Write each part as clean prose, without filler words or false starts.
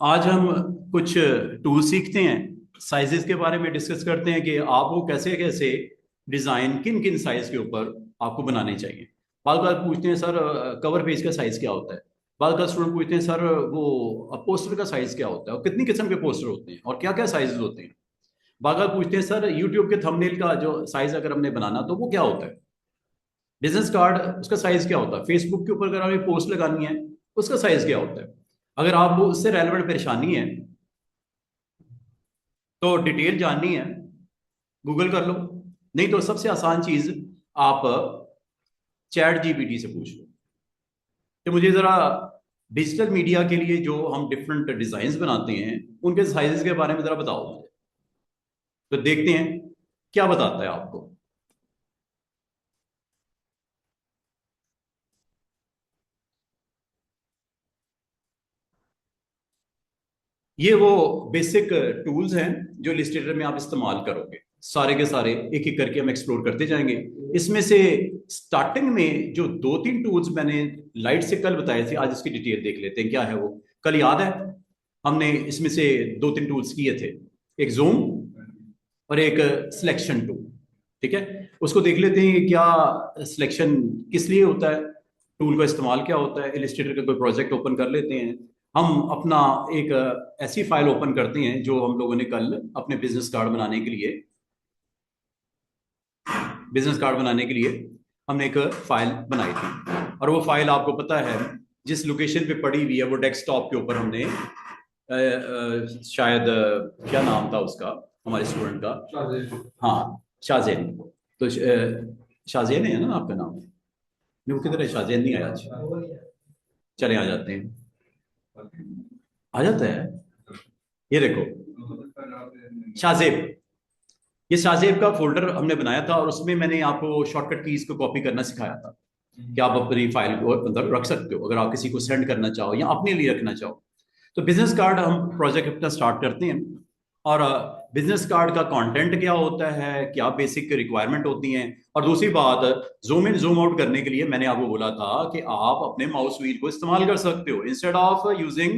आज हम कुछ टूल सीखते हैं, साइजेस के बारे में डिस्कस करते हैं कि आपको कैसे कैसे डिज़ाइन किन किन साइज के ऊपर आपको बनाने चाहिए। बाल बाल पूछते हैं सर कवर पेज का साइज क्या होता है। बाल बाल स्टूडेंट पूछते हैं सर वो पोस्टर का साइज क्या होता है और कितनी किस्म के पोस्टर होते हैं और क्या क्या साइजेस होते हैं। बाल बाल पूछते हैं सर यूट्यूब के थंबनेल का जो साइज अगर हमने बनाना तो वो क्या होता है। बिजनेस कार्ड उसका साइज क्या होता है। फेसबुक के ऊपर अगर हमें पोस्ट लगानी है उसका साइज क्या होता है। अगर आपको उससे रेलेवेंट परेशानी है तो डिटेल जाननी है, गूगल कर लो। नहीं तो सबसे आसान चीज आप चैट जीपीटी से पूछ लो कि मुझे जरा डिजिटल मीडिया के लिए जो हम डिफरेंट डिजाइन बनाते हैं उनके साइजेस के बारे में जरा बताओ मुझे। तो देखते हैं क्या बताता है आपको। ये वो बेसिक टूल्स हैं जो इलस्ट्रेटर में आप इस्तेमाल करोगे। सारे के सारे एक एक करके हम एक्सप्लोर करते जाएंगे। इसमें से स्टार्टिंग में जो दो तीन टूल्स मैंने लाइट से कल बताए थे, आज इसकी डिटेल देख लेते हैं क्या है वो। कल याद है हमने इसमें से दो तीन टूल्स किए थे, एक जूम और एक सिलेक्शन टूल। ठीक है, उसको देख लेते हैं कि क्या सिलेक्शन किस लिए होता है, टूल का इस्तेमाल क्या होता है। इलस्ट्रेटर का कोई प्रोजेक्ट ओपन कर लेते हैं, हम अपना एक ऐसी फाइल ओपन करते हैं जो हम लोगों ने कल अपने बिजनेस कार्ड बनाने के लिए हमने एक फाइल बनाई थी। और वो फाइल आपको पता है जिस लोकेशन पे पड़ी हुई है वो डेस्कटॉप के ऊपर हमने शायद क्या नाम था उसका, हमारे स्टूडेंट का। हाँ, शाहजेन। तो शाहजेन है ना आपका नाम। नहीं, वो किधर है, शाहजेन नहीं आया आज। चले आ जाते हैं, आ जाता है। ये देखो शाहजेब, ये शाहजेब का फोल्डर हमने बनाया था और उसमें मैंने आपको शॉर्टकट कीज को कॉपी करना सिखाया था कि आप अपनी फाइल को अंदर रख सकते हो अगर आप किसी को सेंड करना चाहो या अपने लिए रखना चाहो। तो बिजनेस कार्ड हम प्रोजेक्ट अपना स्टार्ट करते हैं। और बिजनेस कार्ड का कंटेंट क्या होता है, क्या बेसिक रिक्वायरमेंट होती हैं। और दूसरी बात, जूम इन जूम आउट करने के लिए मैंने आपको बोला था कि आप अपने माउस व्हील को इस्तेमाल कर सकते हो instead of using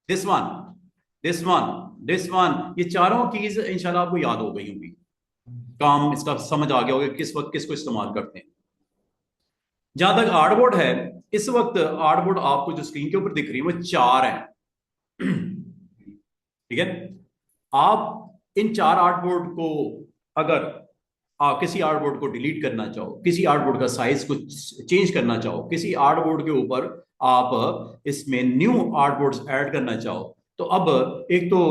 this one, this one, this one. ये चारों कीज इंशाल्लाह आपको याद हो गई होंगी, काम इसका समझ आ गया होगा कि किस वक्त किसको इस्तेमाल करते हैं। जहां तक आर्टबोर्ड है, इस वक्त आर्टबोर्ड आपको जो स्क्रीन के ऊपर दिख रही है वो चार है। ठीक है, आप इन चार आर्टबोर्ड को अगर आप किसी आर्टबोर्ड को डिलीट करना चाहो, किसी आर्टबोर्ड का साइज को चेंज करना चाहो, किसी आर्टबोर्ड के ऊपर आप इसमें न्यू आर्टबोर्ड्स ऐड करना चाहो, तो अब एक तो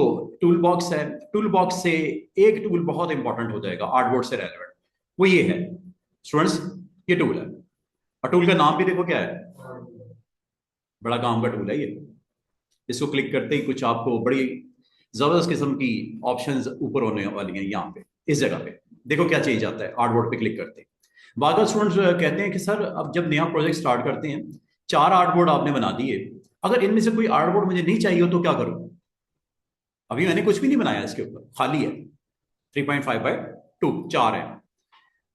टूल बॉक्स है। टूल बॉक्स से एक टूल बहुत इंपॉर्टेंट हो जाएगा आर्टबोर्ड से रेलेवेंट, वो ये है स्टूडेंट्स, ये टूल है। और टूल का नाम भी देखो क्या है, बड़ा काम का टूल है ये। इसको क्लिक करते ही कुछ आपको बड़ी जबरदस्त किस्म की ऑप्शंस ऊपर होने वाली हैं। यहाँ पे इस जगह पे देखो क्या चेंज आता है आर्टबोर्ड पे क्लिक करते ही। बाकी स्टूडेंट्स कहते हैं कि सर अब जब नया प्रोजेक्ट स्टार्ट करते हैं, चार आर्टबोर्ड आपने बना दिए, अगर इनमें से कोई आर्टबोर्ड मुझे नहीं चाहिए हो तो क्या करूं। अभी मैंने कुछ भी नहीं बनाया, इसके ऊपर खाली है, 3.5/2 चार है।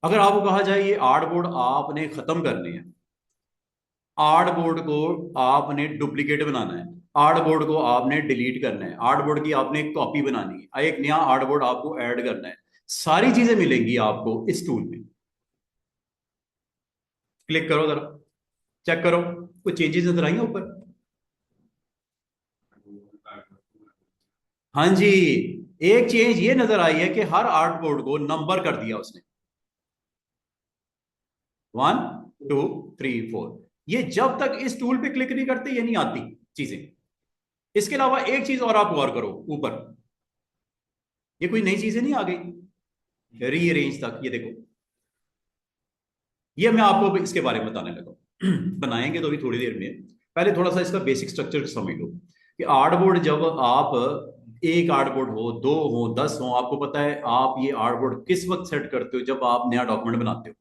अगर आपको कहा जाए ये आर्टबोर्ड आपने खत्म करने हैं, आर्ट बोर्ड को आपने डुप्लीकेट बनाना है, आर्ट बोर्ड को आपने डिलीट करना है, आर्ट बोर्ड की आपने एक कॉपी बनानी है, एक नया आर्ट बोर्ड आपको ऐड करना है, सारी चीजें मिलेंगी आपको इस टूल में। क्लिक करो जरा, चेक करो कुछ चेंजेस नजर आई हैं ऊपर। हाँ जी, एक चेंज ये नजर आई है कि हर आर्ट बोर्ड को नंबर कर दिया उसने, 1 2 3 4। ये जब तक इस टूल पे क्लिक नहीं करते ये नहीं आती चीजें। इसके अलावा एक चीज और आप गौर करो ऊपर, ये कोई नई चीजें नहीं आ गई रीअरेंज तक, ये देखो। ये मैं आपको इसके बारे में बताने लगा बनाएंगे तो अभी थोड़ी देर में। पहले थोड़ा सा इसका बेसिक स्ट्रक्चर समझ लो कि आर्टबोर्ड जब आप एक आर्टबोर्ड हो, दो हो, 10 हो, आपको पता है आप ये आर्टबोर्ड किस वक्त सेट करते हो, जब आप नया डॉक्यूमेंट बनाते हो।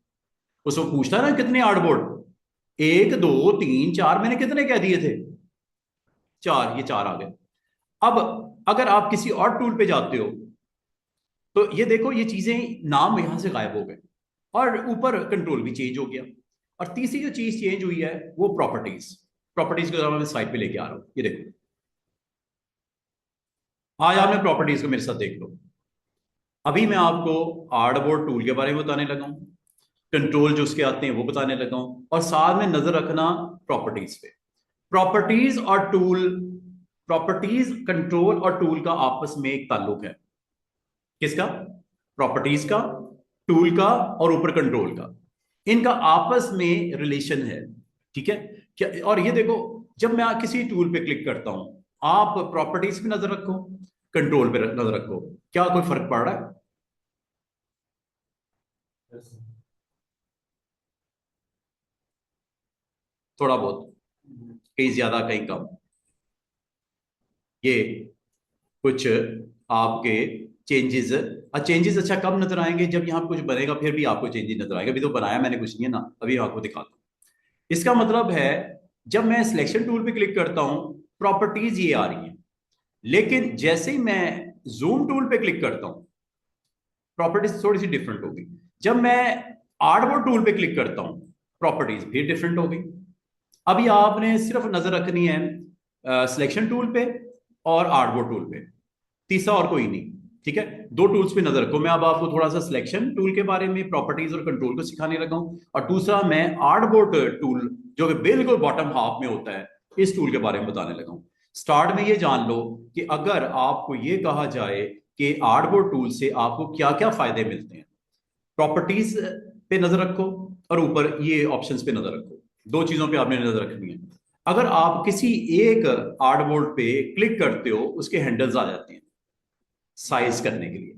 उसको पूछता है ना कितने आर्टबोर्ड, एक दो तीन चार, मैंने कितने कह दिए थे, चार, ये चार आ गए। अब अगर आप किसी और टूल पे जाते हो तो ये देखो ये चीजें नाम यहां से गायब हो गए और ऊपर कंट्रोल भी चेंज हो गया। और तीसरी जो चीज चेंज हुई है वो प्रॉपर्टीज। प्रॉपर्टीज को मैं साइड पे लेके आ रहा हूं, ये देखो। आज आपने प्रॉपर्टीज को मेरे साथ देख लो। अभी मैं आपको आर्टबोर्ड टूल के बारे में बताने लगा हूं, कंट्रोल जो उसके आते हैं वो बताने लगा हूं, और साथ में नजर रखना प्रॉपर्टीज पे। प्रॉपर्टीज और टूल, प्रॉपर्टीज, कंट्रोल और टूल का आपस में एक ताल्लुक है। किसका? प्रॉपर्टीज का, टूल का और ऊपर कंट्रोल का। इनका आपस में रिलेशन है। ठीक है क्या? और ये देखो, जब मैं किसी टूल पे क्लिक करता हूं, आप प्रॉपर्टीज पे नजर रखो, कंट्रोल पे नजर रखो, क्या कोई फर्क पड़ रहा है? थोड़ा बहुत, कहीं ज्यादा कहीं कम। ये कुछ आपके चेंजेस। चेंजेस अच्छा कब नजर आएंगे? जब यहाँ कुछ बनेगा फिर भी आपको चेंजेस नजर आएगा। अभी तो बनाया मैंने कुछ नहीं है ना, अभी आपको दिखाता हूँ। इसका मतलब है, जब मैं सिलेक्शन टूल पे क्लिक करता हूं, प्रॉपर्टीज ये आ रही है, लेकिन जैसे ही मैं जूम टूल पे क्लिक करता हूं, प्रॉपर्टीज थोड़ी सी डिफरेंट होगी। जब मैं आर्टबोर्ड टूल पे क्लिक करता हूं, प्रॉपर्टीज भी डिफरेंट होगी। अभी आपने सिर्फ नजर रखनी है सिलेक्शन टूल पे और आर्टबोर्ड टूल पे, तीसरा और कोई नहीं। ठीक है, दो टूल्स पे नजर रखो। मैं अब आपको थोड़ा सा सिलेक्शन टूल के बारे में, प्रॉपर्टीज और कंट्रोल को सिखाने लगा हूं, और दूसरा मैं आर्टबोर्ड टूल जो कि बिल्कुल बॉटम हाफ में होता है, इस टूल के बारे में बताने लगा हूं। स्टार्ट में ये जान लो कि अगर आपको ये कहा जाए कि आर्टबोर्ड टूल से आपको क्या क्या फायदे मिलते हैं, प्रॉपर्टीज पे नजर रखो और ऊपर ये ऑप्शंस पे नजर रखो। दो चीजों पे आपने नजर रखनी है। अगर आप किसी एक आर्टबोर्ड पे क्लिक करते हो, उसके हैंडल्स आ जाते हैं साइज करने के लिए।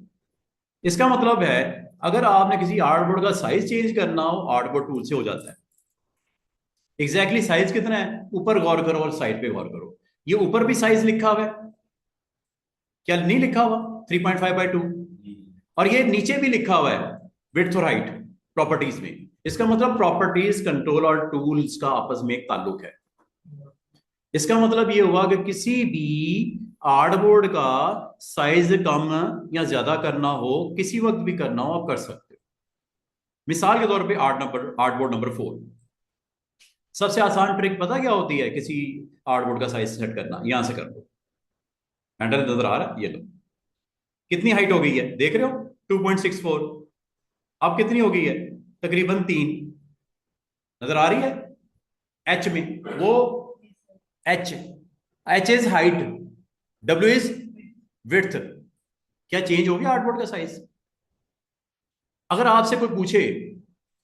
इसका मतलब है, अगर आपने किसी आर्टबोर्ड का साइज चेंज करना हो, आर्टबोर्ड टूल से हो जाता है। एग्जैक्टली साइज कितना है, ऊपर गौर करो और साइड पे गौर करो। ये ऊपर भी साइज लिखा हुआ है, क्या नहीं लिखा हुआ? 3.5/2। और ये नीचे भी लिखा हुआ है, विड्थ और हाइट, प्रॉपर्टीज में। इसका मतलब प्रॉपर्टीज, कंट्रोल और टूल्स का आपस में एक ताल्लुक है। इसका मतलब ये हुआ कि किसी भी आर्टबोर्ड का साइज कम या ज्यादा करना हो, किसी वक्त भी करना हो, आप कर सकते हो। मिसाल के तौर पे आर्टबोर्ड नंबर 4। सबसे आसान ट्रिक पता क्या होती है किसी आर्टबोर्ड का साइज सेट करना? यहां से कर लो, हैंडल नजर आ रहा है, ये लो। कितनी हाइट हो गई है देख रहे हो? 2.64। अब कितनी हो गई है? तकरीबन 3। नजर आ रही है? एच में वो, H, H is height, W is width. क्या चेंज हो गया आर्टबोर्ड का साइज? अगर आपसे कोई पूछे,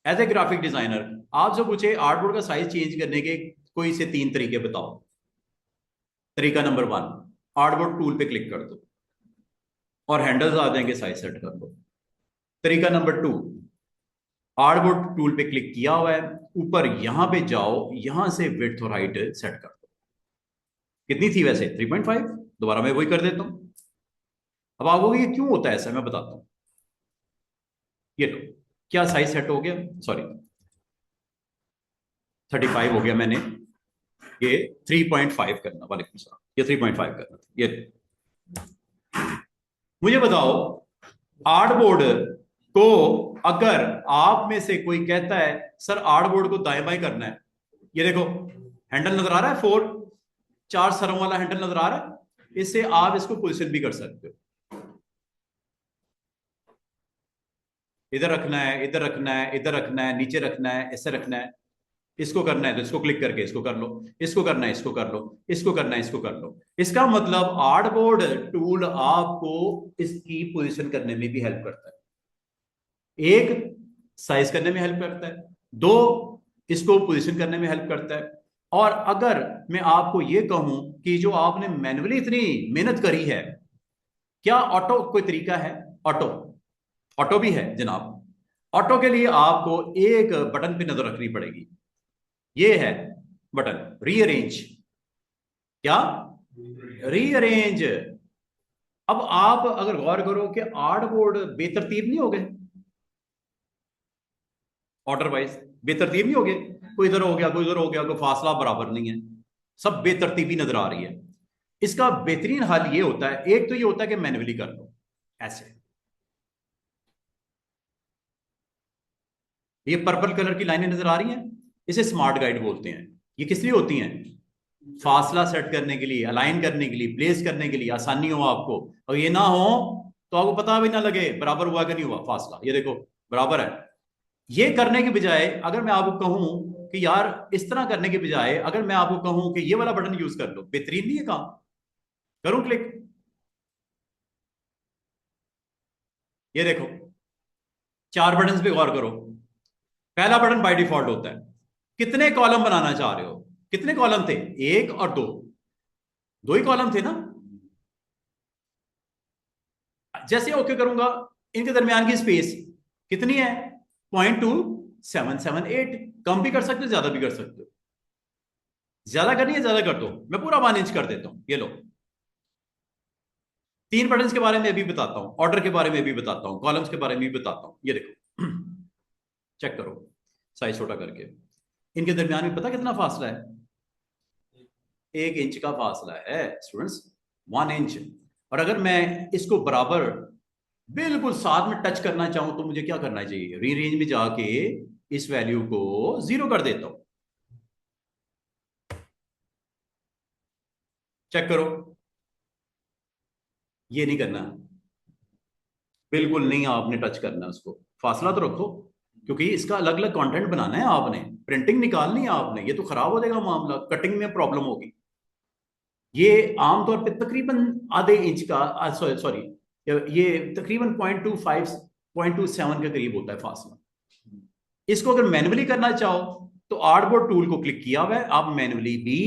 एज ए ग्राफिक डिजाइनर, आपसे पूछे आर्टबोर्ड का साइज चेंज करने के कोई से 3 तरीके बताओ। तरीका नंबर 1, आर्टबोर्ड टूल पे क्लिक कर दो और हैंडल्स आ जाएंगे, साइज सेट कर दो। तरीका नंबर 2, आर्टबोर्ड टूल पे क्लिक किया हुआ है, ऊपर यहां पे जाओ, यहां से विड्थ और हाइट सेट कर दो। कितनी थी वैसे? 3.5। दोबारा मैं वही कर देता हूं। अब आपको ये क्यों होता है ऐसा, मैं बताता हूं। ये लो, क्या साइज सेट हो गया? सॉरी, 35 हो गया। मैंने ये 3.5 करना, वाले ये 3.5 करना था। ये मुझे बताओ, आर्टबोर्ड को अगर आप में से कोई कहता है सर आर्टबोर्ड को दाएं बाएं करना है, ये देखो हैंडल नजर आ रहा है, 4 सरों वाला हैंडल नजर आ रहा है, इससे आप इसको पोजिशन भी कर सकते हो। इधर रखना है, इधर रखना है, इधर रखना है, नीचे रखना है, ऐसे रखना है। इसको करना है तो इसको क्लिक करके इसको कर लो, इसको करना है इसको कर लो, इसको करना है इसको कर लो। इसका मतलब आर्टबोर्ड टूल आपको इसकी पोजीशन करने में भी हेल्प करता है। एक, साइज करने में हेल्प करता है। दो, इसको पोजीशन करने में हेल्प करता है। और अगर मैं आपको यह कहूं कि जो आपने मैन्युअली इतनी मेहनत करी है, क्या ऑटो कोई तरीका है? ऑटो, ऑटो भी है जनाब। ऑटो के लिए आपको एक बटन पे नजर रखनी पड़ेगी, ये है बटन, रीअरेंज। क्या? रीअरेंज। अब आप अगर गौर करो कि आर्ट बोर्ड बेतरतीब नहीं हो गए, ऑर्डर वाइज बेतरतीब नहीं हो गए, कोई इधर हो गया कोई उधर हो गया, कोई फासला बराबर नहीं है, सब बेतरतीबी नजर आ रही है। इसका बेहतरीन हल ये होता है, एक तो ये होता है कि मैन्युअली कर लो ऐसे। ये पर्पल कलर की लाइनें नजर आ रही हैं, इसे स्मार्ट गाइड बोलते हैं। ये किस लिए होती हैं? फासला सेट करने के लिए, अलाइन करने के लिए, प्लेस करने के लिए आसानी हो आपको, और ये ना हो तो आपको पता भी ना लगे बराबर हुआ कि नहीं हुआ फासला। ये देखो बराबर है। ये करने के बजाय अगर मैं आपको कहूं कि यार इस तरह करने के बजाय अगर मैं आपको कहूं कि ये वाला बटन यूज कर लो, बेहतरीन नहीं है काम? करूं क्लिक? ये देखो, चार बटन पे गौर करो। पहला बटन बाय डिफॉल्ट होता है। कितने कॉलम बनाना चाह रहे हो? कितने कॉलम थे? एक और दो, दो ही कॉलम थे ना। जैसे ओके करूंगा, इनके दरमियान की स्पेस कितनी है? 0.2778। कम भी कर सकते हो, ज्यादा भी कर सकते हो। ज्यादा करनी है ज्यादा कर दो, मैं पूरा 1 इंच कर देता हूं। ये लो, तीन बटन के बारे में भी बताता हूं, ऑर्डर के बारे में भी बताता हूं, कॉलम्स के बारे में भी बताता हूं। ये देखो चेक करो, साइज छोटा करके। इनके दरमियान में पता कितना फासला है? 1 इंच का फासला है स्टूडेंट्स, 1 इंच। और अगर मैं इसको बराबर बिल्कुल साथ में टच करना चाहूं तो मुझे क्या करना चाहिए? रीअरेंज में जाके इस वैल्यू को 0 कर देता हूं। चेक करो, ये नहीं करना, बिल्कुल नहीं आपने टच करना उसको। फासला तो रखो, क्योंकि इसका अलग अलग कंटेंट बनाना है आपने, प्रिंटिंग निकालनी है आपने। ये तो खराब हो जाएगा मामला, कटिंग में प्रॉब्लम होगी। ये आमतौर पे तकरीबन आधे इंच का, सॉरी, ये तकरीबन 0.25 0.27 के करीब होता है फासला। इसको अगर मैनुअली करना चाहो तो आर्टबोर्ड टूल को क्लिक किया हुआ है, आप मैनुअली भी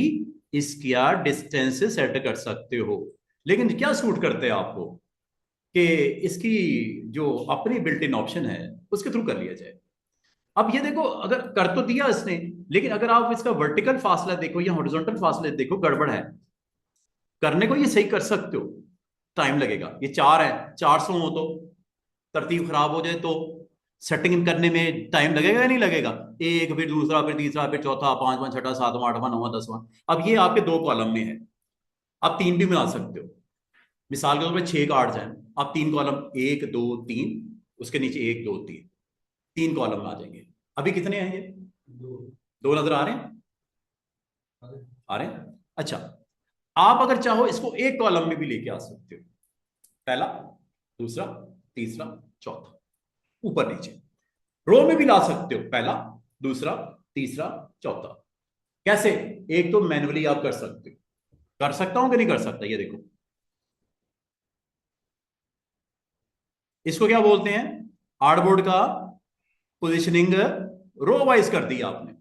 इसका डिस्टेंस सेट कर सकते हो। लेकिन क्या सूट करते हैं आपको कि इसकी जो अपनी बिल्ट इन ऑप्शन है उसके थ्रू कर लिया जाए। अब ये देखो, अगर कर तो दिया इसने, लेकिन अगर आप इसका वर्टिकल फासला देखो या हॉरिजॉन्टल फासला देखो, गड़बड़ है। करने को ये सही कर सकते हो, टाइम लगेगा। ये 4 है, 400 हो तो तरतीब खराब हो जाए तो सेटिंग करने में टाइम लगेगा या नहीं लगेगा? एक, फिर दूसरा, फिर तीसरा, फिर चौथा, पांचवा, छठा, सातवां, आठवां, नौवां, 10वां। अब ये आपके 2 कॉलम में है, आप 3 भी बना सकते हो। मिसाल के तौर पर 6 कार्ड हैं, आप 3 कॉलम, 1 2 3, उसके नीचे 1 2 3, 3 कॉलम में आ जाएंगे। अभी कितने हैं ये? दो नजर आ रहे हैं? आ रहे हैं, अच्छा। आप अगर चाहो इसको एक कॉलम में भी लेके आ सकते हो, पहला, दूसरा, तीसरा, चौथा, ऊपर नीचे। रो में भी ला सकते हो, पहला, दूसरा, तीसरा, चौथा। कैसे? एक तो मैनुअली आप कर सकते हो, कर सकता हूं कि नहीं कर सकता? ये देखो, इसको क्या बोलते हैं? आर्टबोर्ड का पोजिशनिंग रो वाइज कर दी आपने।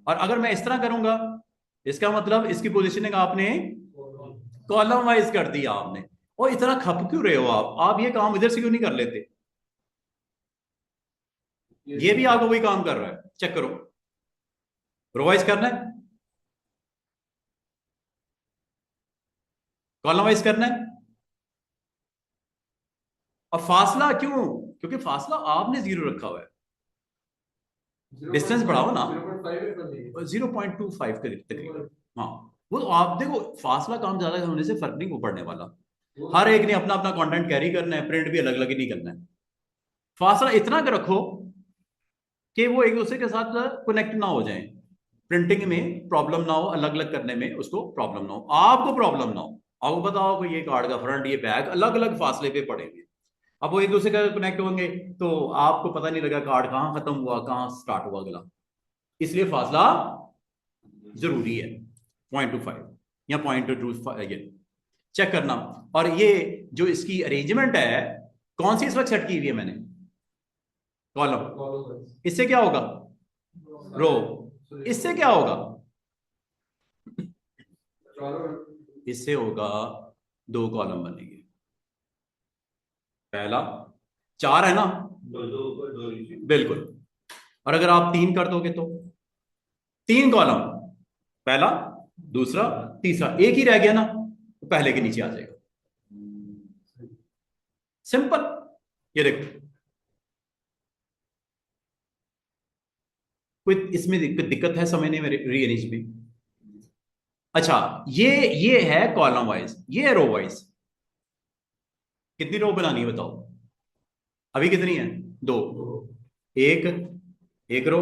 और अगर मैं इस तरह करूंगा, इसका मतलब इसकी पोजिशनिंग आपने कॉलम वाइज कर दिया आपने। और इतना खप क्यों रहे हो आप ये काम इधर से क्यों नहीं कर लेते? ये भी आपको वही काम कर रहा है, चेक करो। रो वाइज करना है, कॉलम वाइज करना है। और फासला क्यों? क्योंकि फासला आपने 0 रखा हुआ है। डिस्टेंस बढ़ाओ ना, 0.25 करीब तकरीबन। हाँ, वो तो आप देखो, फासला काम ज्यादा होने से फर्क नहीं पड़ने वाला। हर एक ने अपना अपना कंटेंट कैरी करना है, प्रिंट भी अलग अलग ही नहीं करना है। फासला इतना कर रखो कि वो एक दूसरे के साथ कनेक्ट ना हो जाए, प्रिंटिंग में प्रॉब्लम ना हो, अलग अलग करने में उसको प्रॉब्लम ना हो, आपको प्रॉब्लम ना हो। आपको बताओ कि ये कार्ड का फ्रंट, ये बैक अलग अलग फासले पे पड़ेंगे। अब वो एक दूसरे का कनेक्ट होंगे तो आपको पता नहीं लगा कार्ड कहाँ खत्म हुआ, कहाँ स्टार्ट हुआ अगला। इसलिए फासला जरूरी है, 0.25 या 0.25, ये चेक करना। और ये जो इसकी अरेंजमेंट है, कौन सी इस वक्त सेट की हुई है मैंने? कॉलम। इससे क्या होगा? रो। इससे क्या होगा? इससे होगा 2 कॉलम बनेंगे। पहला, 4 है ना? बिल्कुल। और अगर आप 3 कर दोगे तो 3 कॉलम, पहला, दूसरा, तीसरा, एक ही रह गया ना, तो पहले के नीचे आ जाएगा। सिंपल। ये देखो, कोई इसमें दिक्कत है समझने में, रीअरेंज में? अच्छा, ये है कॉलम वाइज, ये है रो वाइज। कितनी रो बनानी है बताओ? अभी कितनी है? 2। एक, एक रो,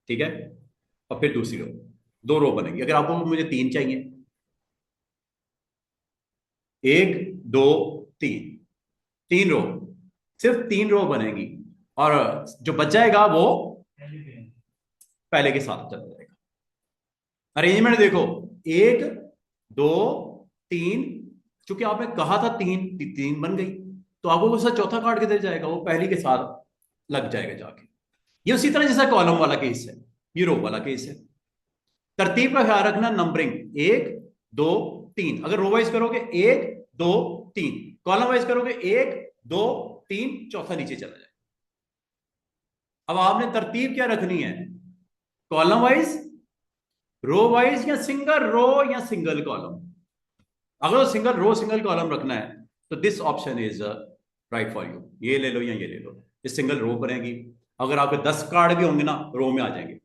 ठीक है, और फिर दूसरी रो, 2 रो बनेगी। अगर आपको मुझे 3 चाहिए, 1 2 3, 3 रो, सिर्फ 3 रो बनेगी और जो बच जाएगा वो पहले के साथ चला जाएगा। अरेंजमेंट देखो, 1 2 3, चूंकि आपने कहा था 3 3 बन गई, तो आपको उसका चौथा कार्ड किधर जाएगा, वो पहली के साथ लग जाएगा जाके। ये उसी तरह जैसा कॉलम वाला केस है, ये रो वाला केस है। तरतीब का ख्याल रखना, नंबरिंग 1 2 3, अगर रो वाइज करोगे 1 2 3, कॉलम वाइज करोगे 1 2 3, चौथा नीचे चला जाए। अब आपने तरतीब क्या रखनी है, कॉलम वाइज, रो वाइज, या सिंगल रो या सिंगल कॉलम। अगर वो सिंगल रो सिंगल कॉलम रखना है तो this option is right for you, ये ले लो या ये ले लो, ये सिंगल रो बनेगी। अगर आपके 10 कार्ड भी होंगे ना, रो में आ जाएंगे,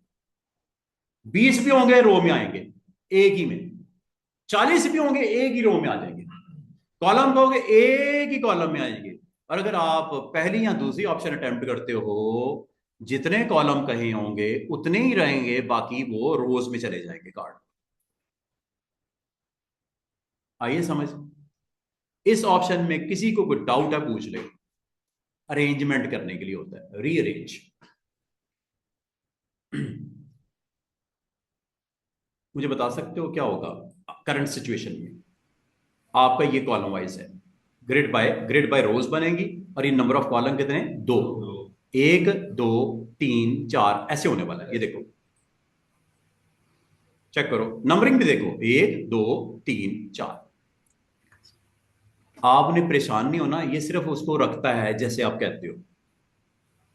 20 भी होंगे रो में आएंगे एक ही में, 40 भी होंगे एक ही रो में आ जाएंगे, कॉलम कहोगे एक ही कॉलम में आएंगे। और अगर आप पहली या दूसरी ऑप्शन अटेम्प्ट करते हो, जितने कॉलम कहे होंगे उतने ही रहेंगे, बाकी वो रोज में चले जाएंगे कार्ड। आइए समझ, इस ऑप्शन में किसी को कोई डाउट है पूछ ले, अरेंजमेंट करने के लिए होता है, रीअरेंज। मुझे बता सकते हो क्या होगा करंट सिचुएशन में, आपका ये कॉलम वाइज है, ग्रिड बाय रोज बनेगी, और ये नंबर ऑफ कॉलम कितने हैं, 2, 1 2 3 4 ऐसे होने वाला है। ये देखो, चेक करो, नंबरिंग भी देखो, 1 2 3 4। आपने परेशान नहीं होना, ये सिर्फ उसको रखता है जैसे आप कहते हो,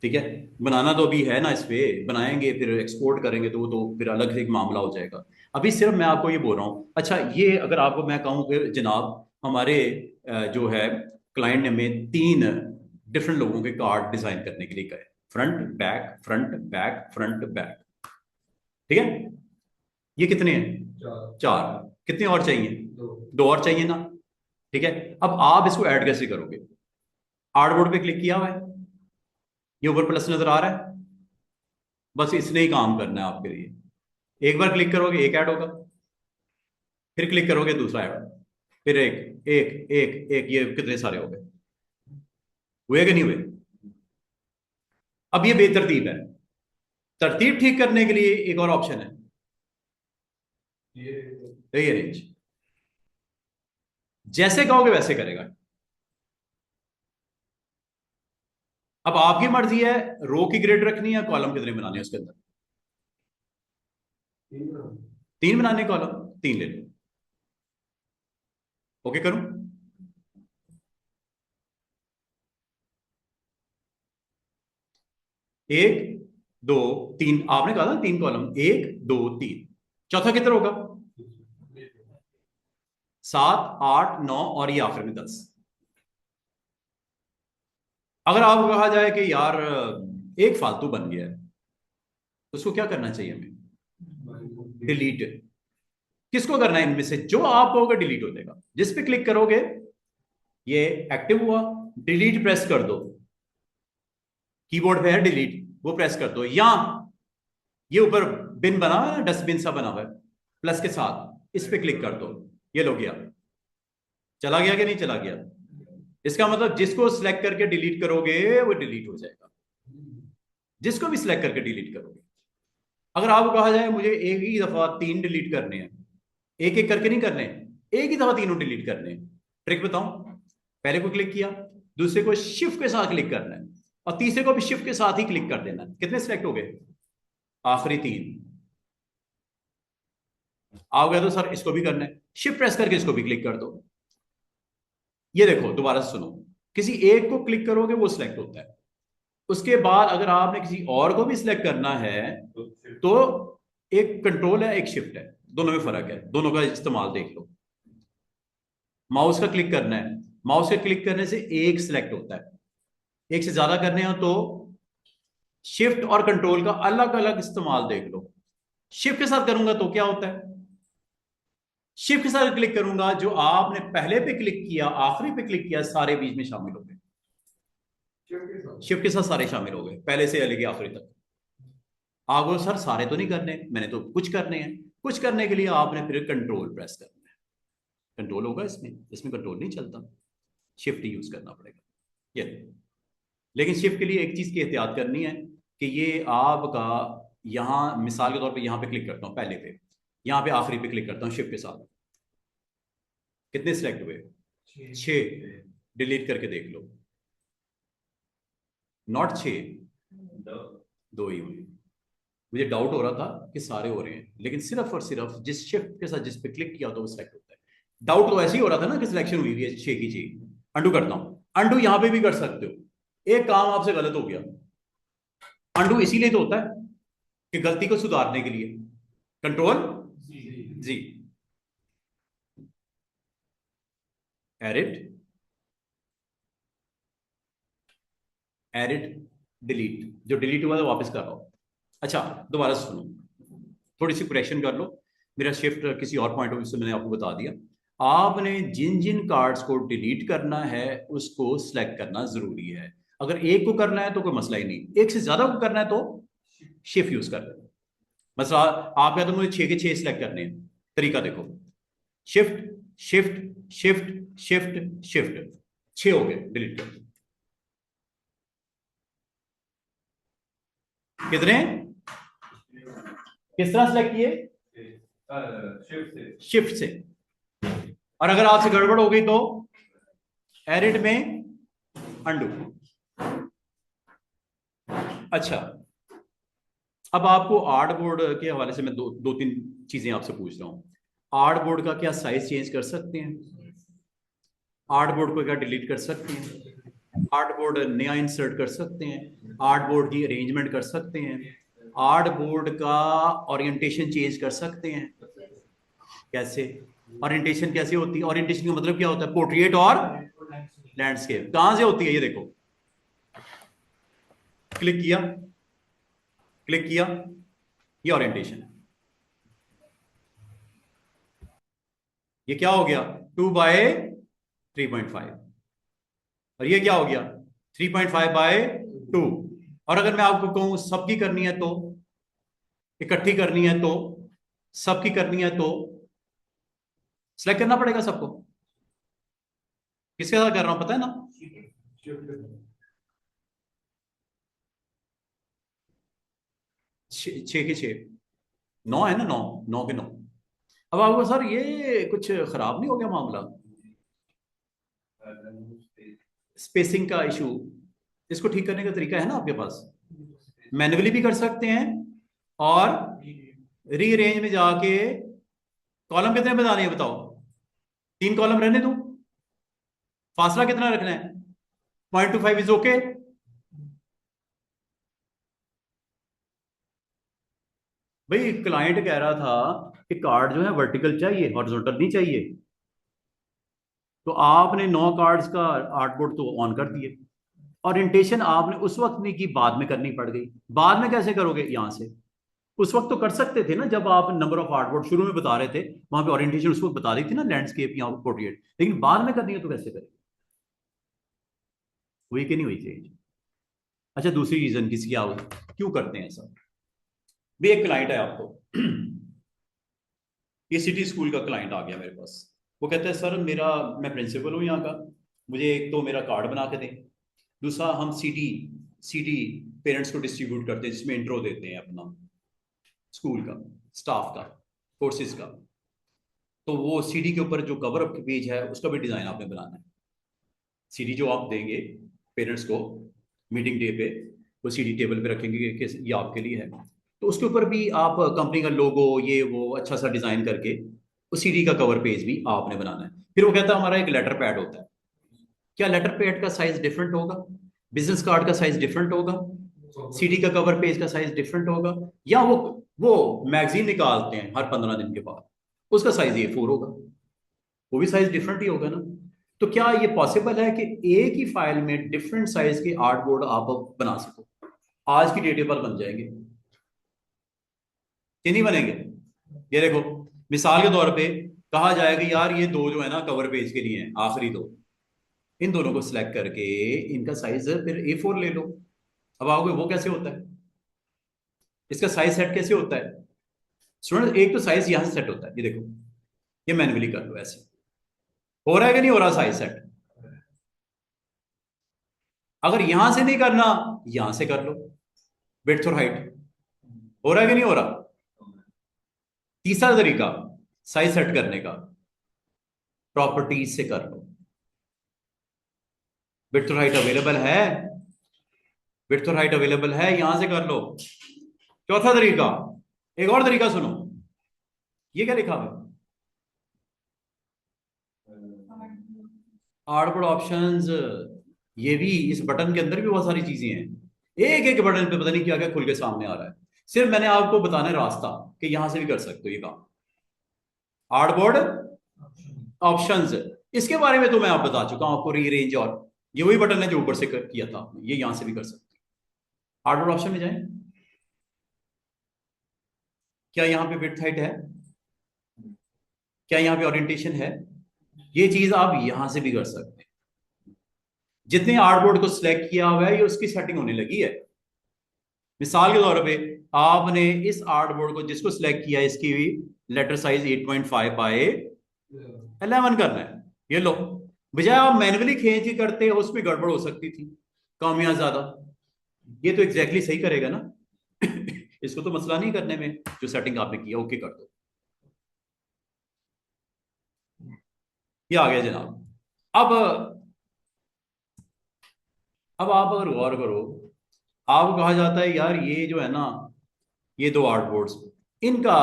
ठीक है। बनाना तो अभी है ना, इस पे बनाएंगे फिर एक्सपोर्ट करेंगे तो वो तो फिर अलग से एक मामला हो जाएगा। अभी सिर्फ मैं आपको ये बोल रहा हूँ। अच्छा, ये अगर आपको मैं कहूँ कि जनाब हमारे जो है क्लाइंट ने हमें 3 डिफरेंट लोगों के कार्ड डिजाइन करने के लिए कहे, front back front back front back, ठीक है। ये कितने हैं, 4, कितने और चाहिए, 2 और चाहिए ना, ठीक है। अब आप इसको ऐड कैसे करोगे, आर्टबोर्ड पे क्लिक किया हुआ है, ये ऊपर प्लस नजर आ रहा है, बस इसने ही काम करना है आपके लिए। एक बार क्लिक करोगे एक ऐड होगा, फिर क्लिक करोगे दूसरा ऐड, फिर एक एक एक एक, ये कितने सारे हो गए, हुए कि नहीं हुए। अब ये बेतरतीब है, तरतीब ठीक करने के लिए एक और ऑप्शन है, रीअरेंज। जैसे कहोगे वैसे करेगा। अब आपकी मर्जी है रो की ग्रिड रखनी है, कॉलम कितने बनाने हैं उसके अंदर, 3 बनाने कॉलम, 3 ले लो। ओके करूं, 1 2 3, आपने कहा था 3 कॉलम, 1 2 3, चौथा कितना होगा, 7 8 9, और ये आखिर में 10। अगर आपको कहा जाए कि यार एक फालतू बन गया है, तो उसको क्या करना चाहिए हमें, डिलीट। किसको करना है इनमें से, जो आप कहोगे डिलीट हो जाएगा। जिस पे क्लिक करोगे ये एक्टिव हुआ, डिलीट प्रेस कर दो, कीबोर्ड पे है डिलीट, वो प्रेस कर दो, या ये ऊपर बिन बना हुआ है, डस्टबिन सा बना हुआ है प्लस के साथ, इस पे क्लिक कर दो, ये लो गया, चला गया कि नहीं चला गया। इसका मतलब जिसको सिलेक्ट करके डिलीट करोगे वो डिलीट हो जाएगा, जिसको भी सिलेक्ट करके डिलीट करोगे। अगर आपको कहा जाए मुझे एक ही दफा 3 डिलीट करने हैं, एक एक करके नहीं करने, एक ही दफा तीनों डिलीट करने हैं, ट्रिक बताऊं। पहले को क्लिक किया, दूसरे को शिफ्ट के साथ क्लिक करना है, और तीसरे को भी शिफ्ट के साथ ही क्लिक कर देना है। कितने सिलेक्ट हो गए, आखिरी 3 आ गया। तो सर इसको भी करना है, शिफ्ट प्रेस करके इसको भी क्लिक कर दो। ये देखो दोबारा से सुनो, किसी एक को क्लिक करोगे वो सिलेक्ट होता है, उसके बाद अगर आपने किसी और को भी सिलेक्ट करना है तो एक कंट्रोल है एक शिफ्ट है, दोनों में फर्क है, दोनों का इस्तेमाल देख लो। माउस का क्लिक करना है, माउस के क्लिक करने से एक सिलेक्ट होता है, एक से ज्यादा करने हो तो शिफ्ट और कंट्रोल का अलग अलग इस्तेमाल देख लो। शिफ्ट के साथ करूंगा तो क्या होता है, शिफ्ट के साथ क्लिक करूंगा, जो आपने पहले पे क्लिक किया आखिरी पे क्लिक किया सारे बीच में शामिल हो गए, शिफ्ट के साथ सारे शामिल हो गए, पहले से लेके आखिरी तक। आप बोलो सर सारे तो नहीं करने, मैंने तो कुछ करने हैं, कुछ करने के लिए आपने फिर कंट्रोल प्रेस करना है। कंट्रोल होगा इसमें, इसमें कंट्रोल नहीं चलता, शिफ्ट यूज करना पड़ेगा ये। लेकिन शिफ्ट के लिए एक चीज की एहतियात करनी है कि ये आपका यहाँ मिसाल के तौर पे यहाँ पे क्लिक करता हूँ पहले पे, यहाँ पे आखिरी पे क्लिक करता हूँ शिफ्ट के साथ, कितने सिलेक्ट हुए? 6। डिलीट करके देख लो, नॉट 6, 2 ही हुए। मुझे डाउट हो रहा था कि सारे हो रहे हैं, लेकिन सिर्फ और सिर्फ जिस शिफ्ट के साथ जिस पे क्लिक किया तो वो सिलेक्ट होता है। डाउट तो ऐसे ही हो रहा था ना कि सिलेक्शन हुई है 6 की 6। अंडू करता हूं, अंडू यहां पे भी कर सकते हो। एक काम आपसे गलत हो गया, अंडू इसीलिए तो होता है कि गलती को सुधारने के लिए। कंट्रोल जी, एडिट, एडिट, डिलीट। जो डिलीट हुआ तो वापस कर रहा हूं। अच्छा दोबारा सुनो, थोड़ी सी करेक्शन कर लो। मेरा शिफ्ट किसी और पॉइंट ऑफ व्यू से मैंने आपको बता दिया। आपने जिन जिन कार्ड्स को डिलीट करना है उसको सिलेक्ट करना जरूरी है। अगर एक को करना है तो कोई मसला ही नहीं, एक से ज्यादा को करना है तो शिफ्ट यूज कर लेना। मसला आप या तो मुझे 6 के 6 सिलेक्ट करने हैं, तरीका देखो, shift shift shift shift shift, 6 हो गए, डिलीट कर दो। कितने? किस तरह सिलेक्ट किए? शिफ्ट से। और अगर आपसे गड़बड़ हो गई तो एडिट में अंडू। अच्छा, अब आपको आर्ट बोर्ड के हवाले से मैं दो तीन चीजें आपसे पूछ रहा हूं। आर्ट बोर्ड का क्या साइज चेंज कर सकते हैं? आर्ट बोर्ड को क्या डिलीट कर सकते हैं? आर्ट बोर्ड नया इंसर्ट कर सकते हैं? आर्ट बोर्ड की अरेंजमेंट कर सकते हैं? आर्ट बोर्ड का ओरिएंटेशन चेंज कर सकते हैं? कैसे? ओरिएंटेशन कैसे होती है? ओरिएंटेशन का मतलब क्या होता है? पोर्ट्रेट और लैंडस्केप। कहां से होती है ये देखो, क्लिक किया, क्लिक किया, ये ओरिएंटेशन है। ये क्या हो गया? 2/3.5। और ये क्या हो गया? 3.5/2। और अगर मैं आपको कहूं सबकी करनी है तो, इकट्ठी करनी है तो, सबकी करनी है तो सिलेक्ट करना पड़ेगा सबको। किसके साथ कर रहा हूं पता है ना? 6 के 6, 9 है ना, 9, 9 के 9। अब आपको सर ये कुछ खराब नहीं हो गया मामला, स्पेसिंग का इशू? इसको ठीक करने का तरीका है ना आपके पास, मैन्युअली भी कर सकते हैं और रीअरेंज में जाके। कॉलम कितने बनाने हैं बताओ? 3 कॉलम रहने दो। फासला कितना रखना है? 0.25 इज ओके। भाई क्लाइंट कह रहा था कि कार्ड जो है वर्टिकल चाहिए, हॉरिजॉन्टल नहीं चाहिए। तो आपने 9 कार्ड्स का आर्टबोर्ड तो ऑन कर दिए। ओरिएंटेशन आपने उस वक्त नहीं की, बाद में करनी पड़ गई। बाद में कैसे करोगे? यहां से उस वक्त तो कर सकते थे ना, जब आप नंबर ऑफ आर्टबोर्ड शुरू में बता रहे थे, वहां पे ओरिएंटेशन उस वक्त बता दी थी ना, लैंडस्केप या पोर्ट्रेट। लेकिन बाद में करनी है तो कैसे करें? हुई कि नहीं हुई चेंज? अच्छा दूसरी रीजन किसकी आओ, क्यों करते हैं ऐसा? भी एक क्लाइंट है आपको, ये सिटी स्कूल का क्लाइंट आ गया मेरे पास। वो कहता है सर मेरा, मैं प्रिंसिपल हूँ यहाँ का, मुझे एक तो मेरा कार्ड बना के दें, दूसरा हम सीडी सीडी पेरेंट्स को डिस्ट्रीब्यूट करते हैं जिसमें इंट्रो देते हैं अपना स्कूल का, स्टाफ का, कोर्सेज का। तो वो सीडी के ऊपर जो कवर अप पेज है उसका भी डिजाइन आपने बनाना है। सीडी जो आप देंगे पेरेंट्स को मीटिंग डे पे, वो सीडी टेबल पे रखेंगे कि ये आपके लिए है, तो उसके ऊपर भी आप कंपनी का लोगो ये वो अच्छा सा डिजाइन करके उस सीडी का कवर पेज भी आपने बनाना है। फिर वो कहता है हमारा एक लेटर पैड होता है। क्या लेटर पैड का साइज डिफरेंट होगा? बिजनेस कार्ड का साइज डिफरेंट होगा? सीडी का कवर पेज का साइज डिफरेंट होगा? या वो मैगजीन निकालते हैं हर 15 दिन के बाद, उसका साइज A4 होगा, वो भी साइज डिफरेंट ही होगा ना। तो क्या ये पॉसिबल है कि एक ही फाइल में डिफरेंट साइज के आर्टबोर्ड आप बना सको? आज की डेट पर बन जाएंगे कि नहीं बनेंगे? ये देखो मिसाल के तौर पे कहा जाएगा यार ये दो जो है ना कवर पेज के लिए हैं, आखिरी दो, इन दोनों को सिलेक्ट करके इनका साइज फिर A4 ले लो। अब आओगे वो कैसे होता है, इसका साइज सेट कैसे होता है? स्टूडेंट एक तो साइज यहां से सेट होता है, ये देखो, ये मैन्युअली कर लो ऐसे, हो रहा है कि नहीं हो रहा साइज सेट? अगर यहां से नहीं करना, यहां से कर लो, विड्थ और हाइट, हो रहा है कि नहीं हो रहा? तीसरा तरीका साइज सेट करने का, प्रॉपर्टीज से कर लो, विड्थ और हाइट अवेलेबल है, विड्थ और हाइट अवेलेबल है, यहां से कर लो। चौथा तरीका, एक और तरीका सुनो, ये क्या लिखा हुआ? आउटपुट ऑप्शंस, ये भी इस बटन के अंदर भी बहुत सारी चीजें हैं, एक एक बटन पे पता नहीं क्या क्या खुल के सामने आ रहा है। सिर्फ मैंने आपको बताना है रास्ता कि यहां से भी कर सकते हो ये काम। आर्टबोर्ड ऑप्शंस, इसके बारे में तो मैं आप बता चुका हूं आपको, रीअरेंज, और ये वही बटन है जो ऊपर से किया था आपने, ये यहां से भी कर सकते हो। आर्टबोर्ड ऑप्शन में जाएं, क्या यहाँ पे विड्थ हाइट है, क्या यहाँ पे ओरिएंटेशन है, ये चीज आप यहां से भी कर सकते हैं। जितने आर्टबोर्ड को सिलेक्ट किया हुआ है ये उसकी सेटिंग होने लगी है। मिसाल के तौर पे आपने इस आर्टबोर्ड को जिसको सिलेक्ट किया है, इसकी लेटर साइज 8.5 बाय 11 करना है, ये लो। बजाय आप मैन्युअली खींच के करते हो, उसमें गड़बड़ हो सकती थी, कम या ज्यादा। ये तो एग्जैक्टली सही करेगा ना इसको तो मसला नहीं करने में, जो सेटिंग आपने किया ओके कर दो, ये आ गया जनाब। अब आप अगर गौर करो, आपको कहा जाता है यार ये जो है ना, ये दो आर्टबोर्ड्स, इनका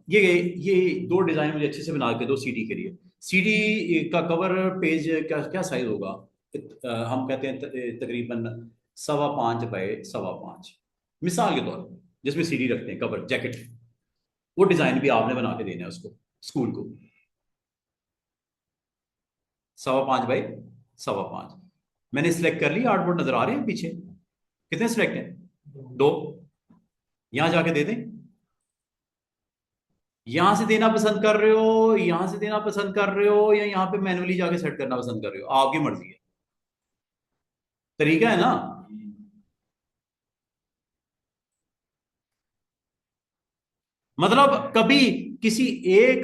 ये दो डिजाइन मुझे अच्छे से बना के दो सीडी के लिए। सीडी का कवर पेज क्या क्या साइज होगा? हम कहते हैं तकरीबन 5.25 बाय 5.25, मिसाल के तौर पर, जिसमें सीडी रखते हैं कवर जैकेट, वो डिजाइन भी आपने बना के देना है उसको, स्कूल को। 5.25 बाय 5.25 मैंने सिलेक्ट कर लिया, आर्टबोर्ड नजर आ रहे हैं पीछे, कितने सिलेक्ट हैं? दो। यहां जाके दे दें, यहां से देना पसंद कर रहे हो, यहां से देना पसंद कर रहे हो, या यहां पे मैनुअली जाके सेट करना पसंद कर रहे हो, आपकी मर्जी है, तरीका है ना। मतलब कभी किसी एक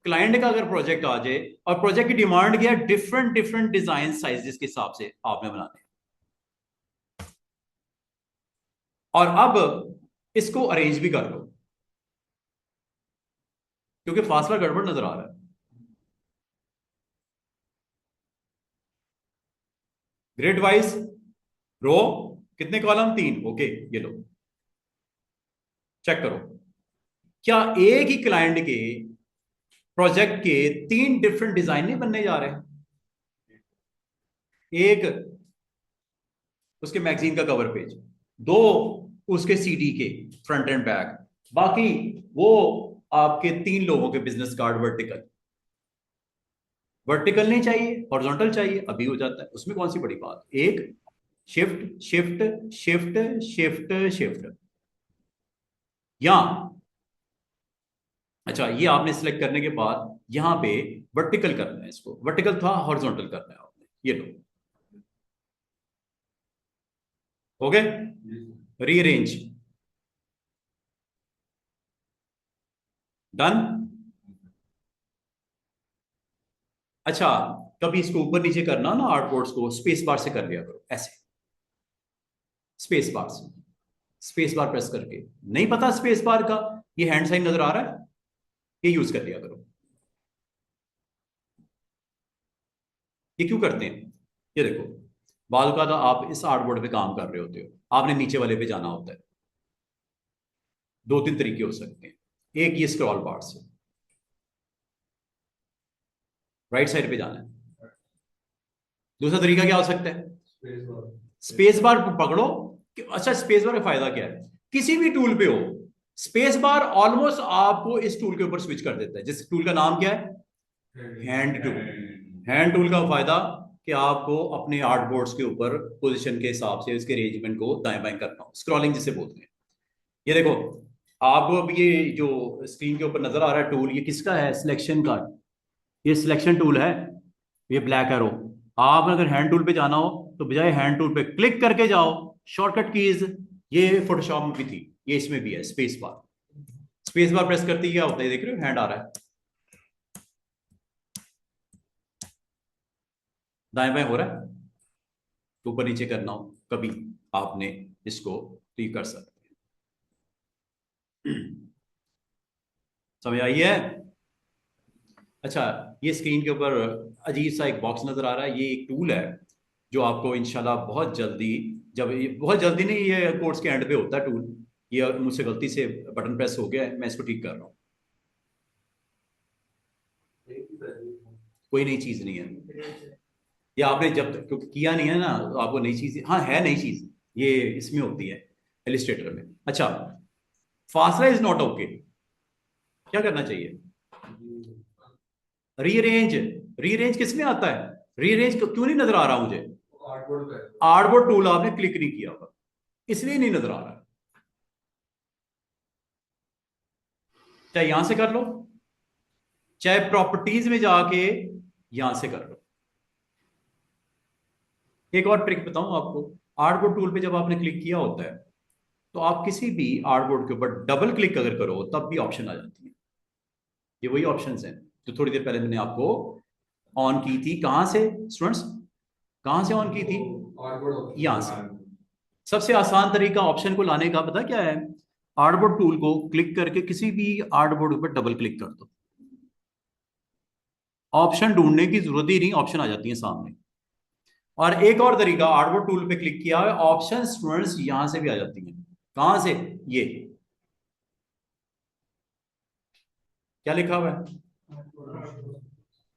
क्लाइंट का अगर प्रोजेक्ट आ जाए और प्रोजेक्ट की डिमांड किया डिफरेंट डिफरेंट डिजाइन साइजेस के हिसाब से आपने बनाने, और अब इसको अरेंज भी कर लो, क्योंकि फासला गड़बड़ नजर आ रहा है। ग्रिड वाइज रो, कितने कॉलम? 3, ओके, ये लो, चेक करो, क्या एक ही क्लाइंट के प्रोजेक्ट के 3 डिफरेंट डिजाइन नहीं बनने जा रहे हैं? एक उसके मैगजीन का कवर पेज, दो उसके सीडी के फ्रंट एंड बैक, बाकी वो आपके 3 लोगों के बिजनेस कार्ड वर्टिकल। वर्टिकल नहीं चाहिए, हॉरिजॉन्टल चाहिए, अभी हो जाता है, उसमें कौन सी बड़ी बात, एक shift shift shift shift shift, या अच्छा ये आपने सिलेक्ट करने के बाद यहां पे वर्टिकल करना है, इसको वर्टिकल था, हॉरिजॉन्टल करना है आपने, ये लो, हो गए, रीअरेंज, डन। अच्छा, कभी इसको ऊपर नीचे करना ना आर्टबोर्ड्स को, स्पेस बार से कर लिया करो ऐसे, स्पेस बार से, स्पेस बार प्रेस करके, नहीं पता स्पेस बार का, ये हैंड साइन नजर आ रहा है, ये यूज कर लिया करो। ये क्यों करते हैं? ये देखो, बाल का था, आप इस आर्टबोर्ड पे काम कर रहे होते हो, आपने नीचे वाले पे जाना होता है, 2-3 तरीके हो सकते हैं, एक ये स्क्रॉल बार से राइट साइड पे जाना है, दूसरा तरीका क्या हो सकता है? स्पेस बार पकड़ो। अच्छा, स्पेस बार का फायदा क्या है? किसी भी टूल पे हो, स्पेस बार ऑलमोस्ट आपको इस टूल के ऊपर स्विच कर देता है, जिस टूल का नाम क्या है? Hand tool. हैंड टूल का फायदा कि आपको अपने आर्टबोर्ड्स के ऊपर पोजीशन के हिसाब से इसके अरेंजमेंट को दाएं बाएं करना हो, स्क्रॉलिंग जिसे बोलते हैं। ये देखो, आपको अब ये जो स्क्रीन के ऊपर नजर आ रहा है टूल, ये किसका है? सिलेक्शन का, ये सिलेक्शन टूल है, ये ब्लैक एरो। आप अगर हैंड टूल पे जाना हो तो बजाय हैंड टूल पे क्लिक करके जाओ, शॉर्टकट कीज, ये फोटोशॉप में भी थी, ये इसमें भी है, space bar. Space bar press करती क्या होता है, देख रहे हो हैंड आ रहा है, दाएं बाएं हो रहा है, ऊपर नीचे करना हो कभी आपने इसको तो ये कर सकते हैं। समझ आई है? अच्छा, ये स्क्रीन के ऊपर अजीब सा एक बॉक्स नजर आ रहा है, ये एक टूल है जो आपको इंशाल्लाह बहुत जल्दी, जब ये बहुत जल्दी नहीं, ये कोर्स के एंड पे होता है टूल, ये मुझसे गलती से बटन प्रेस हो गया है, मैं इसको ठीक कर रहा हूँ। कोई नई चीज नहीं है, ये आपने जब तक क्योंकि किया नहीं है ना, तो आपको नई चीज, हाँ है नई चीज, ये इसमें होती है इलिस्ट्रेटर में। अच्छा, फासला इज नॉट ओके, क्या करना चाहिए? रीअरेंज, रीअरेंज किस में आता है? रीअरेंज क्यों नहीं नजर आ रहा मुझे? आर्टबोर्ड टूल आपने क्लिक नहीं किया हुआ, इसलिए नहीं नजर आ रहा। चाहे यहां से कर लो, चाहे प्रॉपर्टीज में जाके यहां से कर लो। एक और ट्रिक बताऊं आपको, आर्टबोर्ड टूल पे जब आपने क्लिक किया होता है तो आप किसी भी आर्टबोर्ड के ऊपर डबल क्लिक अगर करो तब भी ऑप्शन आ जाती है। ये वही ऑप्शंस हैं जो थोड़ी देर पहले मैंने आपको ऑन की थी। कहां से स्टूडेंट्स, कहां से ऑन की थी? यहां से। सबसे आसान तरीका ऑप्शन को लाने का पता क्या है? आर्टबोर्ड टूल को क्लिक करके किसी भी आर्टबोर्ड पर डबल क्लिक कर दो, ऑप्शन ढूंढने की जरूरत ही नहीं, ऑप्शन आ जाती है सामने। और एक और तरीका, आर्टबोर्ड टूल पे क्लिक किया है, ऑप्शन स्टूडेंट्स यहां से भी आ जाती हैं। कहां से? ये क्या लिखा हुआ है?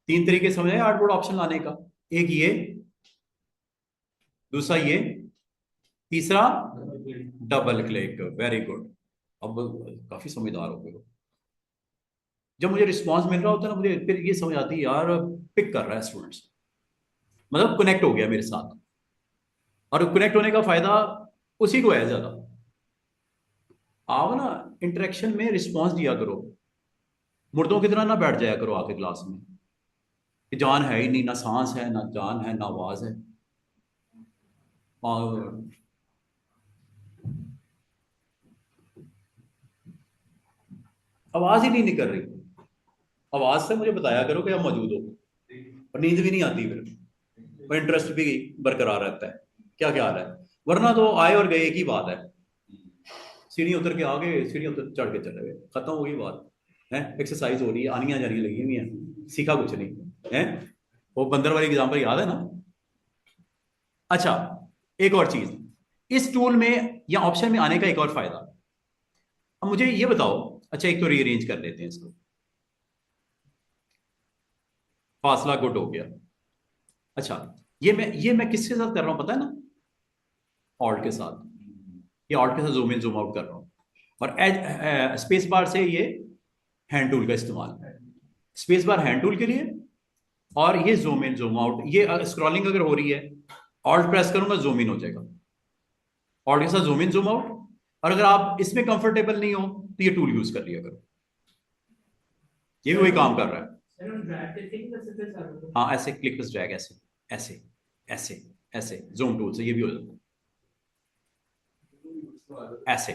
तीन तरीके समझ आए आर्टबोर्ड ऑप्शन लाने का, एक ये, दूसरा ये, तीसरा डबल क्लिक। वेरी गुड, अब काफी समझदार हो गए हो। जब मुझे रिस्पांस मिल रहा होता है ना, मुझे फिर ये समझ आती है यार पिक कर रहा है स्टूडेंट्स, मतलब कनेक्ट हो गया मेरे साथ। और कनेक्ट होने का फायदा उसी को है ज्यादा। आप ना इंटरेक्शन में रिस्पांस दिया करो, मुर्दों की तरह ना बैठ जाया करो आके क्लास में कि जान है ही नहीं, ना सांस है, ना जान है, ना आवाज है। और आवाज ही नहीं निकल रही, आवाज से मुझे बताया करो कि आप मौजूद हो, और नींद भी नहीं आती फिर, और इंटरेस्ट भी बरकरार रहता है। क्या ख्याल है? वरना तो आए और गए एक ही बात है, सीढ़ी उतर के आ गए, सीढ़ी उतर चढ़ के चले गए, खत्म हो गई बात है। एक्सरसाइज हो रही है, आनियां जानियां लगी हुई हैं, सीखा कुछ नहीं है। वो बंदर वाली एग्जाम्पल याद है ना? अच्छा, एक और चीज, इस टूल में या ऑप्शन में आने का एक और फायदा, अब मुझे ये बताओ। अच्छा, एक तो रीअरेंज कर लेते हैं इसको, फासला गुड हो गया। अच्छा, ये मैं किसके साथ कर रहा हूं पता है ना? ऑल्ट के साथ, ये ऑल्ट के साथ जूम इन जूम आउट कर रहा हूं, और एज स्पेस बार से ये हैंड टूल का इस्तेमाल, स्पेस बार हैंड टूल के लिए, और ये जूम इन जूम आउट, ये स्क्रॉलिंग अगर हो रही है, ऑल्ट प्रेस करूंगा जूम इन हो जाएगा, ऑल्ट के साथ जूम इन जूम आउट। और अगर आप इसमें कंफर्टेबल नहीं हो तो ये टूल यूज कर लिया करो, ये भी वही काम कर रहा है। हाँ, ऐसे क्लिक प्लस ड्रैग, ऐसे ऐसे ऐसे ऐसे, जूम टूल से ये भी हो जाता है। ऐसे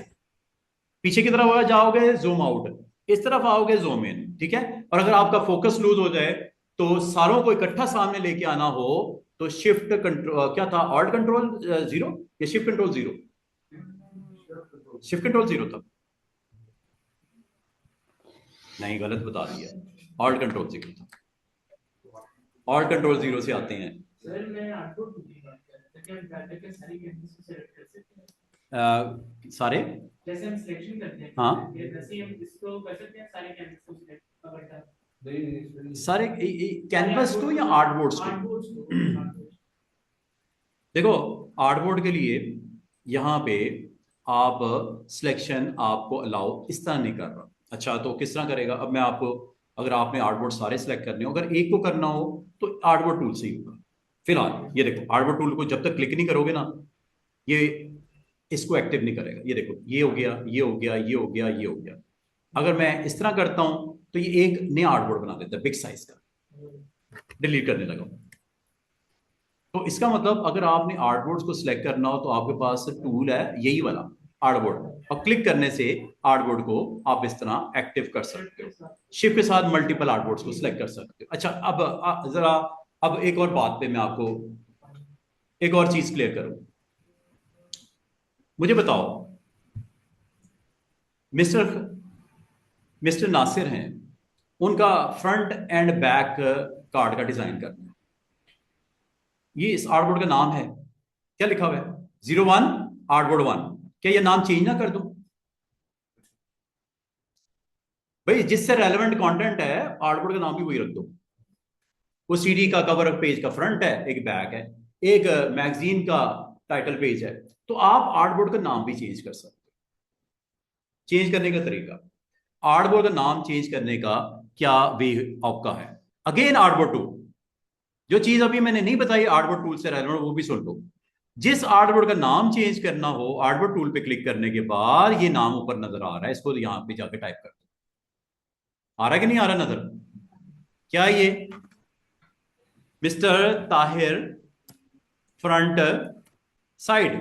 पीछे की तरफ जाओगे जूम आउट, इस तरफ आओगे जूम इन, ठीक है। और अगर आपका फोकस लूज हो जाए तो सारों को इकट्ठा सामने लेके आना हो तो शिफ्ट कंट्रोल, क्या था, ऑल्ट कंट्रोल जीरो या shift control zero? Shift control zero था, नहीं गलत बता दिया, ऑल्ट कंट्रोल जीरो था। ऑल्ट कंट्रोल जीरो से आते हैं। सर मैं आपको सारे, जैसे हम सिलेक्शन करते हैं, हाँ जैसे हम इसको कर सकते हैं सारे कैनवस को सिलेक्ट करके, सारे कैनवस को या आर्टबोर्ड्स को? देखो, आर्टबोर्ड के लिए यहाँ पे आप सिलेक्शन आपको अलाउ इस तरह नहीं कर रहा। अच्छा, तो किस तरह करेगा? अब मैं आपको, अगर आपने आर्टबोर्ड सारे सिलेक्ट करने हो, अगर एक को करना हो तो आर्टबोर्ड टूल से ही होगा। फिलहाल ये देखो, आर्टबोर्ड टूल को जब तक क्लिक नहीं करोगे ना, ये इसको एक्टिव नहीं करेगा। ये देखो, ये हो गया, ये हो गया, ये हो गया, ये हो गया। अगर मैं इस तरह करता हूं तो ये एक नया आर्टबोर्ड बना देता है बिग साइज का, डिलीट करने लगा। तो इसका मतलब अगर आपने आर्टबोर्ड्स को सिलेक्ट करना हो तो आपके पास टूल है यही वाला आर्टबोर्ड, और क्लिक करने से आर्टबोर्ड को आप इस तरह एक्टिव कर सकते हो। शिफ्ट के साथ मल्टीपल आर्टबोर्ड्स को सिलेक्ट कर सकते हो। अच्छा, अब जरा अब एक और बात पे मैं आपको एक और चीज क्लियर करूं। मुझे बताओ, मिस्टर मिस्टर नासिर हैं, उनका फ्रंट एंड बैक कार्ड का डिजाइन करना है। ये इस आर्टबोर्ड का नाम है, क्या लिखा हुआ है? 01 आर्टबोर्ड 1। क्या ये नाम चेंज ना कर दूं? भाई जिससे रेलेवेंट कंटेंट है, आर्टबोर्ड का नाम भी वही रख दो। वो सीडी का कवर पेज का फ्रंट है, एक बैक है, एक मैगजीन का टाइटल पेज है। तो आप आर्टबोर्ड का नाम भी चेंज कर सकते हो। चेंज करने का तरीका, आर्टबोर्ड का नाम चेंज करने का क्या वे आपका है। अगेन आर्टबोर्ड टूल, जो चीज अभी मैंने नहीं बताई आर्टबोर्ड टूल से रेलेवेंट, वो भी सुन लो। जिस आर्टबोर्ड का नाम चेंज करना हो, आर्टबोर्ड टूल पे क्लिक करने के बाद ये नाम ऊपर नजर आ रहा है, इसको यहां पे जाके टाइप कर दो। आ रहा है कि नहीं आ रहा नजर? क्या ये mister Tahir front side,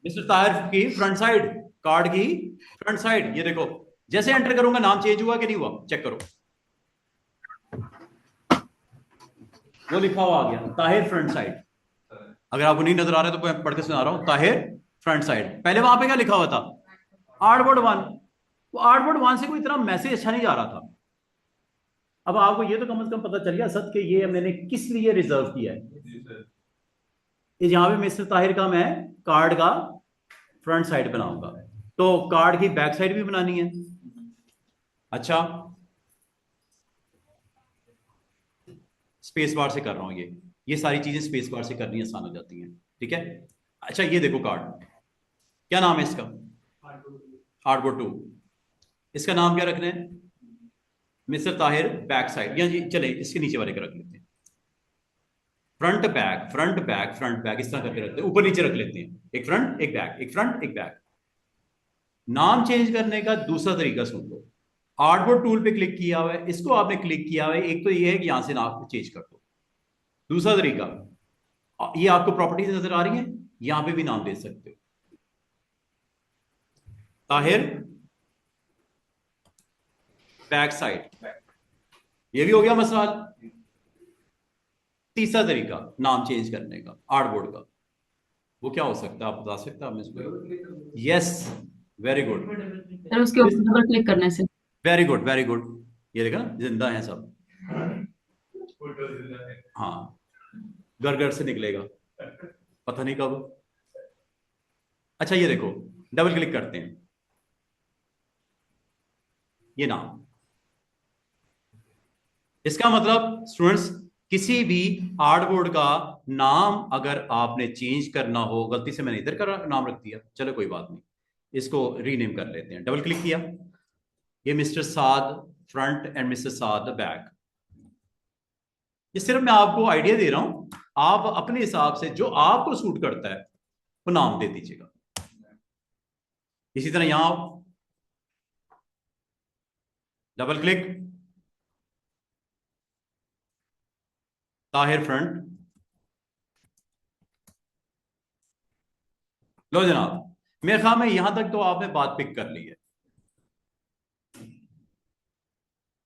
mister Tahir की फ्रंट साइड, कार्ड की फ्रंट साइड, ये देखो जैसे एंटर करूंगा नाम चेंज हुआ कि नहीं हुआ, चेक करो। वो लिखा हुआ आ गया ताहिर फ्रंट साइड। अगर आपको नहीं नजर आ रहा है तो मैं पढ़ के सुना रहा हूं, ताहिर फ्रंट साइड। पहले वहां पे क्या लिखा हुआ था? आर्टबोर्ड 1। वो आर्टबोर्ड 1 से कोई इतना मैसेज अच्छा नहीं जा रहा था। अब आपको ये तो कम से कम पता चल गया सच के ये मैंने किस लिए रिजर्व किया है। यहां पे मिस्टर ताहिर का मैं कार्ड का फ्रंट साइड बनाऊंगा, तो कार्ड की बैक साइड भी बनानी है। अच्छा, स्पेस बार से कर रहा हूं, ये सारी चीजें स्पेस बार से करनी आसान हो जाती हैं। ठीक है। अच्छा, ये देखो कार्ड, क्या नाम है इसका? आर्टबोर्ड 2। इसका नाम क्या रखना है? मिस्टर ताहिर बैक साइड, या चले इसके नीचे वाले का रख लेते हैं, front back front back front back, इस तरह करके रखते हैं, ऊपर नीचे रख लेते हैं, एक फ्रंट एक बैक, एक फ्रंट एक बैक। नाम चेंज करने का दूसरा तरीका सुन लो। आर्टबोर्ड टूल पे क्लिक किया हुआ है, इसको आपने क्लिक किया हुआ है, एक तो ये है कि यहां से नाम चेंज कर दो। दूसरा तरीका, ये आपको प्रॉपर्टीज नजर आ रही है, यहां पे भी नाम दे सकते हो, ताहिर बैक साइड, ये भी हो गया मसला। तीसरा तरीका नाम चेंज करने का आर्टबोर्ड का, वो क्या हो सकता है आप बता सकते हैं? यस, वेरी गुड, सर उसके ऊपर डबल क्लिक करने से। Very good very good. ये देखा ना, जिंदा है सब। हाँ, घर घर से निकलेगा, पता नहीं कब। अच्छा, ये देखो, डबल क्लिक करते हैं, ये नाम, इसका मतलब स्टूडेंट्स, किसी भी आर्टबोर्ड का नाम अगर आपने चेंज करना हो, गलती से मैंने इधर का नाम रख दिया, चलो कोई बात नहीं, इसको रीनेम कर लेते हैं। डबल क्लिक किया, ये मिस्टर साद फ्रंट एंड मिस्टर साद बैक। ये सिर्फ मैं आपको आइडिया दे रहा हूं, आप अपने हिसाब से जो आपको सूट करता है वो नाम दे दीजिएगा। इसी तरह यहां आप डबल क्लिक, ताहिर फ्रंट, लो जनाब, मेरे ख्याल में यहां तक तो आपने बात पिक कर ली है।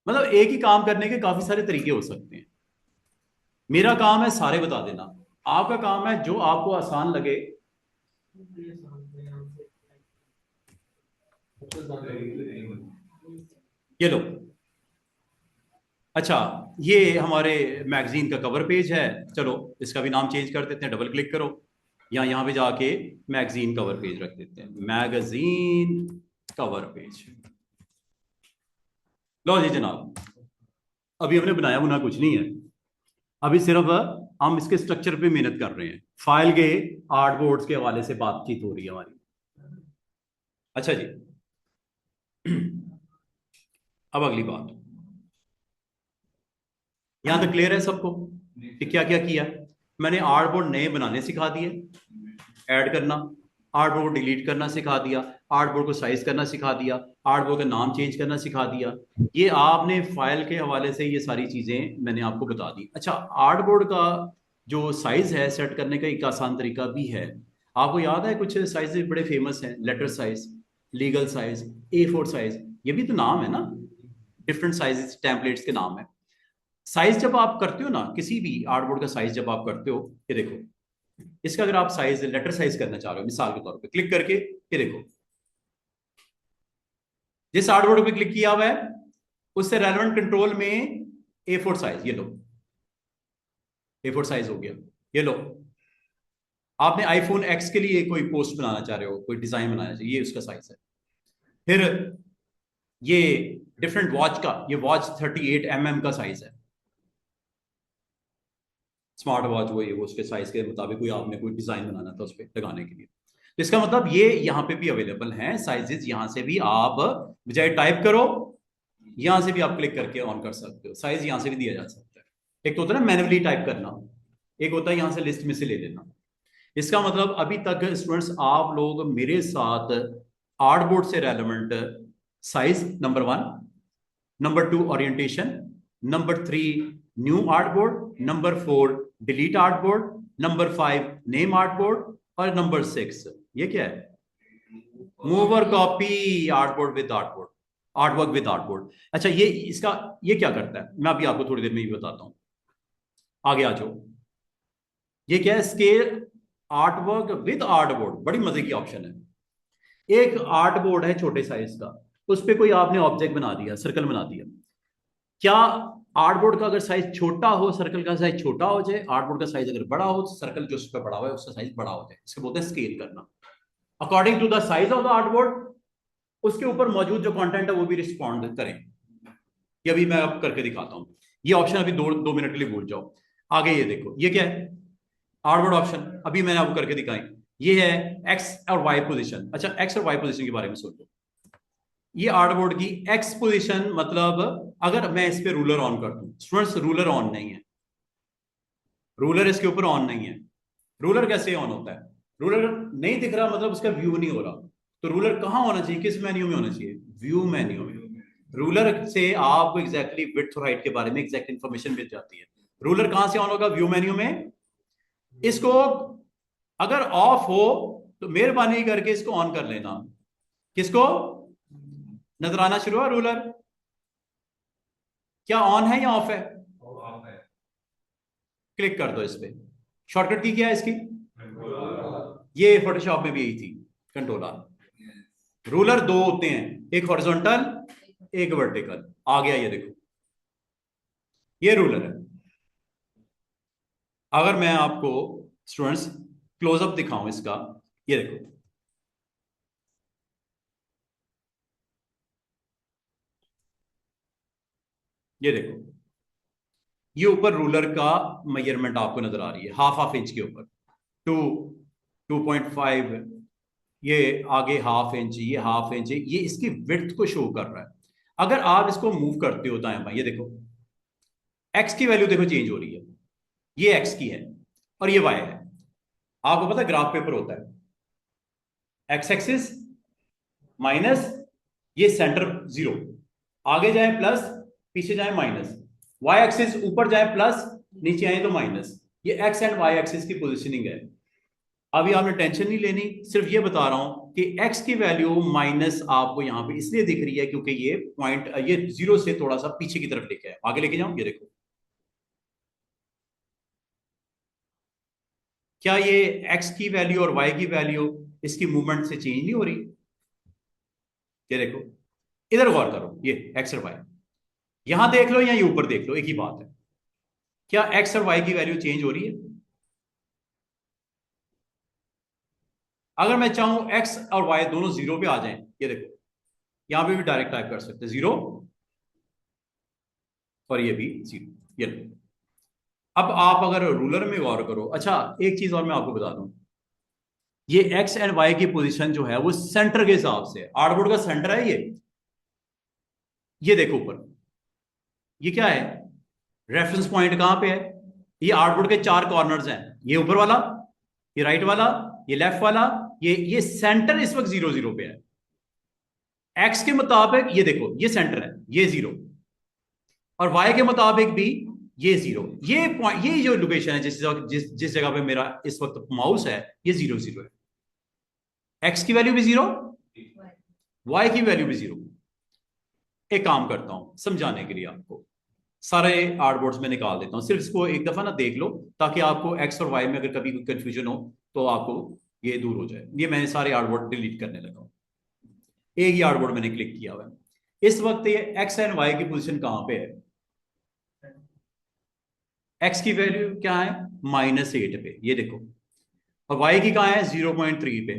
मतलब एक ही काम करने के काफी सारे तरीके हो सकते हैं। मेरा काम है सारे बता देना, आपका काम है जो आपको आसान लगे। ये लो, अच्छा, ये हमारे मैगजीन का कवर पेज है, चलो इसका भी नाम चेंज कर देते हैं। डबल क्लिक करो, या यहां पे जाके मैगजीन कवर पेज रख देते हैं, मैगजीन कवर पेज। लो जी जनाब, अभी हमने बनाया बुना कुछ नहीं है, अभी सिर्फ हम इसके स्ट्रक्चर पे मेहनत कर रहे हैं, फाइल के आर्टबोर्ड्स के हवाले से बातचीत हो रही है हमारी। अच्छा जी, अब अगली बात, यहां तक क्लियर है सबको कि क्या क्या किया? मैंने आर्टबोर्ड नए बनाने सिखा दिए, ऐड करना, आर्टबोर्ड को डिलीट करना सिखा दिया, आर्टबोर्ड को साइज करना सिखा दिया, आर्टबोर्ड का नाम चेंज करना सिखा दिया। ये आपने फाइल के हवाले से ये सारी चीजें मैंने आपको बता दी। अच्छा, आर्टबोर्ड का जो साइज है सेट करने का एक आसान तरीका भी है। आपको याद है कुछ साइज बड़े फेमस हैं, letter size, legal size, A4 size, ये भी तो नाम है ना, डिफरेंट साइज टेम्पलेट्स के नाम है। साइज जब आप करते हो ना, किसी भी आर्टबोर्ड का साइज जब आप करते हो, ये देखो, इसका अगर आप साइज लेटर साइज करना चाह रहे हो मिसाल के तौर पे, क्लिक करके ये देखो, जिस आर्टबोर्ड पे क्लिक किया हुआ है उससे रेलेवेंट कंट्रोल में A4 साइज, ये लो A4 साइज हो गया। ये लो, आपने आईफोन एक्स के लिए कोई पोस्ट बनाना चाह रहे हो, कोई डिजाइन बनाना चाहिए, ये उसका साइज है। फिर ये डिफरेंट वॉच का, ये वॉच 38 mm का साइज है, स्मार्ट वॉच, वो ये वो उसके साइज के मुताबिक कोई आपने कोई डिजाइन बनाना था उस पर लगाने के लिए। तो इसका मतलब ये यहाँ पे भी अवेलेबल हैं साइजेस, यहाँ से भी आप बजाय टाइप करो, यहाँ से भी आप क्लिक करके ऑन कर सकते हो, साइज यहाँ से भी दिया जा सकता है। एक तो होता है ना मैन्युअली टाइप करना, एक होता है यहाँ से लिस्ट में से ले लेना। इसका मतलब अभी तक स्टूडेंट्स आप लोग मेरे साथ आर्टबोर्ड से relevant size number 1, number 2 orientation, number 3 new artboard, number 4 delete artboard, number 5 name artboard, और नंबर 6 ये क्या है, move or copy artboard with artboard, artwork with artboard. अच्छा, ये इसका ये क्या करता है मैं अभी आपको थोड़ी देर में ही बताता हूं, आगे आ जाओ। ये क्या है, स्केल आर्टवर्क विद आर्टबोर्ड, बड़ी मजे की ऑप्शन है। एक आर्टबोर्ड है छोटे साइज का, उस पर कोई आपने ऑब्जेक्ट बना दिया, सर्कल बना दिया, क्या आर्टबोर्ड का अगर साइज छोटा हो, सर्कल का साइज छोटा हो जाए, आर्टबोर्ड का साइज अगर बड़ा हो, सर्कल जो उस पर बड़ा हुआ है उसका साइज बड़ा हो जाए, इसको बोलते हैं स्केल करना according to the size of the artboard. उसके ऊपर मौजूद जो कंटेंट है वो भी रिस्पॉन्ड करें। ये अभी मैं अब करके दिखाता हूं, ये ऑप्शन अभी 2 मिनट के लिए भूल जाओ। आगे ये देखो, ये क्या है, आर्टबोर्ड ऑप्शन, अभी मैंने आपको करके दिखाई, ये है एक्स और वाई पोजीशन। अच्छा, एक्स और वाई पोजीशन के बारे में सोचो, ये आर्टबोर्ड की एक्स पोजीशन, मतलब अगर मैं इस पे रूलर ऑन कर दूं, स्टूडेंट्स रूलर ऑन नहीं है, रूलर इसके ऊपर ऑन नहीं है। रूलर कैसे ऑन होता है, रूलर नहीं दिख रहा मतलब उसका व्यू नहीं हो रहा, तो रूलर कहां होना चाहिए, किस मेन्यू में होना चाहिए, व्यू मेन्यू में। रूलर से आपको एग्जैक्टली विड्थ और हाइट के बारे में एग्जैक्ट इंफॉर्मेशन मिल जाती है। रूलर कहां से ऑन होगा, व्यू मेन्यू में। इसको अगर ऑफ हो तो मेहरबानी करके इसको ऑन कर लेना। किसको, नजर आना शुरू हुआ रूलर, क्या ऑन है या ऑफ है, क्लिक कर दो इस पे। शॉर्टकट की क्या है इसकी, ये फोटोशॉप में भी यही थी, कंट्रोल आर। रूलर 2 होते हैं, एक हॉरिजॉन्टल एक वर्टिकल। आ गया, ये देखो ये रूलर है। अगर मैं आपको स्टूडेंट्स क्लोजअप दिखाऊं इसका, ये देखो, ये देखो, ये ऊपर रूलर का मेजरमेंट आपको नजर आ रही है, हाफ इंच के ऊपर 2, 2.5, ये आगे हाफ इंच, ये हाफ इंच, ये इसकी विड्थ को शो कर रहा है। अगर आप इसको मूव करते हो दाएं बाएं, ये देखो एक्स की वैल्यू देखो चेंज हो रही है, ये एक्स की है और ये वाई है। आपको पता है ग्राफ पेपर होता है एक्स एक्सिस माइनस, ये सेंटर 0, आगे जाए प्लस, पीछे जाए माइनस, वाई एक्सिस ऊपर जाए प्लस, नीचे आए तो माइनस। ये एक्स एंड वाई एक्सिस की पोजीशनिंग है। अभी आपने टेंशन नहीं लेनी, सिर्फ ये बता रहा हूं कि x की वैल्यू माइनस आपको यहां पे इसलिए दिख रही है क्योंकि ये पॉइंट, ये 0 से थोड़ा सा पीछे की तरफ लेके है, आगे लेके जाऊं, ये देखो, क्या ये x की वैल्यू और y की वैल्यू इसकी मूवमेंट से चेंज नहीं हो रही। ये देखो, इधर गौर करो, ये x और y, यहां देख लो या ये ऊपर देख लो, एक ही बात है, क्या x और y की वैल्यू चेंज हो रही है। अगर मैं चाहूं x और y दोनों 0 पे आ जाएं, ये देखो यहां पे भी डायरेक्ट टाइप कर सकते हैं 0, और ये भी 0, ये लो। अब आप अगर रूलर में गौर करो, अच्छा एक चीज और मैं आपको बता दूं, ये एक्स एंड वाई की पोजीशन जो है वो सेंटर के हिसाब से, आर्टबोर्ड का सेंटर है ये देखो ऊपर, ये क्या है, रेफरेंस पॉइंट कहां पे है, ये आर्टबोर्ड के 4 कॉर्नर्स हैं, ये ऊपर वाला, ये राइट वाला, ये लेफ्ट वाला, ये सेंटर इस वक्त 0 0 पे है। एक्स के मुताबिक ये देखो ये सेंटर है, ये 0, और वाई के मुताबिक भी ये 0, ये पॉइंट, ये जो लोकेशन है जिस जगह पे मेरा इस वक्त माउस है, ये 0 0 है। एक्स की वैल्यू भी 0, वाई की वैल्यू भी 0। एक काम करता हूं समझाने के लिए आपको, सारे आर्टबोर्ड्स में निकाल देता हूं, सिर्फ इसको एक दफा ना देख लो ताकि आपको एक्स और वाई में अगर कभी कोई कंफ्यूजन हो तो आपको ये दूर हो जाए। ये मैंने सारे आर्टबोर्ड डिलीट करने लगा हूं, एक ही आर्टबोर्ड मैंने क्लिक किया हुआ है। इस वक्त ये एक्स एंड वाई की पोजीशन कहां पे है? एक्स की वैल्यू क्या है? -8 पे, ये देखो। और वाई की कहां है? 0.3 पे।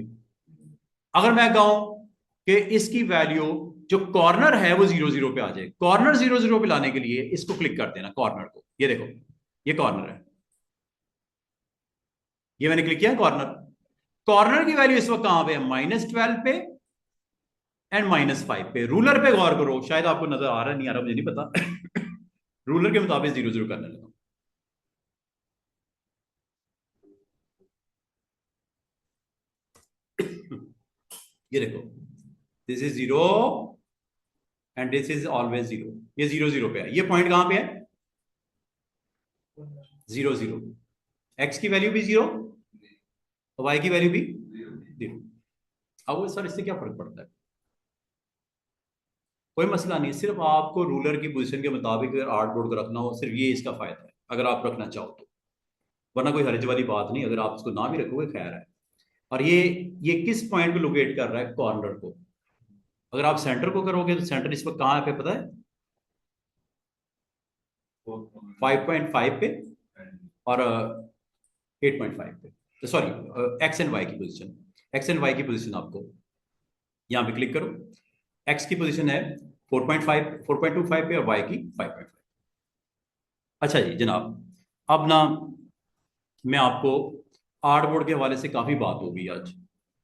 अगर मैं कहूं कि इसकी वैल्यू जो कॉर्नर है वो 0 0 पे आ जाए, कॉर्नर 0 0 पे लाने के लिए इसको क्लिक कर देना, कॉर्नर को। ये देखो, ये कॉर्नर है, ये मैंने क्लिक किया कॉर्नर। कॉर्नर की वैल्यू इस वक्त कहां पे है? -12 पे एंड -5 पे। रूलर पे गौर करो, शायद आपको नजर आ रहा नहीं आ रहा मुझे नहीं पता। रूलर के मुताबिक 0 0 करने लगा। ये देखो, this is 0 and this is always 0। ये 0 0 पे है। ये पॉइंट कहां पे है? 0 0। एक्स की वैल्यू भी 0, वाई की वैल्यू भी 0। अब वो सर इससे क्या फर्क पड़ता है? कोई मसला नहीं, सिर्फ आपको रूलर की पोजीशन के मुताबिक अगर आर्ट बोर्ड को रखना हो, सिर्फ ये इसका फायदा है अगर आप रखना चाहो तो, वरना कोई हर्ज वाली बात नहीं। अगर आप इसको ना भी रखोगे खैर है। और ये किस पॉइंट को लोकेट कर रहा है? कॉर्नर को। अगर आप सेंटर को करोगे तो सेंटर इस वक्त कहां पे पता है? 5.5 पे और 8.5 पे। सॉरी, एक्स एंड वाई की पोजीशन, एक्स एंड वाई की पोजीशन आपको यहां पे क्लिक करो। एक्स की पोजीशन है 4.5 4.25 पे और वाई की 5.5। अच्छा जी जनाब, अब ना मैं आपको आर्ट बोर्ड के हवाले से काफ़ी बात होगी आज,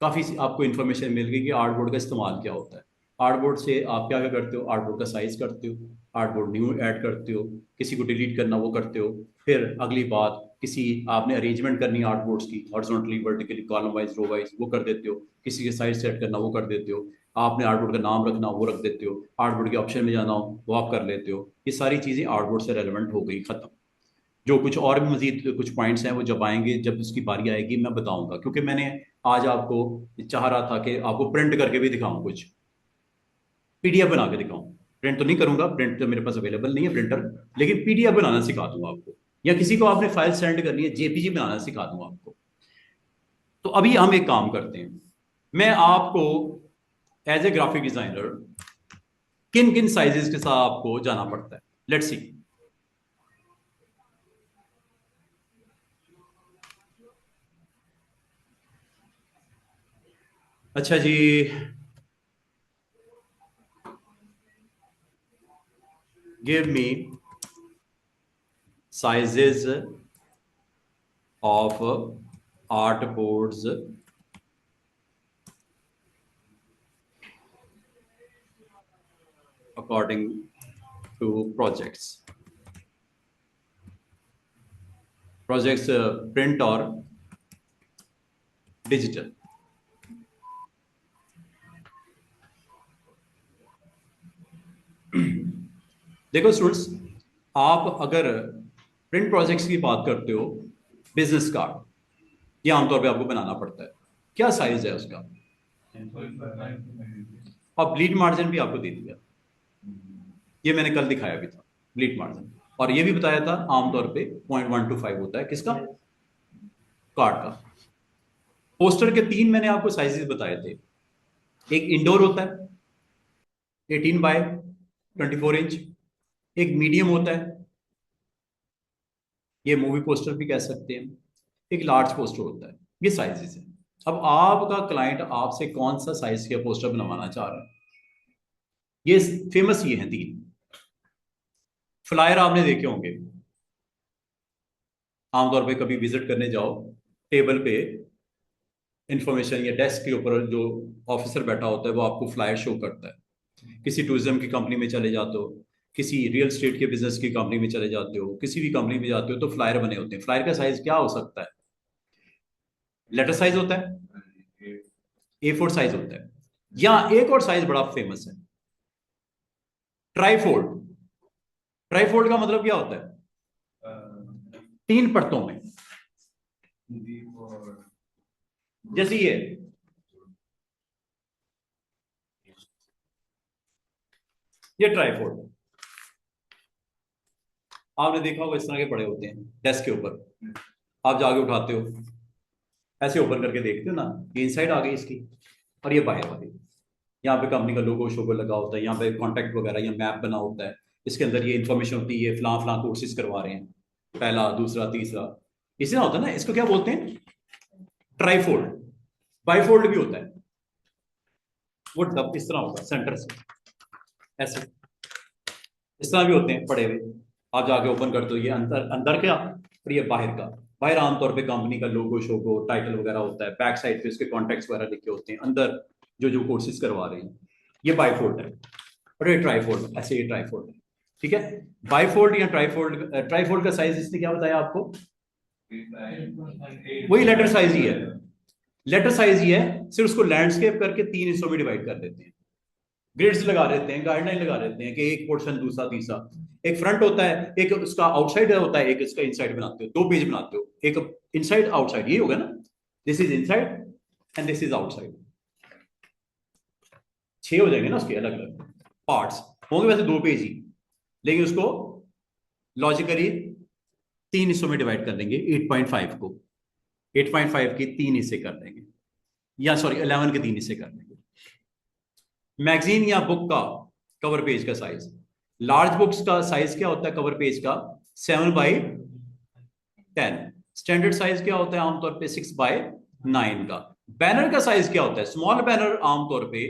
काफ़ी आपको इन्फॉर्मेशन मिल गई कि आर्ट बोर्ड का इस्तेमाल क्या होता है। आर्ट बोर्ड से आप क्या क्या करते हो? आर्ट बोर्ड का साइज करते हो, आर्ट बोर्ड न्यू ऐड करते हो, किसी को डिलीट करना वो करते हो। फिर अगली बात, किसी आपने अरेंजमेंट करनी है आर्ट बोर्ड्स की, horizontally vertically column wise row wise, वो कर देते हो। किसी के साइज सेट करना वो कर देते हो। आपने आर्ट बोर्ड का नाम रखना वो रख देते हो। आर्ट बोर्ड के ऑप्शन में जाना हो वो आप कर लेते हो। ये सारी चीज़ें आर्ट बोर्ड से रेलिवेंट हो गई, खत्म। जो कुछ और भी मजीद कुछ पॉइंट्स हैं वो जब आएंगे, जब उसकी बारी आएगी मैं बताऊंगा, क्योंकि मैंने आज आपको चाह रहा था कि आपको प्रिंट करके भी दिखाऊं, कुछ पीडीएफ बना के दिखाऊं। प्रिंट तो नहीं करूंगा, प्रिंट तो मेरे पास अवेलेबल नहीं है प्रिंटर, लेकिन पीडीएफ बनाना सिखा दूंगा आपको, या किसी को आपने फाइल सेंड करनी है जेपीजी बनाना सिखा दूंगा आपको। तो अभी हम एक काम करते हैं, मैं आपको एज ए ग्राफिक डिजाइनर किन किन साइजेस के साथ आपको जाना पड़ता है, लेट्स सी। अच्छा जी, give me sizes of artboards according to projects print or digital। देखो स्टूडेंट्स, आप अगर प्रिंट प्रोजेक्ट्स की बात करते हो, बिजनेस कार्ड ये आमतौर पे आपको बनाना पड़ता है। क्या साइज है उसका? और ब्लीड मार्जिन भी आपको दे दिया, ये मैंने कल दिखाया भी था ब्लीड मार्जिन। और ये भी बताया था आमतौर पे 0.125 होता है, किसका? कार्ड का। पोस्टर के 3 मैंने आपको साइजेस बताए थे। एक इंडोर होता है 18 बाय 24 इंच, एक मीडियम होता है, ये मूवी पोस्टर भी कह सकते हैं, एक लार्ज पोस्टर होता है। ये साइजेस है। अब आपका क्लाइंट आपसे कौन सा साइज का पोस्टर बनवाना चाह रहा है, ये फेमस ये हैं 3। फ्लायर आपने देखे होंगे, आमतौर पे कभी विजिट करने जाओ, टेबल पे इंफॉर्मेशन या डेस्क के ऊपर जो ऑफिसर बैठा होता है वो आपको फ्लायर शो करता है। किसी टूरिज्म की कंपनी में चले जाते हो, किसी रियल एस्टेट के बिजनेस की कंपनी में चले जाते हो, किसी भी कंपनी में जाते हो तो फ्लायर बने होते हैं। फ्लायर का साइज क्या हो सकता है? लेटर साइज होता है, A4 साइज होता है, या एक और साइज बड़ा फेमस है, ट्राईफोल्ड। ट्राईफोल्ड का मतलब क्या होता है? 3 परतों में, जैसे ये ये ट्राईपोड है। आपने देखा होगा इस तरह के बड़े होते हैं डेस्क के ऊपर, आप जाके उठाते हो, ऐसे ओपन करके देखते हो ना, ये इनसाइड आ गई इसकी और ये बाहर आ गई। यहाँ पे कंपनी का लोगो शोगो लगा होता है, यहाँ पे कॉन्टैक्ट वगैरह या मैप बना होता है, इसके अंदर ये इन्फॉर्मेशन होती है, फलां फलां कोर्सेज करवा रहे हैं, पहला दूसरा तीसरा, इसे ना होता है ना, इसको क्या बोलते हैं, ट्राईफोल्ड। बाईफोल्ड भी होता है, वो डब इस तरह होता है सेंटर से ऐसे, इस तरह भी होते हैं पड़े हुए, आप जाके ओपन करते हो, ये अंदर अंदर क्या और ये बाहर का। बाहर आमतौर पे कंपनी का लोगो शोगो टाइटल वगैरह होता है, बैक साइड पे उसके कॉन्टेक्ट्स वगैरह लिखे होते हैं, अंदर जो जो कोर्सेज करवा रहे हैं। ये बाईफोल्ड है और ये ट्राईफोल्ड, ऐसे ये ट्राईफोल्ड है। ठीक है, बाईफोल्ड या ट्राईफोल्ड, ट्राईफोल्ड का साइज इसने क्या बताया आपको, वही लेटर साइज ही है, लेटर साइज ही है, सिर्फ उसको लैंडस्केप करके 3 हिस्सों में डिवाइड कर देते हैं, ग्रिड्स लगा देते हैं, गाइडलाइन लगा देते हैं कि एक पोर्शन दूसरा तीसरा, एक फ्रंट होता है, एक उसका आउटसाइड होता है, एक इसका इनसाइड बनाते हो, 2 पेज बनाते हो, एक इनसाइड आउटसाइड, ये होगा ना, this is inside and this is outside, 6 हो जाएंगे ना उसके अलग अलग पार्ट्स होंगे, वैसे 2 पेज ही, लेकिन उसको लॉजिकली 3 हिस्सों में डिवाइड कर देंगे, 8.5 को 8.5 के 3 हिस्से कर देंगे, या सॉरी 11 के 3 हिस्से कर देंगे। मैगजीन या बुक का कवर पेज का साइज, लार्ज बुक्स का साइज क्या होता है कवर पेज का, 7/10। स्टैंडर्ड साइज क्या होता है आमतौर पे 6/9 का। बैनर का साइज क्या होता है, स्मॉल बैनर आमतौर पे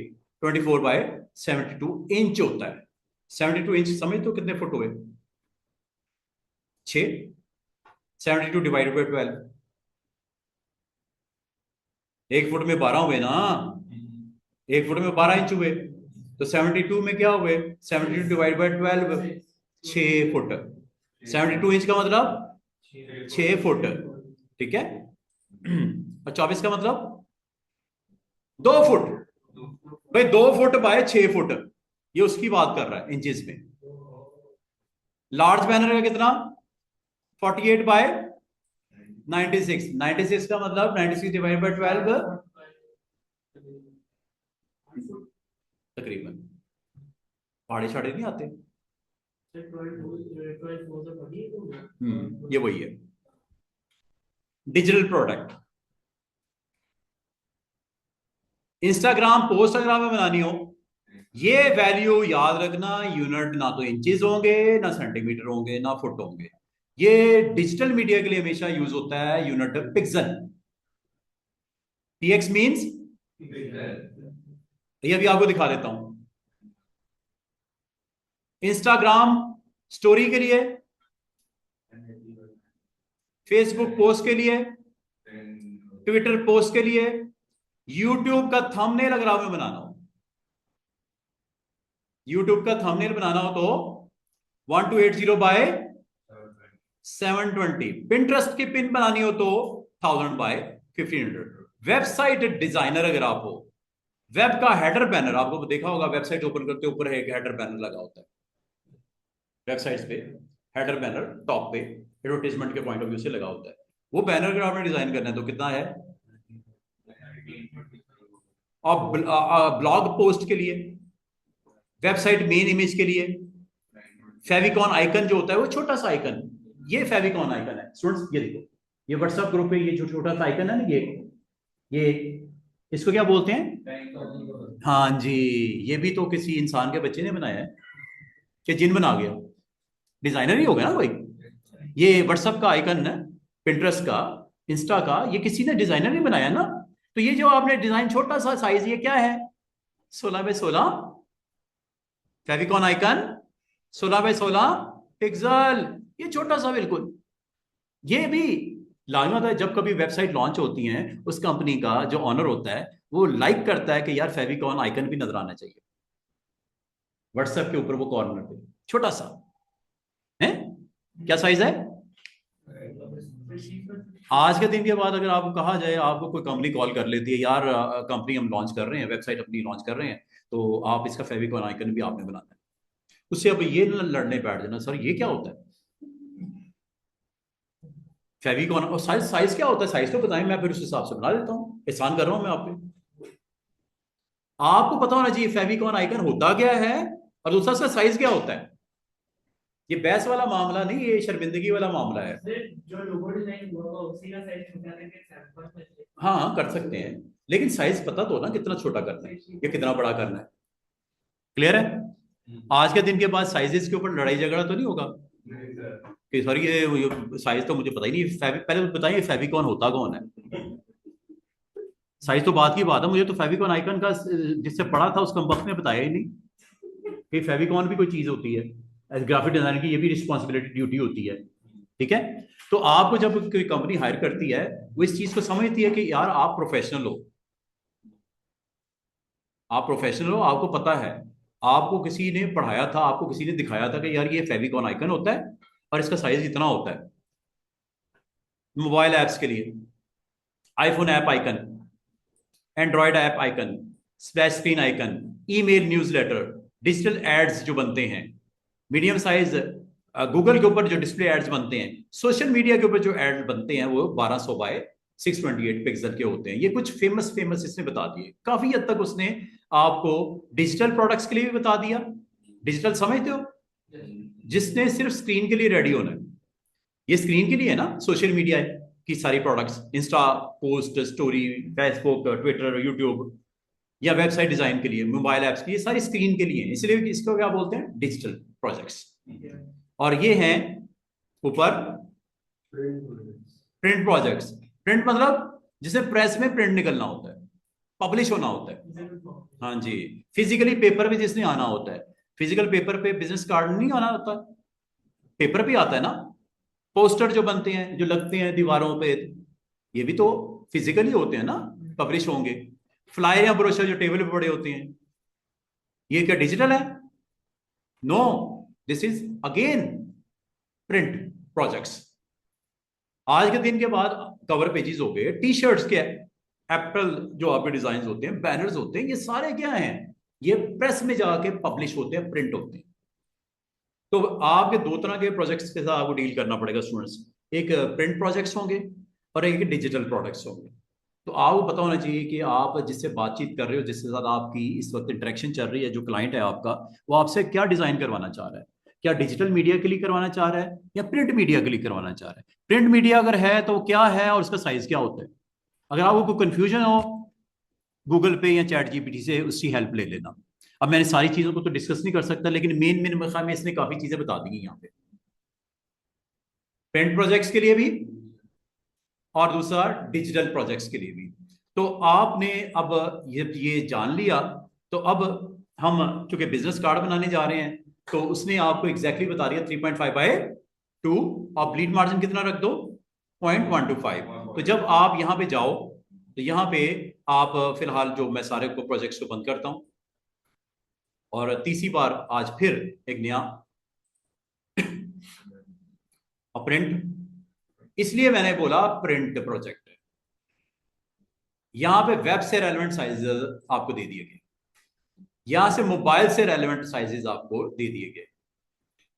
24/72 इंच होता है। 72 इंच समझ तो कितने फुट हुए, 6, 72 डिवाइडेड बाई 12, 1 फुट में 12 हुए ना, 1 फुट में 12 इंच हुए, तो 72 में क्या हुए, 72 डिवाइड बाई 12, 6 फुट। 72 इंच का मतलब 6 फुट, ठीक है। और 24 का मतलब 2 फुट, भाई 2 फुट बाय 6 फुट, ये उसकी बात कर रहा है इंचेस में। लार्ज बैनर का कितना, 48/96, 96 का मतलब 96 डिवाइड बाई 12 तकरीबन, पहाड़े छाड़े नहीं आते। ये वही है डिजिटल प्रोडक्ट। इंस्टाग्राम पोस्ट अगर हमें बनानी हो, ये वैल्यू याद रखना, यूनिट ना तो इंचेस होंगे, ना सेंटीमीटर होंगे, ना फुट होंगे, ये डिजिटल मीडिया के लिए हमेशा यूज होता है यूनिट पिक्सल। px मींस, ये भी आपको दिखा देता हूं। इंस्टाग्राम स्टोरी के लिए, फेसबुक पोस्ट के लिए, ट्विटर पोस्ट के लिए, यूट्यूब का थंबनेल अगर आपने बनाना हो, यूट्यूब का थंबनेल बनाना हो तो 1280/720, पिंटरेस्ट की पिन बनानी हो तो 1000/1500। वेबसाइट डिजाइनर अगर आप हो, वेब का हेडर बैनर, आपको देखा होगा वेबसाइट ओपन करते ऊपर एक हेडर बैनर लगा होता है, वेबसाइट्स पे हेडर बैनर टॉप पे एडवर्टाइजमेंट के पॉइंट ऑफ व्यू से लगा होता है, वो बैनर अगर आपने डिजाइन करना है तो कितना है। और ब्लॉग पोस्ट के लिए, वेबसाइट मेन इमेज के लिए, फेविकॉन आइकन जो होता है वो छोटा सा आइकन, ये फेविकॉन आइकन है स्टूडेंट्स, ये देखो, ये व्हाट्सएप ग्रुप पे ये जो छोटा सा आइकन है ना, ये इसको क्या बोलते हैं, हाँ जी, ये भी तो किसी इंसान के बच्चे ने बनाया है कि जिन बना गया, डिजाइनर ही होगा ना भाई। ये व्हाट्सएप का आइकन है, पिंटरेस्ट का, इंस्टा का, ये किसी ने डिजाइनर ने बनाया ना। तो ये जो आपने डिजाइन छोटा सा साइज, ये क्या है, 16/16 फेविकॉन आइकन, 16/16 पिक्सल, ये छोटा सा बिल्कुल। ये भी लाजमी होता है जब कभी वेबसाइट लॉन्च होती है, उस कंपनी का जो ऑनर होता है वो लाइक करता है कि यार फेविकॉन आइकन भी नजर आना चाहिए व्हाट्सएप के ऊपर, वो कॉर्नर पे छोटा सा है। क्या साइज है, आज के दिन के बाद अगर आपको कहा जाए, आपको कोई कंपनी कॉल कर लेती है, यार कंपनी हम लॉन्च कर रहे हैं, वेबसाइट अपनी लॉन्च कर रहे हैं, तो आप इसका फेविकॉन आइकन भी आपने बनाना है, उससे अब ये लड़ने बैठ जाना, सर ये क्या होता है फेविकॉन, और साइज साइज क्या होता है, साइज तो बताएं, मैं फिर उस हिसाब से बना देता हूँ, एहसान कर रहा हूं मैं आप पे। आपको पता होना चाहिए फेविकॉन आइकन होता क्या है और दूसरा इसका साइज क्या होता है। ये बहस वाला मामला नहीं, ये शर्मिंदगी वाला मामला है। जो लोगो डिजाइन हुआ होगा उसी का साइज छोटा करके सैंपल में हाँ हाँ कर सकते हैं, लेकिन साइज पता तो ना कितना छोटा करना है या कितना बड़ा करना है। क्लियर है। आज के दिन के बाद साइजेस के ऊपर लड़ाई झगड़ा तो नहीं होगा कि सॉरी ये साइज तो मुझे पता ही नहीं। पहले तो बताइए फेविकॉन होता कौन है। साइज तो बात की बात है, मुझे तो फेविकॉन आइकन का जिससे पढ़ा था उसका वक्त ने बताया ही नहीं कि फेविकॉन भी कोई चीज होती है। एज ग्राफिक डिजाइनर की ये भी रिस्पॉन्सिबिलिटी ड्यूटी होती है। ठीक है। तो आपको जब कोई कंपनी हायर करती है वो इस चीज को समझती है कि यार आप प्रोफेशनल हो, आप प्रोफेशनल हो, आपको पता है, आपको किसी ने पढ़ाया था, आपको किसी ने दिखाया था कि यार ये फेविकॉन आइकन होता है और इसका साइज इतना होता है। मोबाइल ऐप्स के लिए iPhone app icon, android app icon, splash screen icon, email newsletter, digital ads जो बनते हैं, मीडियम साइज गूगल के ऊपर जो डिस्प्ले एड्स बनते हैं, सोशल मीडिया के ऊपर जो एड बनते हैं वो 1200 बाय 628 पिक्सल के होते हैं। ये कुछ फेमस इसने बता दिए। काफी हद तक उसने आपको डिजिटल प्रोडक्ट्स के लिए भी बता दिया। डिजिटल समझते हो, जिसने सिर्फ स्क्रीन के लिए रेडी होना है। ये स्क्रीन के लिए है ना, सोशल मीडिया की सारी products, Insta post, story, Facebook, Twitter, YouTube, या वेबसाइट डिजाइन के लिए, मोबाइल ऐप्स के लिए, सारी स्क्रीन के लिए, इसलिए इसको क्या बोलते हैं, डिजिटल प्रोजेक्ट्स। और ये हैं ऊपर प्रिंट प्रोजेक्ट्स। प्रिंट मतलब जिसे प्रेस में प्रिंट निकलना होता है, पब्लिश होना होता है। हाँ जी, फिजिकली पेपर पे जिसने आना होता है। फिजिकल पेपर पे बिजनेस कार्ड नहीं आना होता, पेपर पे आता है ना। पोस्टर जो बनते हैं, जो लगते हैं दीवारों पे, ये भी तो फिजिकली होते हैं ना, पब्लिश होंगे। फ्लायर या ब्रोशर जो टेबल पे पड़े होते हैं, ये क्या डिजिटल है? No, this is again print projects. आज के दिन के बाद कवर पेजेस हो गए, टी शर्ट्स के, एप्पल जो आपके डिजाइन होते हैं, बैनर्स होते हैं, ये सारे क्या हैं, ये प्रेस में जाके पब्लिश होते हैं, प्रिंट होते हैं। तो आपके दो तरह के प्रोजेक्ट्स के साथ आपको डील करना पड़ेगा स्टूडेंट्स। एक प्रिंट प्रोजेक्ट्स होंगे और एक डिजिटल प्रोडक्ट्स होंगे। तो आपको पता होना चाहिए कि आप जिससे बातचीत कर रहे हो, जिसके साथ आपकी इस वक्त इंटरेक्शन चल रही है, जो क्लाइंट है आपका, वो आपसे क्या डिजाइन करवाना चाह रहा है। क्या डिजिटल मीडिया के लिए करवाना चाह रहा है या प्रिंट मीडिया के लिए करवाना चाह रहा है। प्रिंट मीडिया अगर है तो क्या है और उसका साइज क्या होता है। अगर आपको कोई कंफ्यूजन हो, गूगल पे या चैट जीपीटी से उसकी हेल्प ले लेना। अब मैंने सारी चीजों को तो डिस्कस नहीं कर सकता, लेकिन मेन में इसने काफी चीजें बता दी यहाँ पे, प्रिंट प्रोजेक्ट्स के लिए भी और दूसरा डिजिटल प्रोजेक्ट्स के लिए भी। तो आपने अब ये जान लिया। तो अब हम चूंकि बिजनेस कार्ड बनाने जा रहे हैं, तो उसने आपको एग्जैक्टली बता दिया 3.5/2 और ब्लीड मार्जिन कितना रख दो, 0.125। तो जब आप यहाँ पे जाओ तो यहाँ पे आप फिलहाल जो मैं सारे को प्रोजेक्ट्स को बंद करता हूं और तीसरी बार आज फिर एक नया प्रिंट, इसलिए मैंने बोला प्रिंट प्रोजेक्ट। यहां पे वेब से रेलेवेंट साइजेस आपको दे दिए गए, यहां से मोबाइल से रेलेवेंट साइजेस आपको दे दिए गए।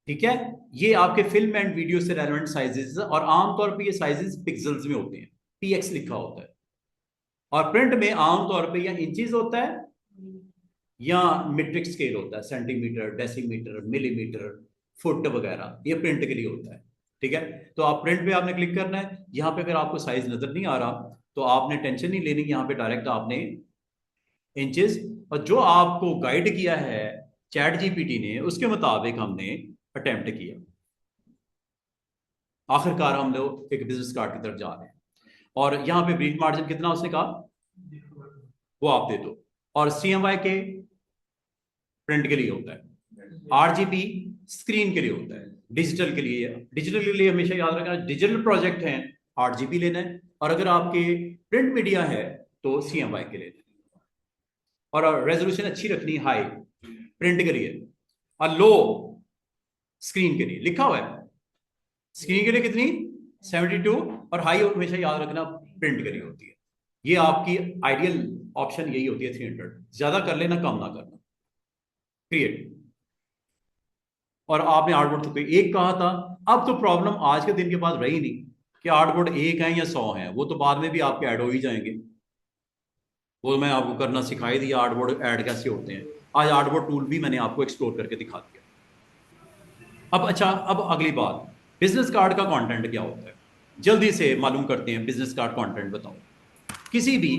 ठीक है, ये आपके फिल्म एंड वीडियो से रेलेवेंट साइजेस, और आमतौर पे ये साइजेस पिक्सल्स में होते हैं, पीएक्स लिखा होता है। और प्रिंट में आमतौर पे या इंचेस होता है या मीट्रिक स्केल होता है, सेंटीमीटर, डेसीमीटर, मिलीमीटर, फुट वगैरह, ये प्रिंट के लिए होता है। ठीक है, तो आप प्रिंट पे आपने क्लिक करना है। यहाँ पे अगर आपको साइज नजर नहीं आ रहा तो आपने टेंशन नहीं लेनी, यहाँ पे डायरेक्ट आपने इंचेस, और जो आपको गाइड किया है चैट जीपीटी ने उसके मुताबिक हमने अटेम्प्ट किया। आखिरकार हम लोग एक बिजनेस कार्ड की तरफ जा रहे हैं। और यहाँ पे ब्रीड मार्जिन कितना उसने कहा वो आप दे दो। और CMYK के प्रिंट के लिए होता है, RGB स्क्रीन के लिए होता है, डिजिटल के लिए हमेशा याद रखना, डिजिटल प्रोजेक्ट है RGB लेना है, और अगर आपके प्रिंट मीडिया है तो CMYK लेना है। और रेजोल्यूशन अच्छी रखनी, हाई प्रिंट के लिए और लो स्क्रीन के लिए लिखा हुआ है। स्क्रीन के लिए कितनी 72 और हाई हमेशा याद रखना प्रिंट के लिए होती है। ये आपकी आइडियल ऑप्शन यही होती है 300, ज्यादा कर लेना कम ना करना। क्रिएट, और आपने आर्टबोर्ड तो कोई एक कहा था। अब तो प्रॉब्लम आज के दिन के बाद रही नहीं कि आर्टबोर्ड एक है या 100 है, वो तो बाद में भी आपके ऐड हो ही जाएंगे। वो मैं आपको करना सिखाई दिया, आर्टबोर्ड ऐड कैसे होते हैं। आज आर्टबोर्ड टूल भी मैंने आपको एक्सप्लोर करके दिखा दिया। अब अच्छा, अब अगली बात, बिजनेस कार्ड का कंटेंट क्या होता है, जल्दी से मालूम करते हैं। बिजनेस कार्ड कंटेंट बताओ, किसी भी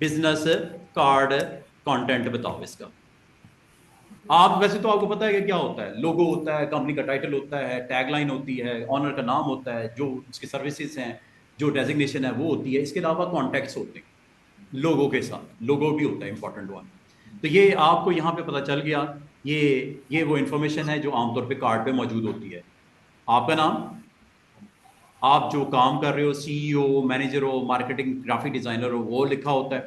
बिजनेस कार्ड कंटेंट बताओ इसका। आप वैसे तो आपको पता है कि क्या होता है, लोगो होता है, कंपनी का टाइटल होता है, टैगलाइन होती है, ऑनर का नाम होता है, जो उसकी सर्विसेज हैं, जो डेजिग्नेशन है वो होती है। इसके अलावा कॉन्टैक्ट्स होते हैं लोगों के साथ, लोगो भी होता है इंपॉर्टेंट वन। तो ये आपको यहाँ पे पता चल गया, ये वो इंफॉर्मेशन है जो आमतौर पे कार्ड पे मौजूद होती है। आपका नाम, आप जो काम कर रहे हो, सीईओ, मैनेजर हो, मार्केटिंग, ग्राफिक डिजाइनर हो, वो लिखा होता है,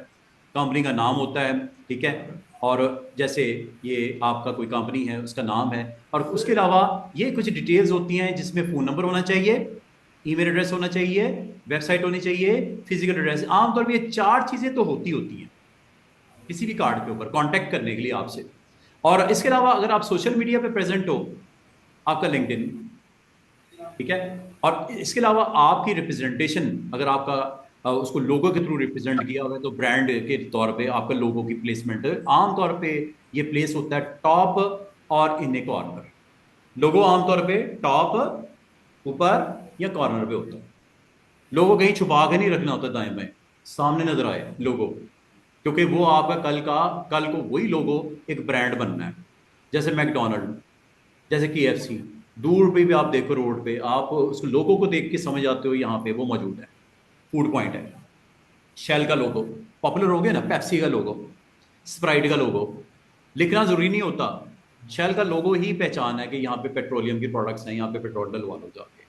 कंपनी का नाम होता है, ठीक है। और जैसे ये आपका कोई कंपनी है उसका नाम है, और उसके अलावा ये कुछ डिटेल्स होती हैं जिसमें फ़ोन नंबर होना चाहिए, ईमेल एड्रेस होना चाहिए, वेबसाइट होनी चाहिए, फिजिकल एड्रेस। आमतौर पर ये 4 चीज़ें तो होती हैं किसी भी कार्ड के ऊपर कांटेक्ट करने के लिए आपसे। और इसके अलावा अगर आप सोशल मीडिया पे प्रेजेंट हो, आपका लिंक्डइन, ठीक है। और इसके अलावा आपकी रिप्रेजेंटेशन, अगर आपका उसको लोगो के थ्रू रिप्रेजेंट किया हुआ है तो ब्रांड के तौर पे आपका लोगो की प्लेसमेंट आमतौर पे ये प्लेस होता है टॉप और इन ए कॉर्नर। लोगो आमतौर पे टॉप, ऊपर या कॉर्नर पे होता है। लोगो कहीं छुपा के नहीं रखना होता दाएं बाएं, सामने नजर आए लोगो, क्योंकि वो आपका कल को वही लोगो एक ब्रांड बनना है। जैसे मैकडोनल्ड, जैसे KFC, दूर पे भी आप देखो रोड पे, आप उस लोगो को देख के समझ आते हो यहाँ पे वो मौजूद है, फूड पॉइंट है। शेल का लोगो पॉपुलर हो गया ना, पेप्सी का लोगो, स्प्राइट का लोगो, लिखना जरूरी नहीं होता। शेल का लोगो ही पहचान है कि यहाँ पे पेट्रोलियम के प्रोडक्ट्स हैं, यहाँ पे पेट्रोल डलवा लो जाके।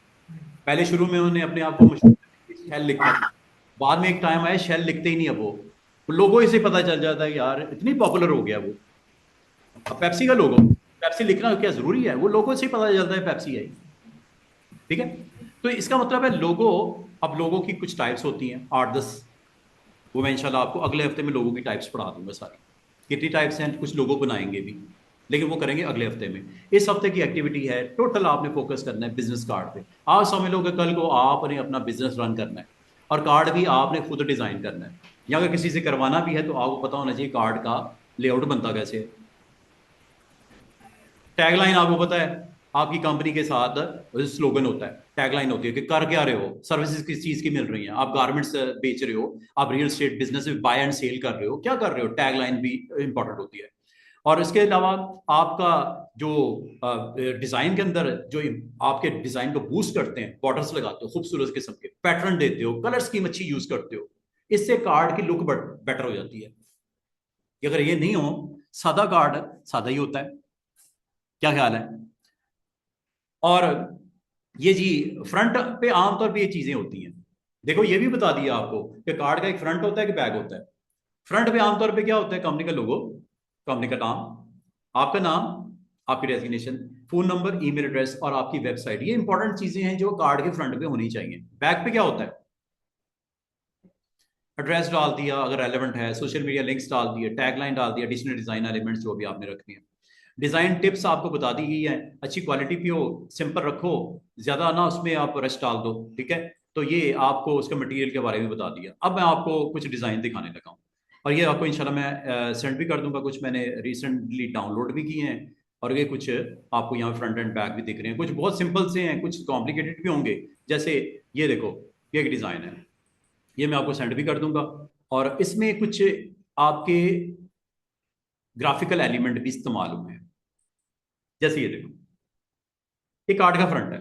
पहले शुरू में उन्होंने अपने आप को मशहूर शेल लिखा था, बाद में एक टाइम आया शेल लिखते ही नहीं है वो लोगो ही से पता चल जाता है यार, इतनी पॉपुलर हो गया वो। अब पेप्सी का लोगो, पेप्सी लिखना क्या जरूरी है, वो लोगो से ही पता चलता है पेप्सी है, ठीक है। तो इसका मतलब है लोगो, अब लोगो की कुछ टाइप्स होती हैं 8-10, वो मैं इंशाल्लाह आपको अगले हफ्ते में लोगों की टाइप्स पढ़ा दूंगा सारी, कितनी टाइप्स हैं, कुछ लोगों बनाएंगे भी, लेकिन वो करेंगे अगले हफ्ते में। इस हफ्ते की एक्टिविटी है टोटल आपने फोकस करना है बिजनेस कार्ड पे। आज समझ लो कि कल को आपने अपना बिजनेस रन करना है और कार्ड भी आपने खुद डिजाइन करना है, या अगर किसी से करवाना भी है तो आपको पता होना चाहिए कार्ड का लेआउट बनता कैसे है। टैगलाइन आपको पता है, आपकी कंपनी के साथ स्लोगन होता है, टैगलाइन होती है कि कर क्या रहे हो, सर्विसेज किस चीज की मिल रही हैं, आप गारमेंट्स बेच रहे हो, आप रियल एस्टेट बिजनेस में बाय एंड सेल कर रहे हो, क्या कर रहे हो, टैगलाइन भी इंपॉर्टेंट होती है। और इसके अलावा आपका जो डिजाइन के अंदर जो आपके डिजाइन को बूस्ट करते हैं, बॉर्डर्स लगाते हो खूबसूरत किस्म के, पैटर्न देते हो, कलर स्कीम अच्छी यूज करते हो, इससे कार्ड की लुक बेटर हो जाती है। कि अगर ये नहीं हो, सादा कार्ड सादा ही होता है, क्या ख्याल है। और ये जी फ्रंट पे आमतौर पे ये चीजें होती हैं, देखो ये भी बता दिया आपको कि कार्ड का एक फ्रंट होता है कि बैक होता है। फ्रंट पे आमतौर पे क्या होता है, कंपनी का लोगो, कंपनी का नाम, आपका नाम, आपकी designation, phone number, email address और आपकी वेबसाइट, ये इंपॉर्टेंट चीजें हैं जो कार्ड के फ्रंट पे होनी चाहिए। बैक पे क्या होता है, एड्रेस डाल दिया अगर रेलेवेंट है, सोशल मीडिया लिंक्स डाल दिए, टैगलाइन डाल दिया, एडिशनल डिजाइन एलिमेंट्स जो भी आपने रखनी है। डिजाइन टिप्स आपको बता दी गई है, अच्छी क्वालिटी की हो, सिंपल रखो, ज्यादा ना उसमें आप रश डाल दो, ठीक है। तो ये आपको उसके मटेरियल के बारे में बता दिया। अब मैं आपको कुछ डिजाइन दिखाने लगा हूँ, और ये आपको इंशाल्लाह मैं सेंड भी कर दूंगा, कुछ मैंने रिसेंटली डाउनलोड भी किए हैं। और ये कुछ आपको यहाँ फ्रंट एंड बैक भी दिख रहे हैं, कुछ बहुत सिंपल से हैं, कुछ कॉम्प्लिकेटेड भी होंगे। जैसे ये देखो, ये एक डिजाइन है, ये मैं आपको सेंड भी कर दूंगा, और इसमें कुछ आपके ग्राफिकल एलिमेंट भी इस्तेमाल हुए हैं। जैसे ये देखो, ये कार्ड का फ्रंट है,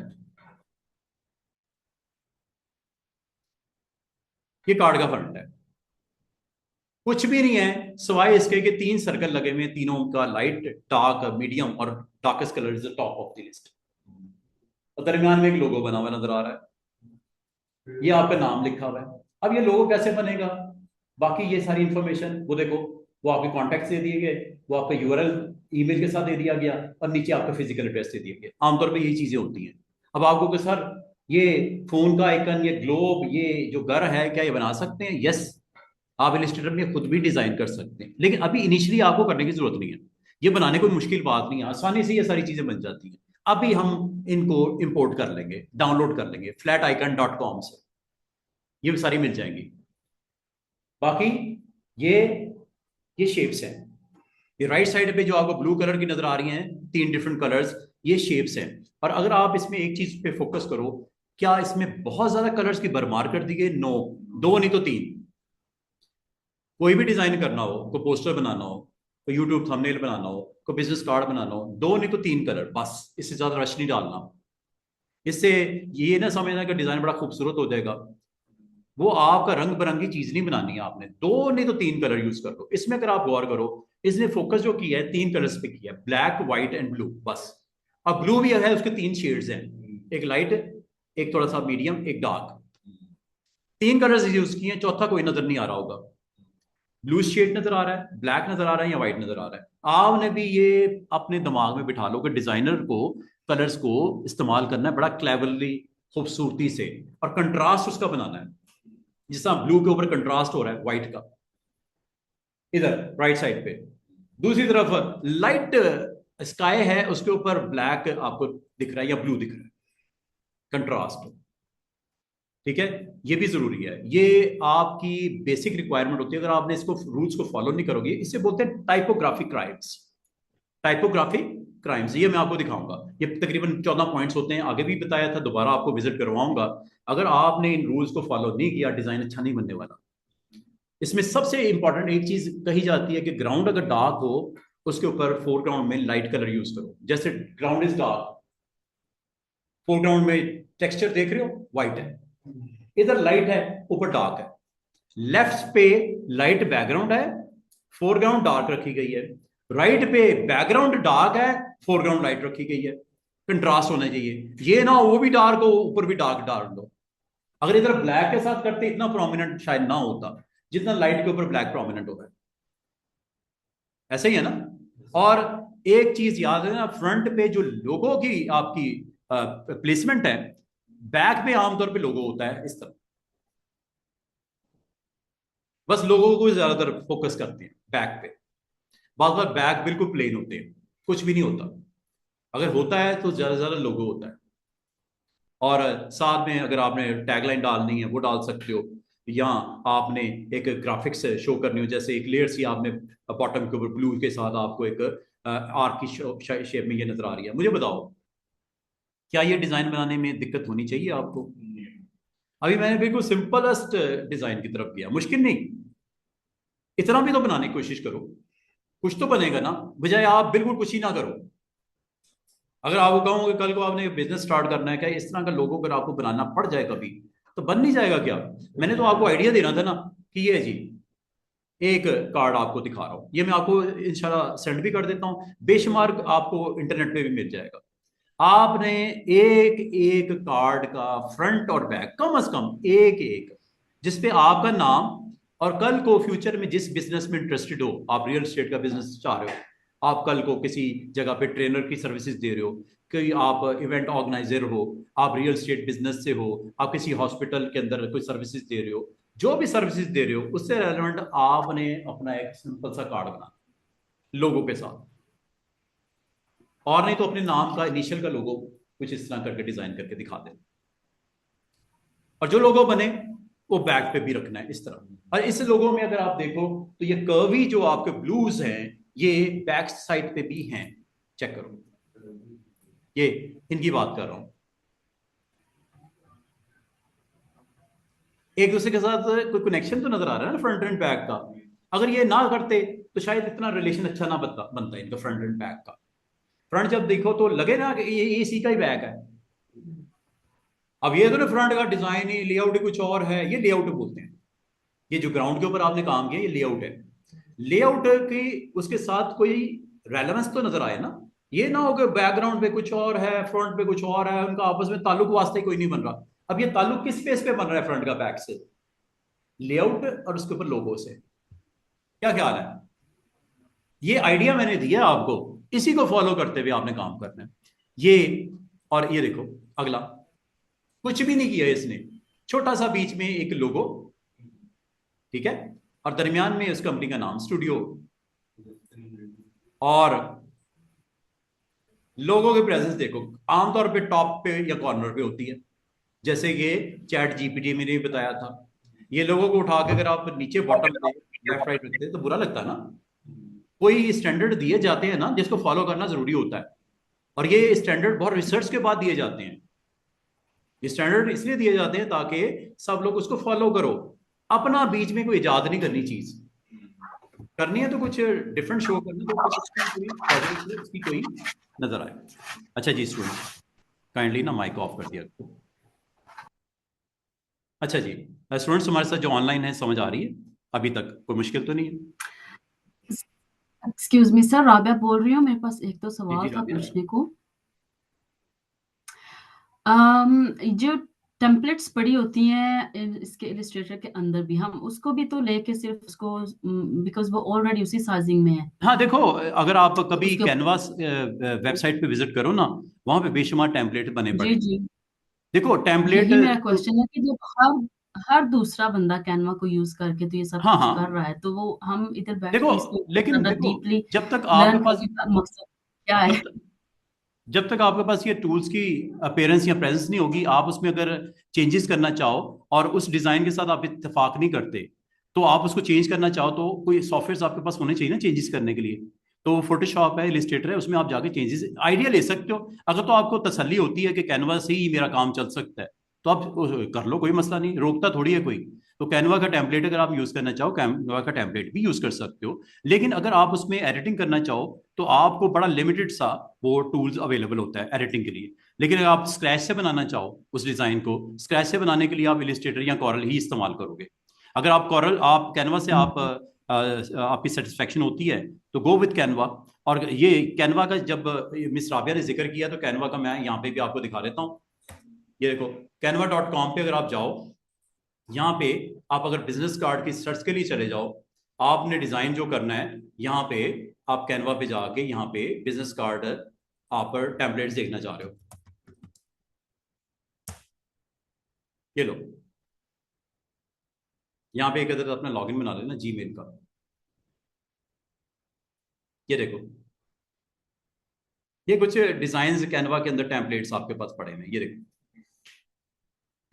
ये कार्ड का फ्रंट है, कुछ भी नहीं है सिवाय इसके कि 3 सर्कल लगे हुए हैं, तीनों का लाइट, डार्क, मीडियम और darkest colour is the top of the list. और दरमियान में एक लोगो बना हुआ नजर आ रहा है, ये आपका नाम लिखा हुआ है। अब ये लोगो कैसे बनेगा, बाकी ये सारी इंफॉर्मेशन वो देखो, वो आपके कॉन्टैक्ट दे दिए गए, वो आपका यूआरएल ईमेल के साथ दे दिया गया, और नीचे आपका फिजिकल एड्रेस दे दिया गया। आमतौर पे यही चीजें होती हैं। अब आपको कि सर ये फोन का आइकन, ये ग्लोब, ये जो घर है, क्या ये बना सकते हैं, यस, आप इलस्ट्रेटर में खुद भी डिजाइन कर सकते हैं, लेकिन अभी इनिशियली आपको करने की जरूरत नहीं है, ये बनाने कोई मुश्किल बात नहीं है, आसानी से ये सारी चीजें बन जाती हैं। अभी हम इनको इंपोर्ट कर लेंगे, डाउनलोड कर लेंगे flaticon.com से, ये भी सारी मिल जाएंगी। बाकी ये शेप्स हैं, ये राइट साइड पे जो आपको ब्लू कलर की नजर आ रही हैं 3 डिफरेंट कलर्स, ये शेप्स हैं। और अगर आप इसमें एक चीज पे फोकस करो, क्या इसमें बहुत ज्यादा कलर्स की भरमार कर दी गई? नो, 2 नहीं तो 3। कोई भी डिजाइन करना हो, कोई पोस्टर बनाना हो, कोई यूट्यूब थंबनेल बनाना हो, कोई बिजनेस कार्ड बनाना हो, 2 नहीं तो 3 कलर बस, इससे ज्यादा रश नहीं डालना। इससे ये ना समझना कि डिजाइन बड़ा खूबसूरत हो जाएगा। वो आपका रंग बिरंगी चीज नहीं बनानी है आपने, 2 नहीं तो 3 कलर यूज कर लो। इसमें अगर आप गौर करो, इसने फोकस जो किया है 3 कलर्स पे किया है, ब्लैक, व्हाइट एंड ब्लू, बस। अब ब्लू भी है, उसके 3 शेड्स हैं, एक लाइट, एक थोड़ा सा मीडियम, एक डार्क। 3 कलर्स यूज किए हैं, चौथा कोई नजर नहीं आ रहा होगा। ब्लू शेड नजर आ रहा है, ब्लैक नजर आ रहा है या व्हाइट नजर आ रहा है। आपने भी ये अपने दिमाग में बिठा लो कि डिजाइनर को कलर्स को इस्तेमाल करना है बड़ा क्लेवरली, खूबसूरती से, और कंट्रास्ट उसका बनाना है। जिस तरह ब्लू के ऊपर कंट्रास्ट हो रहा है व्हाइट का, इधर राइट साइड पे। दूसरी तरफ लाइट स्काई है, उसके ऊपर ब्लैक आपको दिख रहा है या ब्लू दिख रहा है, कंट्रास्ट। ठीक है, ये भी जरूरी है, ये आपकी बेसिक रिक्वायरमेंट होती है। अगर आपने इसको रूल्स को फॉलो नहीं करोगे, इसे बोलते हैं टाइपोग्राफिक क्राइम्स। टाइपोग्राफिक क्राइम्स, ये मैं आपको दिखाऊंगा। ये तकरीबन 14 पॉइंट्स होते हैं, आगे भी बताया था, दोबारा आपको विजिट करवाऊंगा। अगर आपने इन रूल्स को फॉलो नहीं किया, डिजाइन अच्छा नहीं बनने वाला। इसमें सबसे इंपॉर्टेंट एक चीज कही जाती है कि ग्राउंड अगर डार्क हो, उसके ऊपर फोरग्राउंड में लाइट कलर यूज करो। जैसे ग्राउंड इज डार्क, फोरग्राउंड में टेक्सचर देख रहे हो व्हाइट है, इधर लाइट है, ऊपर डार्क है। लेफ्ट पे लाइट बैकग्राउंड है, फोरग्राउंड डार्क रखी गई है। राइट पे बैकग्राउंड डार्क है, फोरग्राउंड लाइट रखी गई है। कंट्रास्ट होना चाहिए, ये ना वो भी डार्क हो, ऊपर भी डार्क डाल दो। अगर इधर ब्लैक के साथ करते इतना प्रोमिनेंट शायद ना होता जितना लाइट के ऊपर ब्लैक प्रोमिनेंट हो रहा है। ऐसा ही है ना। और एक चीज याद है ना, फ्रंट पे जो लोगों की आपकी प्लेसमेंट है, बैक पे आमतौर पे लोगो होता है इस तरह। बस लोगों को ज्यादातर फोकस करते हैं बैक पे। बार बार बैक बिल्कुल प्लेन होते हैं, कुछ भी नहीं होता। अगर होता है तो ज्यादा से ज्यादा लोगो होता है। और साथ में अगर आपने टैगलाइन डालनी है वो डाल सकते हो, या आपने एक ग्राफिक्स शो करनी हो, जैसे एक लेयर सी आपने बॉटम के ऊपर ब्लू के साथ आपको एक आर्क की शेप में ये नजर आ रही है। मुझे बताओ, क्या ये डिजाइन बनाने में दिक्कत होनी चाहिए आपको? अभी मैंने बिल्कुल सिंपलेस्ट डिजाइन की तरफ गया, मुश्किल नहीं। इतना भी तो बनाने की कोशिश करो, कुछ तो बनेगा ना, बजाय आप बिल्कुल कुछ ही ना करो। अगर आपको कहूँ कि कल को आपने बिजनेस स्टार्ट करना है, क्या इस तरह का लोगो अगर आपको बनाना पड़ जाए कभी, तो बन नहीं जाएगा क्या? मैंने तो आपको आइडिया देना था ना कि ये जी एक कार्ड आपको दिखा रहा हूं, ये मैं आपको इंशाल्लाह सेंड भी कर देता हूं, बेशुमार आपको इंटरनेट पे भी मिल जाएगा। आपने एक एक कार्ड का फ्रंट और बैक कम से कम एक एक, जिसपे आपका नाम, और कल को फ्यूचर में जिस बिजनेस में इंटरेस्टेड हो, आप रियल एस्टेट का बिजनेस चाह रहे हो, आप कल को किसी जगह पे ट्रेनर की सर्विसेज दे रहे हो, कि आप इवेंट ऑर्गेनाइजर हो, आप रियल एस्टेट बिजनेस से हो, आप किसी हॉस्पिटल के अंदर कोई सर्विसेज दे रहे हो, जो भी सर्विसेज दे रहे हो उससे रेलेवेंट आपने अपना एक सिंपल सा कार्ड बना लोगों के साथ। और नहीं तो अपने नाम का इनिशियल का लोगो कुछ इस तरह करके डिजाइन करके दिखा दे। और जो लोगो बने वो बैक पे भी रखना है इस तरह। और इस लोगो में अगर आप देखो तो ये कर्वी जो आपके ब्लूज हैं, ये बैक साइड पे भी हैं, चेक करो, ये इनकी बात कर रहा हूं। एक दूसरे के साथ कोई कनेक्शन तो नजर आ रहा है ना फ्रंट एंड बैक का। अगर ये ना करते तो शायद इतना रिलेशन अच्छा ना बनता इनका फ्रंट एंड बैक का। फ्रंट जब देखो तो लगे ना कि ये इसी का ही बैक है। अब ये तो ना फ्रंट का डिजाइन ही, लेआउट ही कुछ और है, ये लेआउट बोलते हैं। ये जो ग्राउंड के ऊपर आपने काम किया ये लेआउट है। लेआउट की उसके साथ कोई रेलेवेंस तो नजर आए ना। ये ना हो कि बैकग्राउंड पे कुछ और है, फ्रंट पे कुछ और है, उनका आपस में ताल्लुक वास्ते कोई नहीं बन रहा। अब ये ताल्लुक किस बेस पे बन रहा है फ्रंट का बैक से? लेआउट और उसके ऊपर लोगो से। क्या ख्याल है? ये आइडिया मैंने दिया आपको, इसी को फॉलो करते हुए आपने काम करना है। ये, और ये देखो अगला, कुछ भी नहीं किया इसने, छोटा सा बीच में एक लोगो, ठीक है, और दरमियान में उस कंपनी का नाम स्टूडियो, और लोगों की प्रेजेंस देखो, आमतौर पे टॉप पे या कॉर्नर पे होती है। जैसे ये चैट जीपीटी मैंने भी बताया था, ये लोगों को उठा के अगर आप नीचे बॉटम पे लेफ्ट राइट रखते तो बुरा लगता ना। कोई स्टैंडर्ड दिए जाते हैं ना जिसको फॉलो करना जरूरी होता है, और ये स्टैंडर्ड बहुत रिसर्च के बाद दिए जाते हैं। ये स्टैंडर्ड इसलिए दिए जाते हैं ताकि सब लोग उसको फॉलो करो। अपना बीच में कोई इजाद नहीं करनी, चीज करनी है तो कुछ डिफरेंट शो करना, तो कुछ इसकी कोई नजर आए। अच्छा जी स्टूडेंट, काइंडली ना माइक ऑफ कर दिया। अच्छा जी स्टूडेंट्स, हमारे साथ जो ऑनलाइन है समझ आ रही है? अभी तक कोई मुश्किल तो नहीं है? एक्सक्यूज मी सर, राबिया बोल रही हूँ। मेरे पास एक तो जी सवाल जी था राबिया। पूछने को। जो टेम्पलेट्स पड़ी होती हैं इसके इलस्ट्रेटर के अंदर भी, हम उसको भी तो लेके सिर्फ उसको, बिकॉज वो ऑलरेडी उसी साइजिंग में है, हाँ देखो, अगर आप तो कभी उसके ऊपर। कैनवास वेबसाइट पे विजिट करो ना, वहां पे बेशुमार टेम्पलेट बने पड़े जी हैं। जी, देखो टेम्पलेट यही मेरा तो, क्वेश्चन है कि जब हर हर दूसरा बंदा कैनवा को यूज करके तो ये सब हाँ कुछ हाँ कर रहा है, तो वो हम इधर बैठ देखो, के इसको लेकिन ज्यादा देखो डीपली जब तक आपके लर्न पास, करने का मकसद क्या है? जब तक जब तक आपके पास ये टूल्स की अपेयरेंस या प्रेजेंस नहीं होगी, आप उसमें अगर चेंजेस करना चाहो और उस डिजाइन के साथ आप इत्तेफाक नहीं करते, तो आप उसको चेंज करना चाहो तो कोई सॉफ्टवेयर आपके पास होने चाहिए ना चेंजेस करने के लिए। तो फोटोशॉप है, इलिस्ट्रेटर है, उसमें आप जाके चेंजेस आइडिया ले सकते हो। अगर तो आपको तसल्ली होती है कि कैनवा से ही मेरा काम चल सकता है, तो आप कर लो, कोई मसला नहीं, रोकता थोड़ी है कोई। तो कैनवा का टेम्पलेट अगर आप यूज करना चाहो, कैनवा का टेम्पलेट भी यूज कर सकते हो। लेकिन अगर आप उसमें एडिटिंग करना चाहो तो आपको बड़ा लिमिटेड सा वो टूल्स अवेलेबल होता है एडिटिंग के लिए। लेकिन अगर आप स्क्रैच से बनाना चाहो उस डिजाइन को, स्क्रैच से बनाने के लिए आप इलिस्ट्रेटर या कॉरल ही इस्तेमाल करोगे। अगर आप कॉरल, आप कैनवा से आप आपकी सेटिस्फेक्शन होती है तो गो विद कैनवा। और ये कैनवा का जब मिस राबिया ने जिक्र किया, तो कैनवा का मैं यहाँ पे भी आपको दिखा देता हूँ। ये देखो, canva.com पे अगर आप जाओ, यहाँ पे आप अगर बिजनेस कार्ड की सर्च के लिए चले जाओ, आपने डिजाइन जो करना है यहाँ पे, आप कैनवा पे जाके यहाँ पे बिजनेस कार्ड आप टेम्पलेट्स देखना चाह रहे हो, ये लो। यहाँ पे एक अदर अपना लॉगिन बना लेना जीमेल का। ये देखो, ये कुछ डिजाइन कैनवा के अंदर टेम्पलेट्स आपके पास पड़े हैं, ये देखो,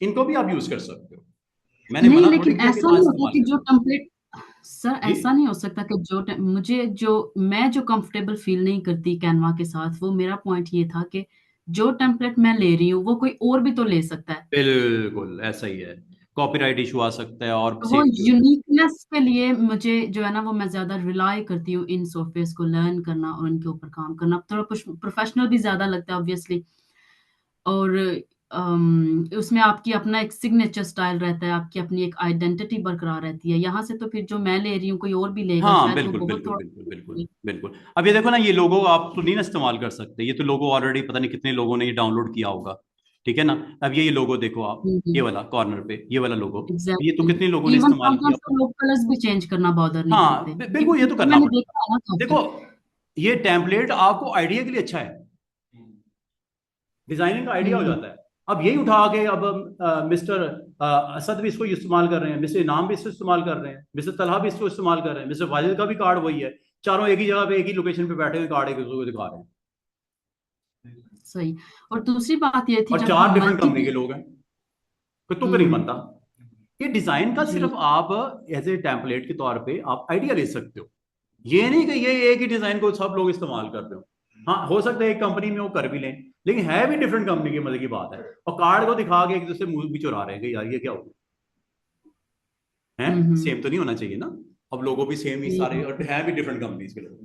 इनको भी आप यूज कर सकते हो। मैंने नहीं, मना थोड़ी लेकिन किया कि ऐसा ना नहीं होता इस्तेमाल कि जो करें। टेम्पलेट, सर जी ऐसा नहीं हो सकता कि मुझे जो, मैं जो कंफर्टेबल फील नहीं करती कैनवा के साथ, वो मेरा पॉइंट ये था कि जो टेम्पलेट मैं ले रही हूँ वो कोई और भी तो ले सकता है। बिल्कुल ऐसा ही है, कॉपीराइट इशू आ सकता है और तो वो सेफ्टी। यूनिकनेस के लिए मुझे जो है ना, वो मैं ज्यादा रिलाई करती हूँ इन सॉफ्टवेयर को लर्न करना और उनके ऊपर काम करना, थोड़ा प्रोफेशनल भी ज्यादा लगता है ऑब्वियसली। और उसमें आपकी अपना एक सिग्नेचर स्टाइल रहता है, आपकी अपनी एक आइडेंटिटी बरकरार रहती है। यहाँ से तो फिर जो मैं ले रही हूँ कोई और भी लेगा हाँ शायद, वो बिल्कुल बहुत बिल्कुल थोड़ा। बिल्कुल बिल्कुल बिल्कुल। अब ये देखो ना, ये लोगो आप तो नहीं ना इस्तेमाल कर सकते, ये तो लोगो ऑलरेडी पता नहीं कितने लोगों ने ये डाउनलोड किया होगा, ठीक है ना। अब ये लोगो देखो आप, ये वाला कॉर्नर पे ये वाला लोगो, ये तो एग्जैक्टली। कितने लोगों ने इवन इस्तेमाल किया समटाइम्स होगा। तो लोग कलर्स भी चेंज करना बॉदर नहीं हाँ करते। बिल्कुल, ये तो तो करना मैंने पड़ता देखा है ना है। काफी। देखो, ये टेम्पलेट आपको आइडिया के लिए अच्छा है, डिजाइनिंग का आइडिया हो हम्म जाता है। अब यही उठा के अब मिस्टर असद भी इसको इस्तेमाल कर रहे हैं, मिस्टर इनाम भी इसको इस्तेमाल कर रहे हैं, मिस्टर तलहा भी इसको इस्तेमाल कर रहे हैं, मिस्टर वाजिद का भी कार्ड वही है। चारों एक ही जगह पे एक ही लोकेशन पे बैठे हुए कार्ड एक दूसरे को दिखा रहे हैं, सही। और दूसरी बात ये थी, और जब चार हम डिफरेंट कंपनी के मल्टीपल। लोग हैं, कोई तुक नहीं बनता। ये डिजाइन का जी। सिर्फ आप एज ए टेम्पलेट के तौर पे आप आइडिया ले सकते हो। ये नहीं कि ये एक ही डिजाइन को सब लोग इस्तेमाल करते हो। हाँ हो सकता है एक कंपनी में वो कर भी लें, लेकिन है भी डिफरेंट कंपनी की, मजे की बात है। और कार्ड को दिखा के एक दूसरे मुंह भी चुरा रहे हैं कि यार ये क्या हो गया है, हम्म। सेम तो नहीं होना चाहिए ना। अब लोगों भी सेम ही जी। सारे, और है भी डिफरेंट कंपनीज के लोग।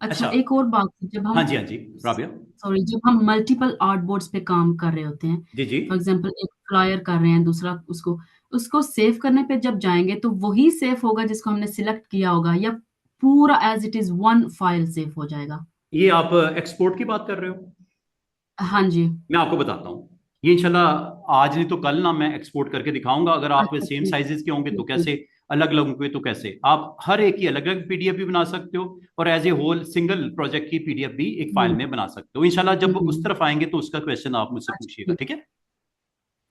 अच्छा, अच्छा, एक और बात थी, जब हाँ हम, जी हाँ जी राबिया। सॉरी, जब हम मल्टीपल आर्ट बोर्ड्स पे काम कर रहे होते हैं, जी जी। फॉर एग्जांपल एक फ्लायर कर रहे हैं, दूसरा उसको उसको सेव करने पे जब जाएंगे तो वही सेव होगा जिसको हमने सिलेक्ट किया होगा, या पूरा as it is one file save हो जाएगा? ये आप एक्सपोर्ट की बात कर रहे हो? हाँ जी। मैं आपको बताता हूँ, ये इंशाल्लाह आज नहीं तो कल ना मैं एक्सपोर्ट करके दिखाऊंगा। अगर आप अच्छा, सेम ठीक साइजेस के होंगे तो ठीक ठीक। कैसे, अलग अलग होंगे तो कैसे, आप हर एक की अलग अलग पीडीएफ भी बना सकते हो, और as a whole single project की पीडीएफ भी एक फाइल हम्म में बना सकते हो। इंशाल्लाह जब उस हम्म। तरफ आएंगे तो उसका क्वेश्चन आप मुझसे अच्छा, पूछिएगा, ठीक ठीक है।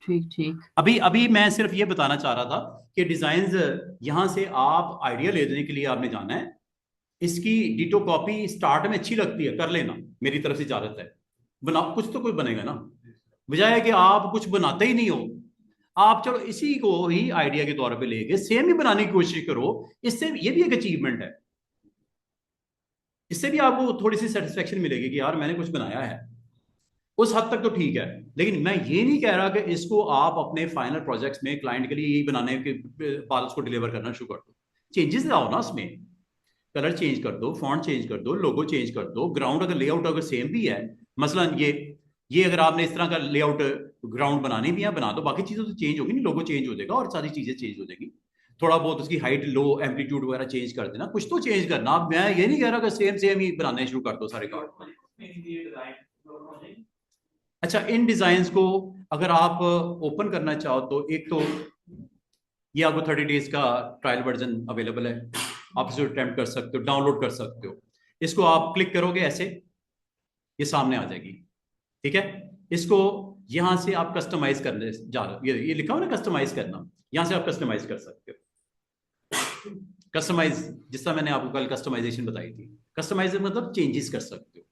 ठीक ठीक। अभी अभी मैं सिर्फ ये बताना चाह रहा था कि डिजाइन यहां से आप आइडिया लेने के लिए आपने जाना है। इसकी डिटो कॉपी स्टार्ट में अच्छी लगती है, कर लेना, मेरी तरफ से इजाजत है। बना कुछ तो कुछ बनेगा ना, बजाय कि आप कुछ बनाते ही नहीं हो। आप चलो इसी को ही आइडिया के तौर पे लेके सेम ही बनाने की कोशिश करो, इससे ये भी एक अचीवमेंट है, इससे भी आपको थोड़ी सी सेटिस्फेक्शन मिलेगी कि यार मैंने कुछ बनाया है। उस हद तक तो ठीक है, लेकिन मैं ये नहीं कह रहा कि इसको आप अपने फाइनल प्रोजेक्ट्स में क्लाइंट के लिए यही बनाने के बाद उसको डिलीवर करना शुरू कर दो। चेंजेस लाओ ना उसमें, कलर चेंज कर दो, फॉन्ट चेंज कर दो, लोगो चेंज कर दो, ग्राउंड अगर लेआउट अगर सेम भी है, मसलन ये अगर आपने इस तरह का लेआउट ग्राउंड बनानी भी है बना दो, बाकी चीजें तो चेंज होगी नहीं, लोगो चेंज हो जाएगा और सारी चीजें चेंज हो जाएगी, थोड़ा बहुत उसकी हाइट लो एम्पलीट्यूड वगैरह चेंज कर देना, कुछ तो चेंज करना। अब मैं ये नहीं कह रहा कि सेम सेम ही बनाने शुरू कर दो सारे कार्ड। अच्छा, इन डिजाइन को अगर आप ओपन करना चाहो तो एक तो ये आपको 30 डेज का ट्रायल वर्जन अवेलेबल है, आप इसे अटेम्प्ट कर सकते हो, डाउनलोड कर सकते हो। इसको आप क्लिक करोगे ऐसे ये सामने आ जाएगी, ठीक है। इसको यहां से आप कस्टमाइज करने जा रहे हो, ये लिखा हो ना कस्टमाइज करना, यहां से आप कस्टमाइज कर सकते हो। कस्टमाइज जिस तरह मैंने आपको कल कस्टमाइजेशन बताई थी, कस्टमाइज मतलब चेंजेस कर सकते हो।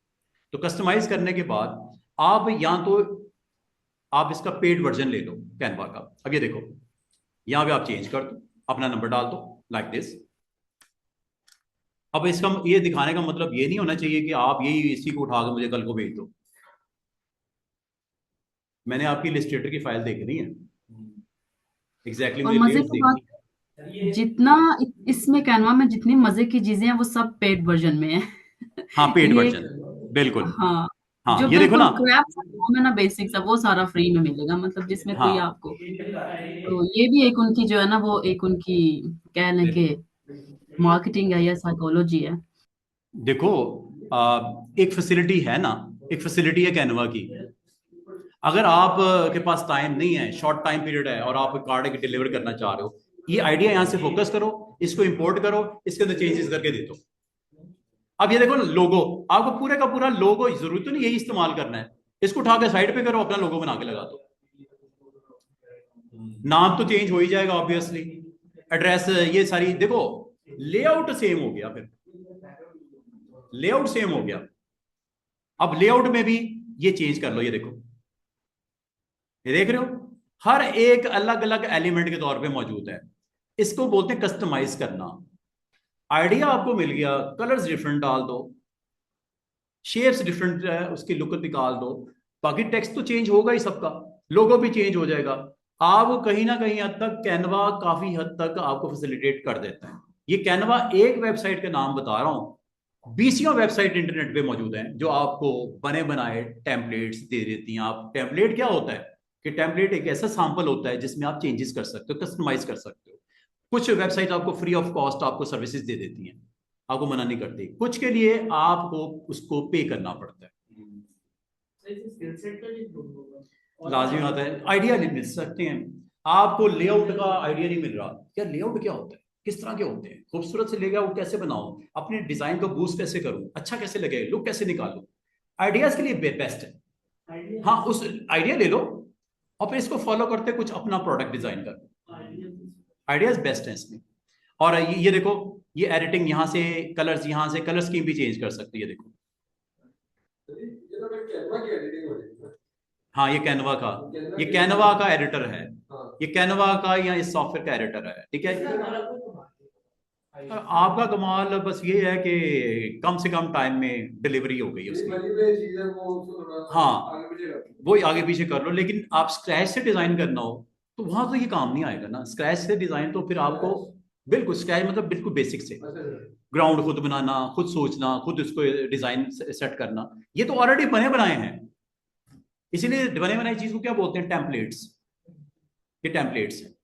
तो कस्टमाइज करने के बाद आप या तो आप इसका पेड वर्जन ले लो कैनवा का। अब ये देखो यहां पे आप चेंज कर दो, अपना नंबर डाल दो लाइक दिस। अब इसका ये दिखाने का मतलब ये नहीं होना चाहिए कि आप यही इसी को उठा के मुझे कल को भेज दो। मैंने आपकी इलस्ट्रेटर की फाइल देख रही है, एग्जैक्टली और मुझे मजे लेयर्स की देखनी बात, है। जितना इसमें कैनवा में जितनी मजे की चीजें हैं वो सब पेड वर्जन में है। हाँ पेड ये वर्जन, बिल्कुल। हाँ, हाँ जो ये देखो बिल्कुल ना, क्रैप फॉर्म है ना बेसिक सा, वो सारा फ्री में मिलेगा, मतलब जिसमें कोई हाँ आपको, तो ये भी एक उनकी जो है ना, वो एक उनकी कह लें कि मार्केटिंग है या साइकोलॉजी है। देखो एक फैसिलिटी है ना, एक फैसिलिटी है कैनवा की। अगर आप के पास टाइम नहीं है, शॉर्ट टाइम पीरियड है और आप कार्ड डिलीवर करना चाह रहे हो, ये आइडिया यहां से फोकस करो, इसको इंपोर्ट करो, इसके अंदर चेंजेस करके दे दो। अब ये देखो लोगो, आपको पूरे का पूरा लोगो जरूरत तो नहीं यही इस्तेमाल करना है, इसको उठा के साइड पे करो, अपना लोगो बना के लगा दो। नाम तो चेंज हो ही जाएगा ऑब्वियसली, एड्रेस, ये सारी देखो, लेआउट सेम हो गया, फिर लेआउट सेम हो गया। अब लेआउट में भी ये चेंज कर लो, ये देखो, ये देख रहे हो, हर एक अलग अलग एलिमेंट के तौर पे मौजूद है। इसको बोलते हैं कस्टमाइज करना। आइडिया आपको मिल गया, कलर्स डिफरेंट डाल दो, शेप्स डिफरेंट है उसकी लुक निकाल दो, बाकी टेक्स्ट तो चेंज होगा ही सबका, लोगो भी चेंज हो जाएगा। आप कहीं ना कहीं हद तक कैनवा काफी हद तक आपको फैसिलिटेट कर देता है। ये कैनवा एक वेबसाइट का नाम बता रहा हूं, बीसियों वेबसाइट इंटरनेट पे मौजूद हैं जो आपको बने बनाए टेम्पलेट्स दे देती हैं। आप टेम्पलेट क्या होता है कि टेम्पलेट एक ऐसा सैंपल होता है जिसमें आप चेंजेस कर सकते हो, कस्टमाइज कर सकते हो। कुछ वेबसाइट आपको फ्री ऑफ कॉस्ट आपको सर्विसेज दे देती हैं, आपको मना नहीं करती, कुछ के लिए आपको उसको पे करना पड़ता है। लाजमी आता है, आइडिया नहीं मिल सकते हैं आपको, लेआउट का आइडिया नहीं मिल रहा, क्या लेआउट क्या होता है, किस तरह के होते हैं, खूबसूरत से लेआउट कैसे बनाऊं, अपने डिजाइन को बूस्ट कैसे करूं, अच्छा कैसे लगे, लुक कैसे निकालूं, आइडियाज के लिए बेस्ट है। हाँ उस आइडिया ले लो और फिर इसको फॉलो करते कुछ अपना प्रोडक्ट डिजाइन कर, आइडियाज बेस्ट है इसमें। और ये देखो, ये एडिटिंग यहाँ से कलर्स, यहाँ से कलर स्कीम भी चेंज कर सकती है, देखो। हाँ ये कैनवा का एडिटर है, ये कैनवा का या इस सॉफ्टवेयर का एडिटर है, ठीक है। आपका कमाल बस ये है कि कम से कम टाइम में डिलीवरी हो गई उसकी। हाँ वो आगे पीछे कर लो, लेकिन आप स्क्रैच से डिजाइन करना हो तो वहां तो ये काम नहीं आएगा ना, स्क्रैच से डिजाइन तो फिर आपको बिल्कुल स्क्रैच मतलब बिल्कुल बेसिक से, ग्राउंड खुद बनाना, खुद सोचना, खुद इसको डिजाइन सेट करना, ये तो ऑलरेडी बने बनाए हैं। इसीलिए बने बनाई चीज को क्या बोलते हैं, टेम्पलेट्स, ये टेम्पलेट्स है।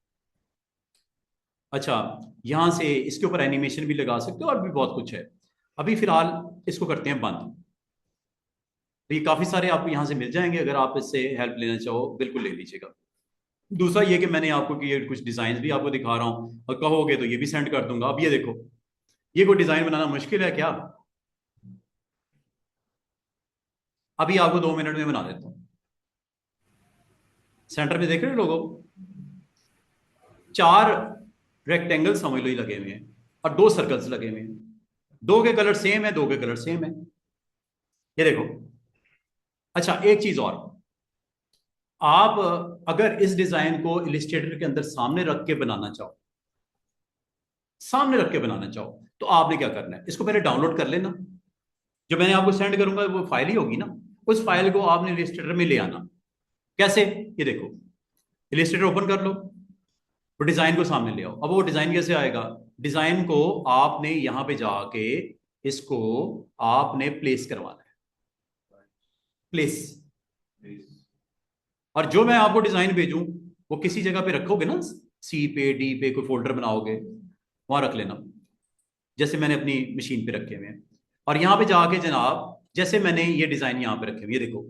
अच्छा यहां से इसके ऊपर एनिमेशन भी लगा सकते हो और भी बहुत कुछ है। अभी फिलहाल इसको करते हैं बंद। तो ये काफी सारे आपको यहां से मिल जाएंगे, अगर आप इससे हेल्प लेना चाहो बिल्कुल ले लीजिएगा। दूसरा ये कि मैंने आपको कि ये कुछ डिजाइन भी आपको दिखा रहा हूं, और कहोगे तो ये भी सेंड कर दूंगा। अब ये देखो, ये कोई डिजाइन बनाना मुश्किल है क्या, अभी आपको 2 मिनट में बना देता हूं। सेंटर में देख रहे हो लोगो, 4 रेक्टेंगल समझ लो ही लगे हुए हैं और 2 सर्कल्स लगे हुए हैं, 2 के कलर सेम है, 2 के कलर सेम है, ये देखो। अच्छा एक चीज और, आप अगर इस डिजाइन को इलिस्ट्रेटर के अंदर सामने रख के बनाना चाहो, सामने रख के बनाना चाहो, तो आपने क्या करना है, इसको पहले डाउनलोड कर लेना। जो मैंने आपको सेंड करूंगा वो फाइल ही होगी ना, उस फाइल को आपने इलिस्ट्रेटर में ले आना। कैसे, ये देखो, इलिस्ट्रेटर ओपन कर लो, वो डिजाइन को सामने ले आओ। अब वो डिजाइन कैसे आएगा, डिजाइन को आपने यहां पे जाके इसको आपने प्लेस करवाना है, प्लेस। और जो मैं आपको डिजाइन भेजूं वो किसी जगह पे रखोगे ना, सी पे डी पे कोई फोल्डर बनाओगे, वहां रख लेना, जैसे मैंने अपनी मशीन पे रखे हुए हैं। और यहां पे जाके जनाब, जैसे मैंने ये डिजाइन यहां पे रखे हुए, ये देखो,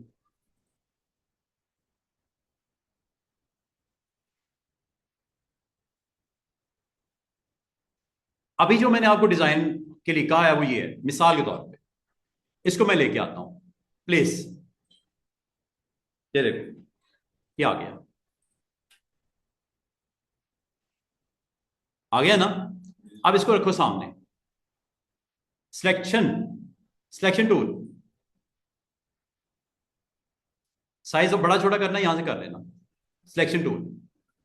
अभी जो मैंने आपको डिजाइन के लिए कहा है वो ये है, मिसाल के तौर पे इसको मैं लेके आता हूं, प्लेस, ये देखो, ये आ गया ना। अब इसको रखो सामने, सिलेक्शन, सिलेक्शन टूल, साइज बड़ा छोटा करना है, यहां से कर लेना, सिलेक्शन टूल,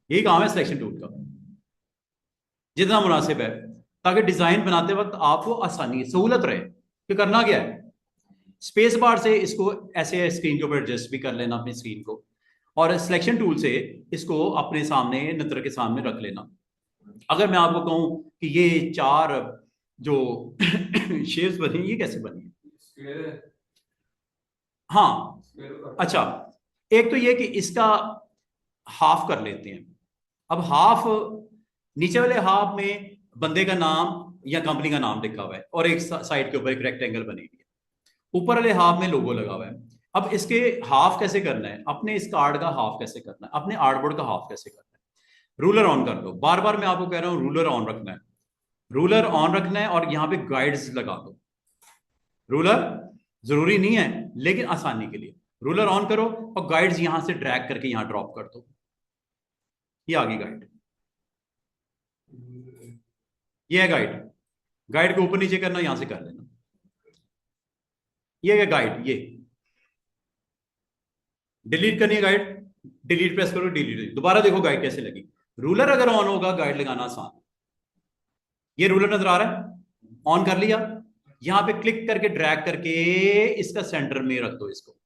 यही काम है सिलेक्शन टूल का, जितना मुनासिब है, ताकि डिजाइन बनाते वक्त आपको आसानी सहूलत रहे। कि करना क्या है, स्पेस बार से इसको ऐसे स्क्रीन के ऊपर एडजस्ट भी कर लेना अपनी स्क्रीन को, और सिलेक्शन टूल से इसको अपने सामने नजर के सामने रख लेना। अगर मैं आपको कहूं कि ये 4 जो शेप्स बनी, ये कैसे बनी है, हाँ, अच्छा, एक तो ये कि इसका हाफ कर लेते हैं। अब हाफ, नीचे वाले हाफ में बंदे का नाम या कंपनी का नाम लिखा हुआ है, और एक साइड के ऊपर एक रेक्टेंगल बनी हुई है, ऊपर वाले हाफ में लोगो लगा हुआ है। अब इसके हाफ कैसे करना है, अपने इस कार्ड का हाफ कैसे करना है, अपने आर्टबोर्ड का हाफ कैसे करना है, रूलर ऑन कर दो। बार बार मैं आपको कह रहा हूं रूलर ऑन रखना है, रूलर ऑन रखना है, और यहां पे गाइड्स लगा दो। रूलर जरूरी नहीं है, लेकिन आसानी के लिए रूलर ऑन करो, और गाइड्स यहां से ड्रैग करके यहां ड्रॉप कर दो। ये आ गई गाइड, ये है गाइड। गाइड को ऊपर नीचे करना, यहां से कर लेना, ये है गाइड। ये डिलीट करनी है गाइड, डिलीट प्रेस करो, डिलीट, दोबारा देखो गाइड कैसे लगी। रूलर अगर ऑन होगा, गाइड लगाना आसान। ये रूलर नजर आ रहा है, ऑन कर लिया, यहां पे क्लिक करके ड्रैग करके इसका सेंटर में रख दो, इसको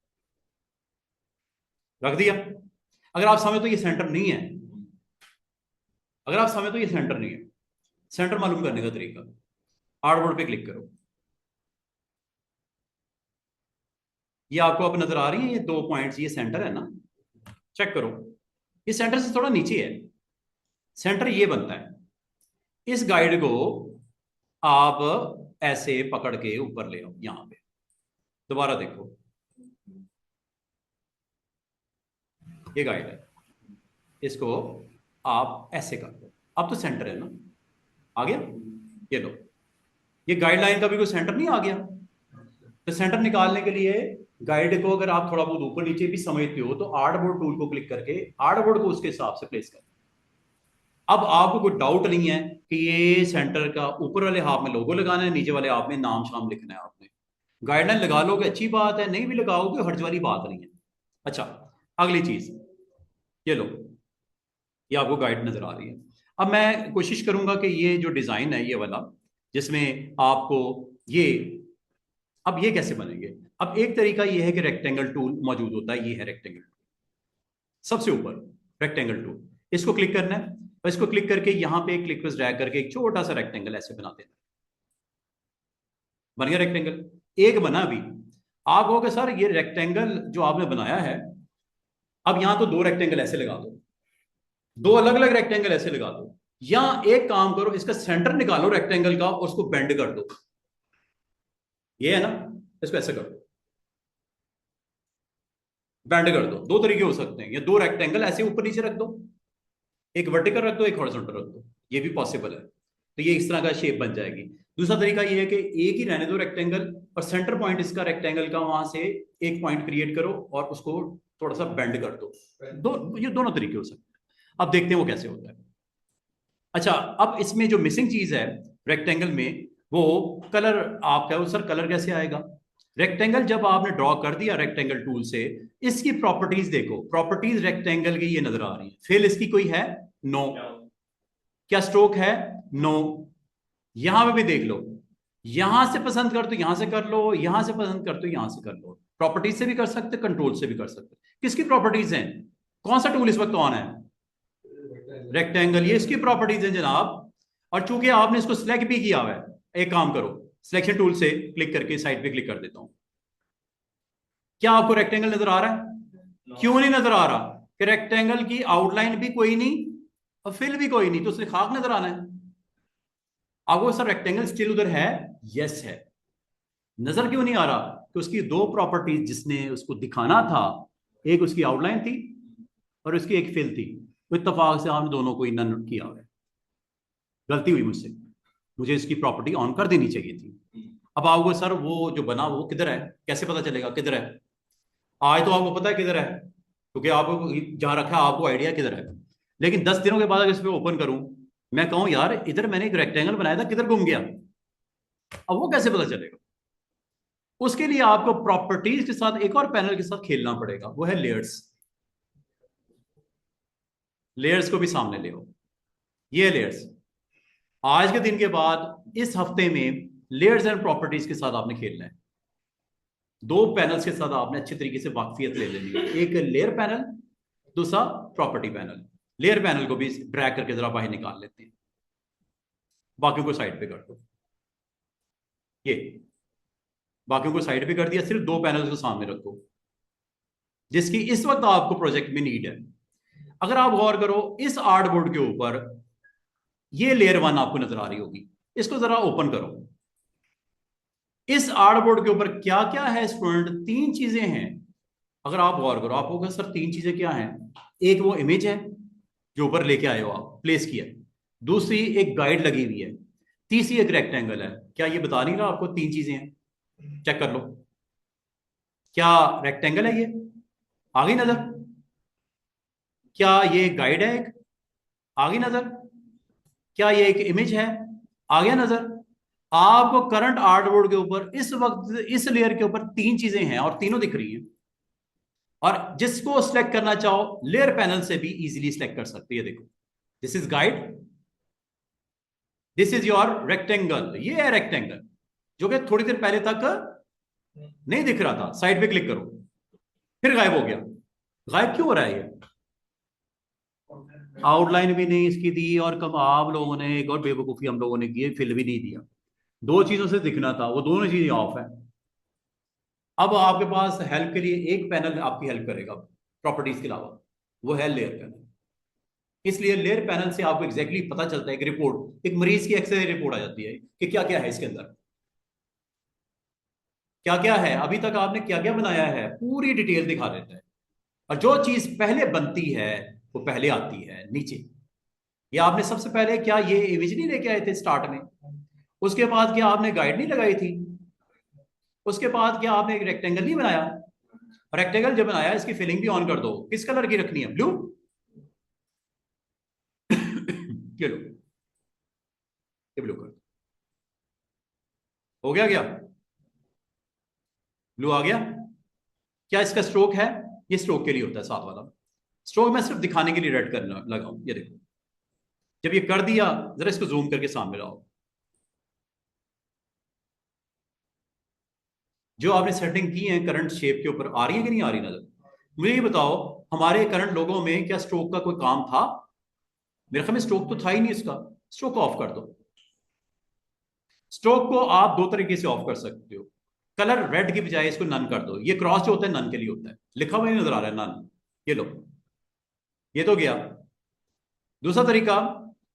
रख दिया। अगर आप समझो तो ये सेंटर नहीं है, अगर आप समझो तो ये सेंटर नहीं है, सेंटर मालूम करने का तरीका, आर्टबोर्ड पे क्लिक करो, ये आपको अब नजर आ रही है, ये 2 पॉइंट्स, ये सेंटर है ना, चेक करो, ये सेंटर से थोड़ा नीचे है, सेंटर ये बनता है। इस गाइड को आप ऐसे पकड़ के ऊपर ले आओ, यहां पे दोबारा देखो, ये गाइड है, इसको आप ऐसे कर दो, अब तो सेंटर है ना, आ गया। ये लो, ये गाइडलाइन का भी कोई सेंटर नहीं आ गया। तो सेंटर निकालने के लिए गाइड को अगर आप थोड़ा बहुत ऊपर नीचे भी समझते हो, तो आर्टबोर्ड टूल को क्लिक करके आर्टबोर्ड को उसके हिसाब से प्लेस कर। अब आपको कोई डाउट नहीं है कि ये सेंटर का ऊपर वाले हाफ में लोगो लगाना है, नीचे वाले हाफ में नाम शाम लिखना है। आपने गाइडलाइन लगा लोगे, अच्छी बात है, नहीं भी लगाओगे हर्ज वाली बात नहीं है। अच्छा, अगली चीज, ये लो, ये आपको गाइड नजर आ रही है। अब मैं कोशिश करूंगा कि ये जो डिजाइन है ये वाला, जिसमें आपको ये, अब ये कैसे बनेंगे। अब एक तरीका ये है कि रेक्टेंगल टूल मौजूद होता है, ये है रेक्टेंगल टूल, सबसे ऊपर रेक्टेंगल टूल, इसको क्लिक करना है, और इसको क्लिक करके यहां पे क्लिक पर ड्रैग करके एक छोटा सा रेक्टेंगल ऐसे बना देना। बन गया रेक्टेंगल, एक बना। अभी आप कहोगे सर ये रेक्टेंगल जो आपने बनाया है, अब यहां तो 2 रेक्टेंगल ऐसे लगा दो, 2 अलग अलग रेक्टेंगल ऐसे लगा दो, या एक काम करो, इसका सेंटर निकालो रेक्टेंगल का और उसको बेंड कर दो, ये है ना, इसको ऐसे कर दो, बेंड कर दो। 2 तरीके हो सकते हैं, या 2 रेक्टेंगल ऐसे ऊपर नीचे रख दो, एक वर्टिकल रख दो, एक हॉरिजॉन्टल रख दो, ये भी पॉसिबल है। तो ये इस तरह का शेप बन जाएगी। दूसरा तरीका ये है कि एक ही रहने दो रेक्टेंगल, और सेंटर पॉइंट इसका रेक्टेंगल का वहां से एक पॉइंट क्रिएट करो और उसको थोड़ा सा बेंड कर दो। ये दोनों तरीके हो सकते हैं। अब देखते हैं वो कैसे होता है। अच्छा, अब इसमें जो मिसिंग चीज है रेक्टेंगल में, वो कलर। आप कहो सर कलर कैसे आएगा, रेक्टेंगल जब आपने ड्रॉ कर दिया रेक्टेंगल टूल से, इसकी प्रॉपर्टीज देखो, प्रॉपर्टीज रेक्टेंगल की ये नजर आ रही है। फिल इसकी कोई है? नो। क्या स्ट्रोक है? नो। यहां पे भी देख लो, यहां से पसंद कर तो यहां से कर लो, यहां से पसंद कर तो यहां से कर लो। प्रॉपर्टीज से भी कर सकते, कंट्रोल से भी कर सकते। किसकी प्रॉपर्टीज हैं? कौन सा टूल इस वक्त ऑन है? रेक्टेंगल, ये इसकी प्रॉपर्टीज है जनाब। और चूंकि आपने इसको सिलेक्ट भी किया हुआ है, एक काम करो, सिलेक्शन टूल से क्लिक करके साइड पे क्लिक कर देता हूं। क्या आपको रेक्टेंगल नजर आ रहा है? क्यों नहीं नजर आ रहा? कि रेक्टेंगल की आउटलाइन भी कोई नहीं और फिल भी कोई नहीं, तो उसने खाक नजर आना है। आपको सर रेक्टेंगल स्टिल उधर है? यस है। नजर क्यों नहीं आ रहा? कि उसकी दो प्रॉपर्टीज जिसने उसको दिखाना था, एक उसकी आउटलाइन थी और उसकी एक फिल थी। तो इत्तेफाक से हमने दोनों को नन किया है। गलती हुई मुझसे, मुझे इसकी प्रॉपर्टी ऑन कर देनी चाहिए थी। अब आपको सर वो जो बना वो किधर है, कैसे पता चलेगा किधर है? आज तो आपको पता है किधर है, क्योंकि आपको जहां रखा है आपको आइडिया किधर है। लेकिन 10 दिनों के बाद अगर इस पर ओपन करूं, मैं कहूं यार इधर मैंने एक रेक्टेंगल बनाया था, किधर घूम गया? अब वो कैसे पता चलेगा? उसके लिए आपको प्रॉपर्टीज के साथ एक और पैनल के साथ खेलना पड़ेगा, वो है लेयर्स। लेयर्स को भी सामने ले आओ। ये लेयर्स आज के दिन के बाद इस हफ्ते में लेयर्स एंड प्रॉपर्टीज के साथ आपने खेलना है। दो पैनल्स के साथ आपने अच्छे तरीके से वाकफियत ले लेनी है, एक लेयर पैनल, दूसरा प्रॉपर्टी पैनल। लेयर पैनल को भी ड्रैग करके जरा बाहर निकाल लेते हैं, बाकियों को साइड पे कर दो। ये बाकियों को साइड पे कर दिया, सिर्फ दो पैनल्स को सामने रखो जिसकी इस वक्त आपको प्रोजेक्ट में नीड है। अगर आप गौर करो, इस आर्टबोर्ड के ऊपर ये लेयर 1 आपको नजर आ रही होगी, इसको जरा ओपन करो। इस आर्टबोर्ड के ऊपर क्या क्या है स्टूडेंट? 3 चीजें हैं। अगर आप गौर करो, आप होगा सर 3 चीजें क्या हैं? एक वो इमेज है जो ऊपर लेके आए हो आप, प्लेस किया। दूसरी एक गाइड लगी हुई है। तीसरी एक रेक्टेंगल है। क्या ये बता नहीं रहा आपको 3 चीजें हैं? चेक कर लो, क्या रेक्टेंगल है? ये आ गई नजर? क्या ये गाइड है? एक आ गई नजर? क्या ये एक इमेज है? आ गया नजर? आपको करंट आर्टबोर्ड के ऊपर इस वक्त इस लेयर के ऊपर 3 चीजें हैं और तीनों दिख रही हैं। और जिसको सिलेक्ट करना चाहो लेयर पैनल से भी इजीली सिलेक्ट कर सकते हैं। देखो, this is guide, this is your rectangle. ये है रेक्टेंगल जो कि थोड़ी देर पहले तक नहीं दिख रहा था। साइड पे क्लिक करो, फिर गायब हो गया। गायब क्यों हो रहा है? ये आउटलाइन भी नहीं इसकी दी, और कब आप लोगों ने एक और बेवकूफी हम लोगों ने की, फिल भी नहीं दिया। 2 चीजों से दिखना था, वो दोनों चीजें ऑफ है। अब आपके पास हेल्प के लिए एक पैनल आपकी हेल्प करेगा प्रॉपर्टीज के अलावा, वो है लेयर पैनल। इसलिए लेयर पैनल से आपको एग्जैक्टली पता चलता है, एक रिपोर्ट, एक मरीज की एक्सरे रिपोर्ट आ जाती है कि क्या क्या है इसके अंदर, क्या क्या है, अभी तक आपने क्या क्या बनाया है, पूरी डिटेल दिखा देता है। और जो चीज पहले बनती है वो पहले आती है नीचे। ये आपने सबसे पहले क्या ये इमेज नहीं लेके आए थे स्टार्ट में? उसके बाद क्या आपने गाइड नहीं लगाई थी? उसके बाद क्या आपने एक रेक्टेंगल नहीं बनाया? रेक्टेंगल जब बनाया, इसकी फिलिंग भी ऑन कर दो। किस कलर की रखनी है? ब्लू। ये लो, ये ब्लू कर दो। हो गया क्या? ब्लू आ गया। क्या इसका स्ट्रोक है? ये स्ट्रोक के लिए होता है साथ वाला स्ट्रोक। मैं सिर्फ दिखाने के लिए रेड करना लगाऊं। ये देखो, जब ये कर दिया, जरा इसको जूम करके सामने लाओ। जो आपने सेटिंग की है करंट शेप के ऊपर, आ रही है कि नहीं आ रही नजर? मुझे ये बताओ, हमारे करंट लोगों में क्या स्ट्रोक का कोई काम था? मेरे ख्याल में स्ट्रोक तो था ही नहीं इसका। स्ट्रोक ऑफ कर दो। स्ट्रोक को आप 2 तरीके से ऑफ कर सकते हो। कलर रेड की बजाय इसको नन कर दो। ये क्रॉस जो होता है नन के लिए होता है, लिखा हुआ नहीं नजर आ रहा है नन। ये लो, ये तो गया। दूसरा तरीका,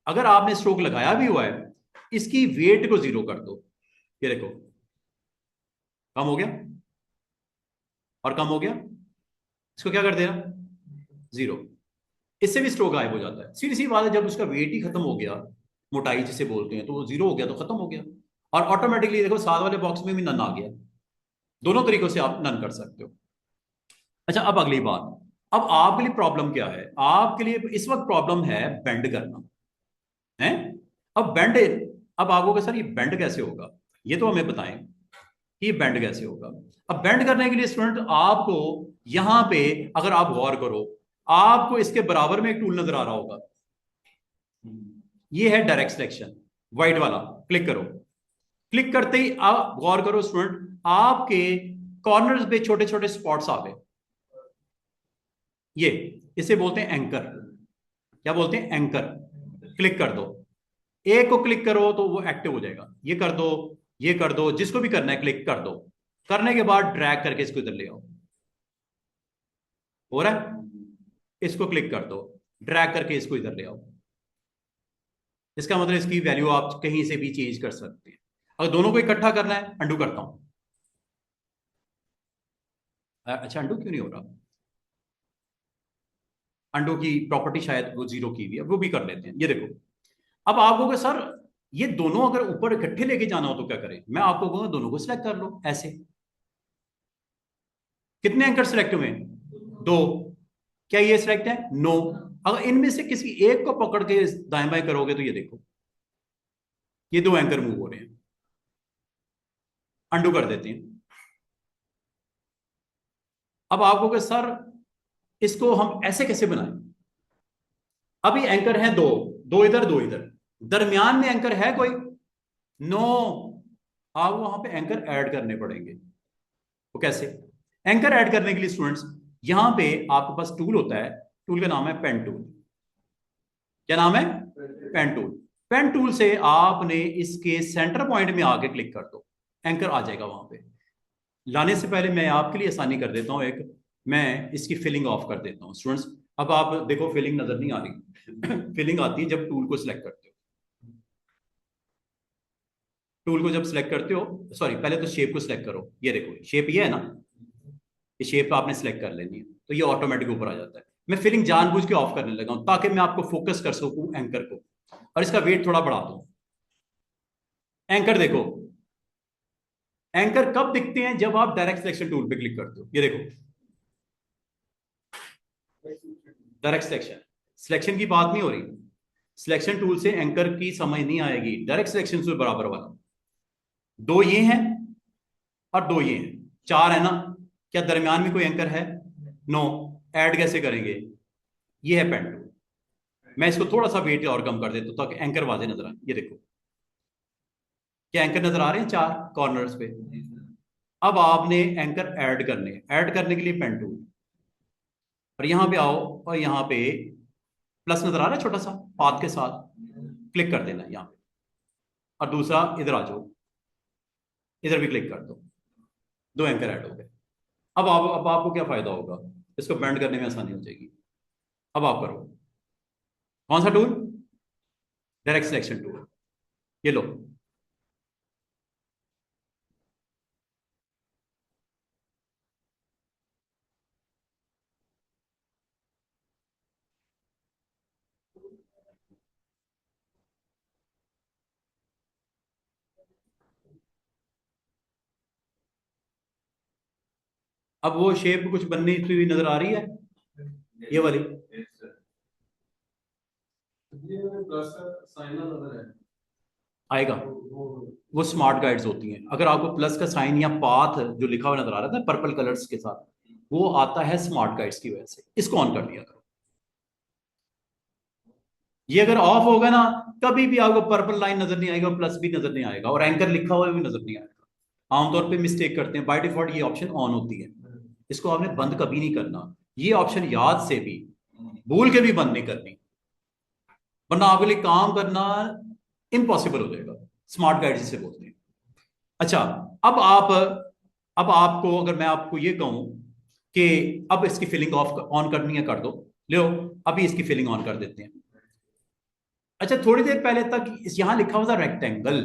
अगर आपने स्ट्रोक लगाया भी हुआ है, इसकी वेट को 0 कर दो। ये देखो, कम हो गया और कम हो गया। इसको क्या कर देना? 0। इससे भी स्ट्रोक गायब हो जाता है। सीधी सी बात है, जब उसका वेट ही खत्म हो गया, मोटाई जिसे बोलते हैं, तो वो 0 हो गया तो खत्म हो गया। और ऑटोमेटिकली देखो साथ वाले बॉक्स में भी नन आ गया। दोनों तरीकों से आप नन कर सकते हो। अच्छा, अब अगली बात, अब आपके लिए प्रॉब्लम क्या है? आपके लिए इस वक्त प्रॉब्लम है बेंड करना है। अब बेंड, अब आप कहोगे सर ये बेंड कैसे होगा? ये तो हमें बताएं। कि ये बेंड कैसे होगा। अब बेंड करने के लिए स्टूडेंट आपको यहां पे अगर आप गौर करो, आपको इसके बराबर में एक टूल नजर आ रहा होगा, ये है डायरेक्ट सिलेक्शन, व्हाइट वाला। क्लिक करो। क्लिक करते ही आप गौर करो स्टूडेंट, आपके कॉर्नर्स पे छोटे छोटे स्पॉट्स आ गए। ये इसे बोलते हैं एंकर। क्या बोलते हैं? एंकर। क्लिक कर दो, एक को क्लिक करो तो वो एक्टिव हो जाएगा। ये कर दो, ये कर दो, जिसको भी करना है क्लिक कर दो। करने के बाद ड्रैग करके इसको इधर ले आओ। हो रहा है? इसको क्लिक कर दो, ड्रैग करके इसको इधर ले आओ। इसका मतलब इसकी वैल्यू आप कहीं से भी चेंज कर सकते हैं। अगर दोनों को इकट्ठा करना है, अंडू करता हूं। अच्छा, अंडू क्यों नहीं हो रहा? अंडू की प्रॉपर्टी शायद वो 0 की हुई है, वो भी कर लेते हैं। ये देखो, अब आप कहोगे सर ये दोनों अगर ऊपर इकट्ठे लेके जाना हो तो क्या करें? मैं आपको कहूंगा दोनों को सिलेक्ट कर लो ऐसे। कितने एंकर सिलेक्ट हुए? 2। क्या ये सिलेक्ट है? नो। अगर इनमें से किसी एक को पकड़ के दाएं बाएं करोगे तो ये देखो, ये 2 एंकर मूव हो रहे हैं। अंडू कर देते हैं। अब आप कहोगे सर इसको हम ऐसे कैसे बनाएं? अभी एंकर है 2, 2 इधर 2 इधर, दरमियान में एंकर है कोई? नो। आप वहां पे एंकर ऐड करने पड़ेंगे। वो कैसे? एंकर ऐड करने के लिए स्टूडेंट्स, यहां पे आपके पास टूल होता है, टूल का नाम है पेन टूल। क्या नाम है? Pen tool. पेन टूल से आपने इसके सेंटर पॉइंट में आके क्लिक कर दो, एंकर आ जाएगा वहां पे। लाने से पहले मैं आपके लिए आसानी कर देता हूं, एक मैं इसकी फिलिंग ऑफ कर देता हूं स्टूडेंट्स। अब आप देखो फिलिंग नजर नहीं आ रही। फिलिंग आती है जब टूल को सिलेक्ट करते हो। टूल को जब सिलेक्ट करते हो, सॉरी पहले तो शेप को सिलेक्ट करो। ये देखो शेप ये है ना, ये शेप आपने सिलेक्ट कर लेनी है तो ये ऑटोमेटिक ऊपर आ जाता है। मैं फिलिंग जानबूझ के ऑफ करने लगा हूं ताकि मैं आपको फोकस कर सकूं एंकर को, और इसका वेट थोड़ा बढ़ा दूं। एंकर देखो, एंकर कब दिखते हैं? जब आप डायरेक्ट सिलेक्शन टूल पे क्लिक करते हो। ये देखो डायरेक्ट सिलेक्शन, सिलेक्शन की बात नहीं हो रही। सिलेक्शन टूल से एंकर की समझ नहीं आएगी, डायरेक्ट सिलेक्शन से बराबर वाला। 2 ये हैं और 2 ये हैं, 4 है ना। क्या दरमियान में कोई एंकर है? नो। ऐड कैसे करेंगे? ये है पेन टूल। मैं इसको थोड़ा सा वेट और कम कर देता हूं ताकि एंकर वाजे नजर आए। ये देखो, क्या एंकर नजर आ रहे हैं 4 कॉर्नर्स पे? अब आपने एंकर ऐड करने, ऐड करने के लिए पेन टूल, और यहां पे आओ और यहां पे प्लस नजर आ रहा है छोटा सा पाथ के साथ, क्लिक कर देना यहां पे। और दूसरा इधर आ जाओ, इधर भी क्लिक कर दो, 2 एंकर ऐड हो गए। अब आपको क्या फायदा होगा? इसको बेंड करने में आसानी हो जाएगी। अब आप करो, कौन सा टूल? Direct selection tool. ये लो, अब वो शेप कुछ बननी हुई नजर आ रही है, ये वाली। आएगा, वो स्मार्ट गाइड्स होती हैं। अगर आपको प्लस का साइन या पाथ जो लिखा हुआ नजर आ रहा था पर्पल कलर्स के साथ, वो आता है स्मार्ट गाइड्स की वजह से। इसको ऑन कर दिया करो। ये अगर ऑफ होगा ना, कभी भी आपको पर्पल लाइन नजर नहीं आएगा, प्लस भी नजर नहीं आएगा, और एंकर लिखा हुआ भी नजर नहीं आएगा। आमतौर पे मिस्टेक करते हैं, बाय डिफॉल्ट ये ऑप्शन ऑन होती है। इसको आपने बंद कभी नहीं करना। ये ऑप्शन याद से भी, भूल के भी बंद नहीं करनी, वरना आपके लिए काम करना इम्पॉसिबल हो जाएगा। स्मार्ट गाइड जिसे बोलते हैं। अच्छा, अब आपको अगर मैं आपको ये कहूं कि अब इसकी फिलिंग ऑफ ऑन करनी है, कर दो। लो, अभी इसकी फिलिंग ऑन कर देते हैं। अच्छा, थोड़ी देर पहले तक यहां लिखा हुआ था रेक्टेंगल,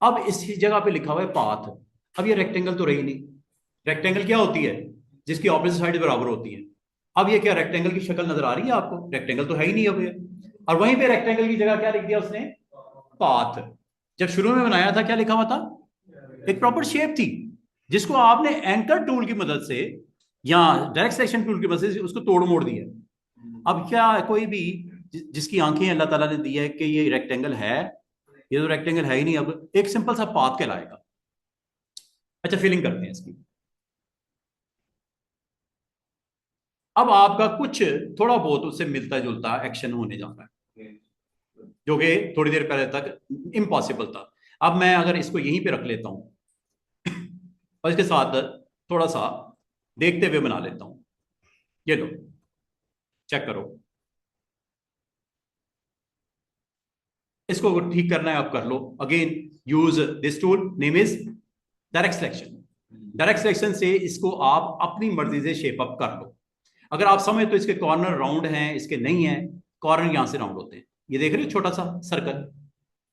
अब इस जगह पे लिखा हुआ है पाथ। अब ये रेक्टेंगल तो रही नहीं। रेक्टेंगल क्या होती है? जिसकी ऑपोजिट साइड बराबर होती है। अब ये क्या रेक्टेंगल की शक्ल नजर आ रही है आपको? रेक्टेंगल तो है ही नहीं अब ये। और वहीं पे रेक्टेंगल की जगह क्या लिख दिया उसने? पाथ। जब शुरू में बनाया था क्या लिखा हुआ था? एक प्रॉपर शेप थी जिसको आपने एंकर टूल की मदद से या डायरेक्ट सिलेक्शन टूल की मदद से उसको तोड़ मोड़ दिया। अब क्या कोई भी जिसकी आंखें अल्लाह ताला ने दी है कि ये रेक्टेंगल है, ये तो रेक्टेंगल है ही नहीं, अब एक सिंपल सा पाथ कहलाएगा। अच्छा, फिलिंग करते हैं इसकी। अब आपका कुछ थोड़ा बहुत उससे मिलता जुलता एक्शन होने जा रहा है, जो कि थोड़ी देर पहले तक इम्पॉसिबल था। अब मैं अगर इसको यहीं पे रख लेता हूं और इसके साथ थोड़ा सा देखते हुए बना लेता हूं, ये लो चेक करो। इसको ठीक करना है आप कर लो। Again use this tool, name is direct selection. Direct selection से इसको आप अपनी मर्जी से शेप अप कर लो। अगर आप समझ तो इसके कॉर्नर राउंड हैं, इसके नहीं है, कॉर्नर यहां से राउंड होते हैं। ये देख रहे हो छोटा सा सर्कल,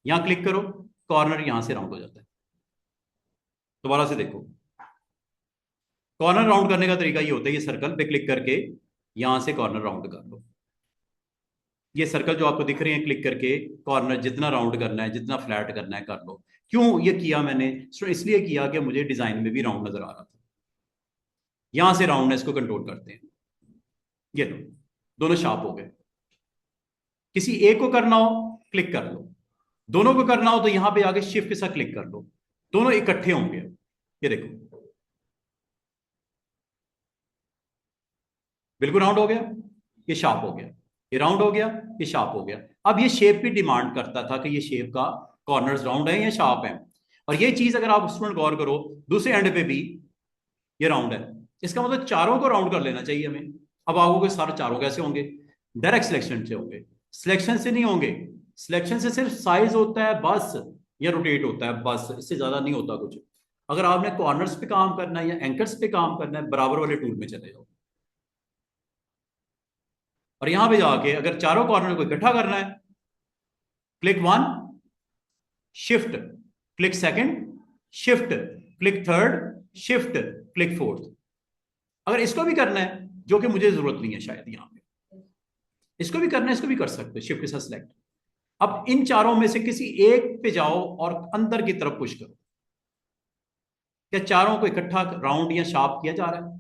यहां क्लिक करो, कॉर्नर यहां से राउंड हो जाता है। दोबारा से देखो, कॉर्नर राउंड करने का तरीका ये होता है, ये सर्कल पे क्लिक करके यहां से कॉर्नर राउंड कर लो। ये सर्कल जो आपको दिख रहे हैं, क्लिक करके कॉर्नर जितना राउंड करना है, जितना फ्लैट करना है कर लो। क्यों ये किया मैंने? इसलिए किया कि मुझे डिजाइन में भी राउंड नजर आ रहा था। यहां से राउंडनेस को कंट्रोल करते हैं। ये लो, दोनों शार्प हो गए। किसी एक को करना हो क्लिक कर लो, दोनों को करना हो तो यहां पे आगे शिफ्ट के साथ क्लिक कर लो, दोनों इकट्ठे होंगे। ये देखो बिल्कुल राउंड हो गया, ये शार्प हो गया, ये राउंड हो गया, ये शार्प हो गया। अब ये शेप भी डिमांड करता था कि ये शेप का कॉर्नर्स राउंड है या शार्प है। और ये चीज अगर आप स्टूडेंट गौर करो, दूसरे एंड पे भी ये राउंड है, इसका मतलब चारों को राउंड कर लेना चाहिए हमें। अब आपको सारे चारों कैसे होंगे? डायरेक्ट सिलेक्शन से होंगे, सिलेक्शन से नहीं होंगे। सिलेक्शन से सिर्फ साइज होता है बस, या रोटेट होता है बस, इससे ज्यादा नहीं होता कुछ। अगर आपने कॉर्नर्स पे काम करना है या एंकर्स पे काम करना है, बराबर वाले टूल में चले जाओ और यहां पे जाके अगर चारों कॉर्नर को इकट्ठा करना है, click one, shift click second, shift click third, shift click fourth. अगर इसको भी करना है, जो कि मुझे जरूरत नहीं है शायद, यहां पे इसको भी करना है, इसको भी कर सकते हो शिफ्ट के साथ सिलेक्ट। अब इन चारों में से किसी एक पे जाओ और अंदर की तरफ पुश करो। क्या चारों को इकट्ठा राउंड या शार्प किया जा रहा है?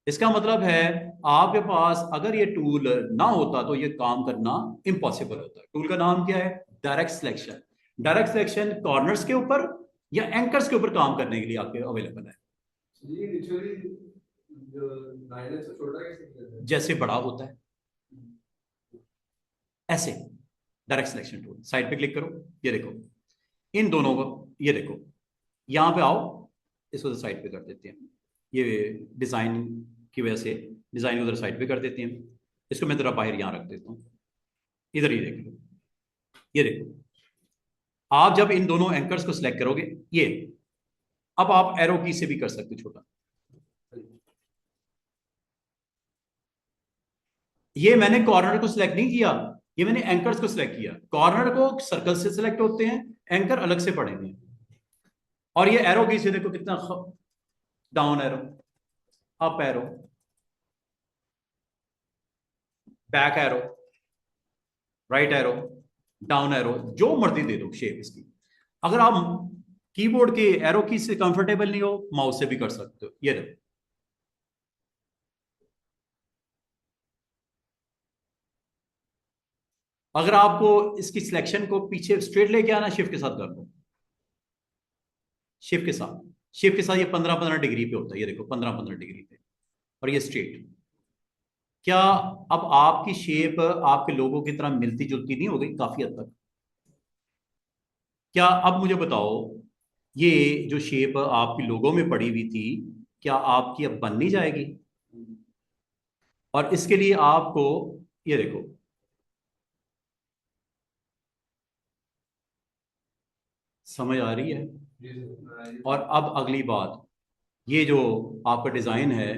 इसका मतलब है आपके पास अगर ये टूल ना होता तो ये काम करना इम्पॉसिबल होता है। टूल का नाम क्या है? Direct selection. Direct selection corners के ऊपर या एंकर्स के ऊपर काम करने के लिए आपके अवेलेबल है। जैसे बड़ा होता है ऐसे डायरेक्ट सिलेक्शन टूल, साइड पे क्लिक करो, ये देखो इन दोनों को, ये देखो यहां पे आओ, इसको साइड पे कर देते हैं। ये डिजाइन की वजह से डिजाइन उधर साइड पे कर देते हैं। इसको मैं जरा बाहर यहां रख देता हूं, इधर ही देख लो। ये देखो, आप जब इन दोनों एंकर्स को सिलेक्ट करोगे, ये अब आप एरो की से भी कर सकते हो छोटा। ये मैंने कॉर्नर को सिलेक्ट नहीं किया, ये मैंने एंकर्स को सिलेक्ट किया। कॉर्नर को सर्कल से सिलेक्ट होते हैं, एंकर अलग से पड़ेंगे। और ये एरो की से देखो कितना, down arrow, up arrow, back arrow, right arrow, down arrow, जो मर्जी दे दो शेप इसकी। अगर आप कीबोर्ड के एरो की से कंफर्टेबल नहीं हो, माउस से भी कर सकते हो। ये देखो, अगर आपको इसकी सिलेक्शन को पीछे स्ट्रेट लेके आना, शिफ्ट के साथ कर दो, शिफ्ट के साथ, शिफ्ट के साथ ये 15-15 डिग्री पे होता है। ये देखो 15-15 डिग्री पे, और ये स्ट्रेट। क्या अब आपकी शेप आपके लोगों की तरह मिलती जुलती नहीं हो गई काफी हद तक? क्या अब मुझे बताओ, ये जो शेप आपकी लोगों में पड़ी हुई थी, क्या आपकी अब बन नहीं जाएगी? और इसके लिए आपको ये देखो, समझ आ रही है? और अब अगली बात, ये जो आपका डिजाइन है,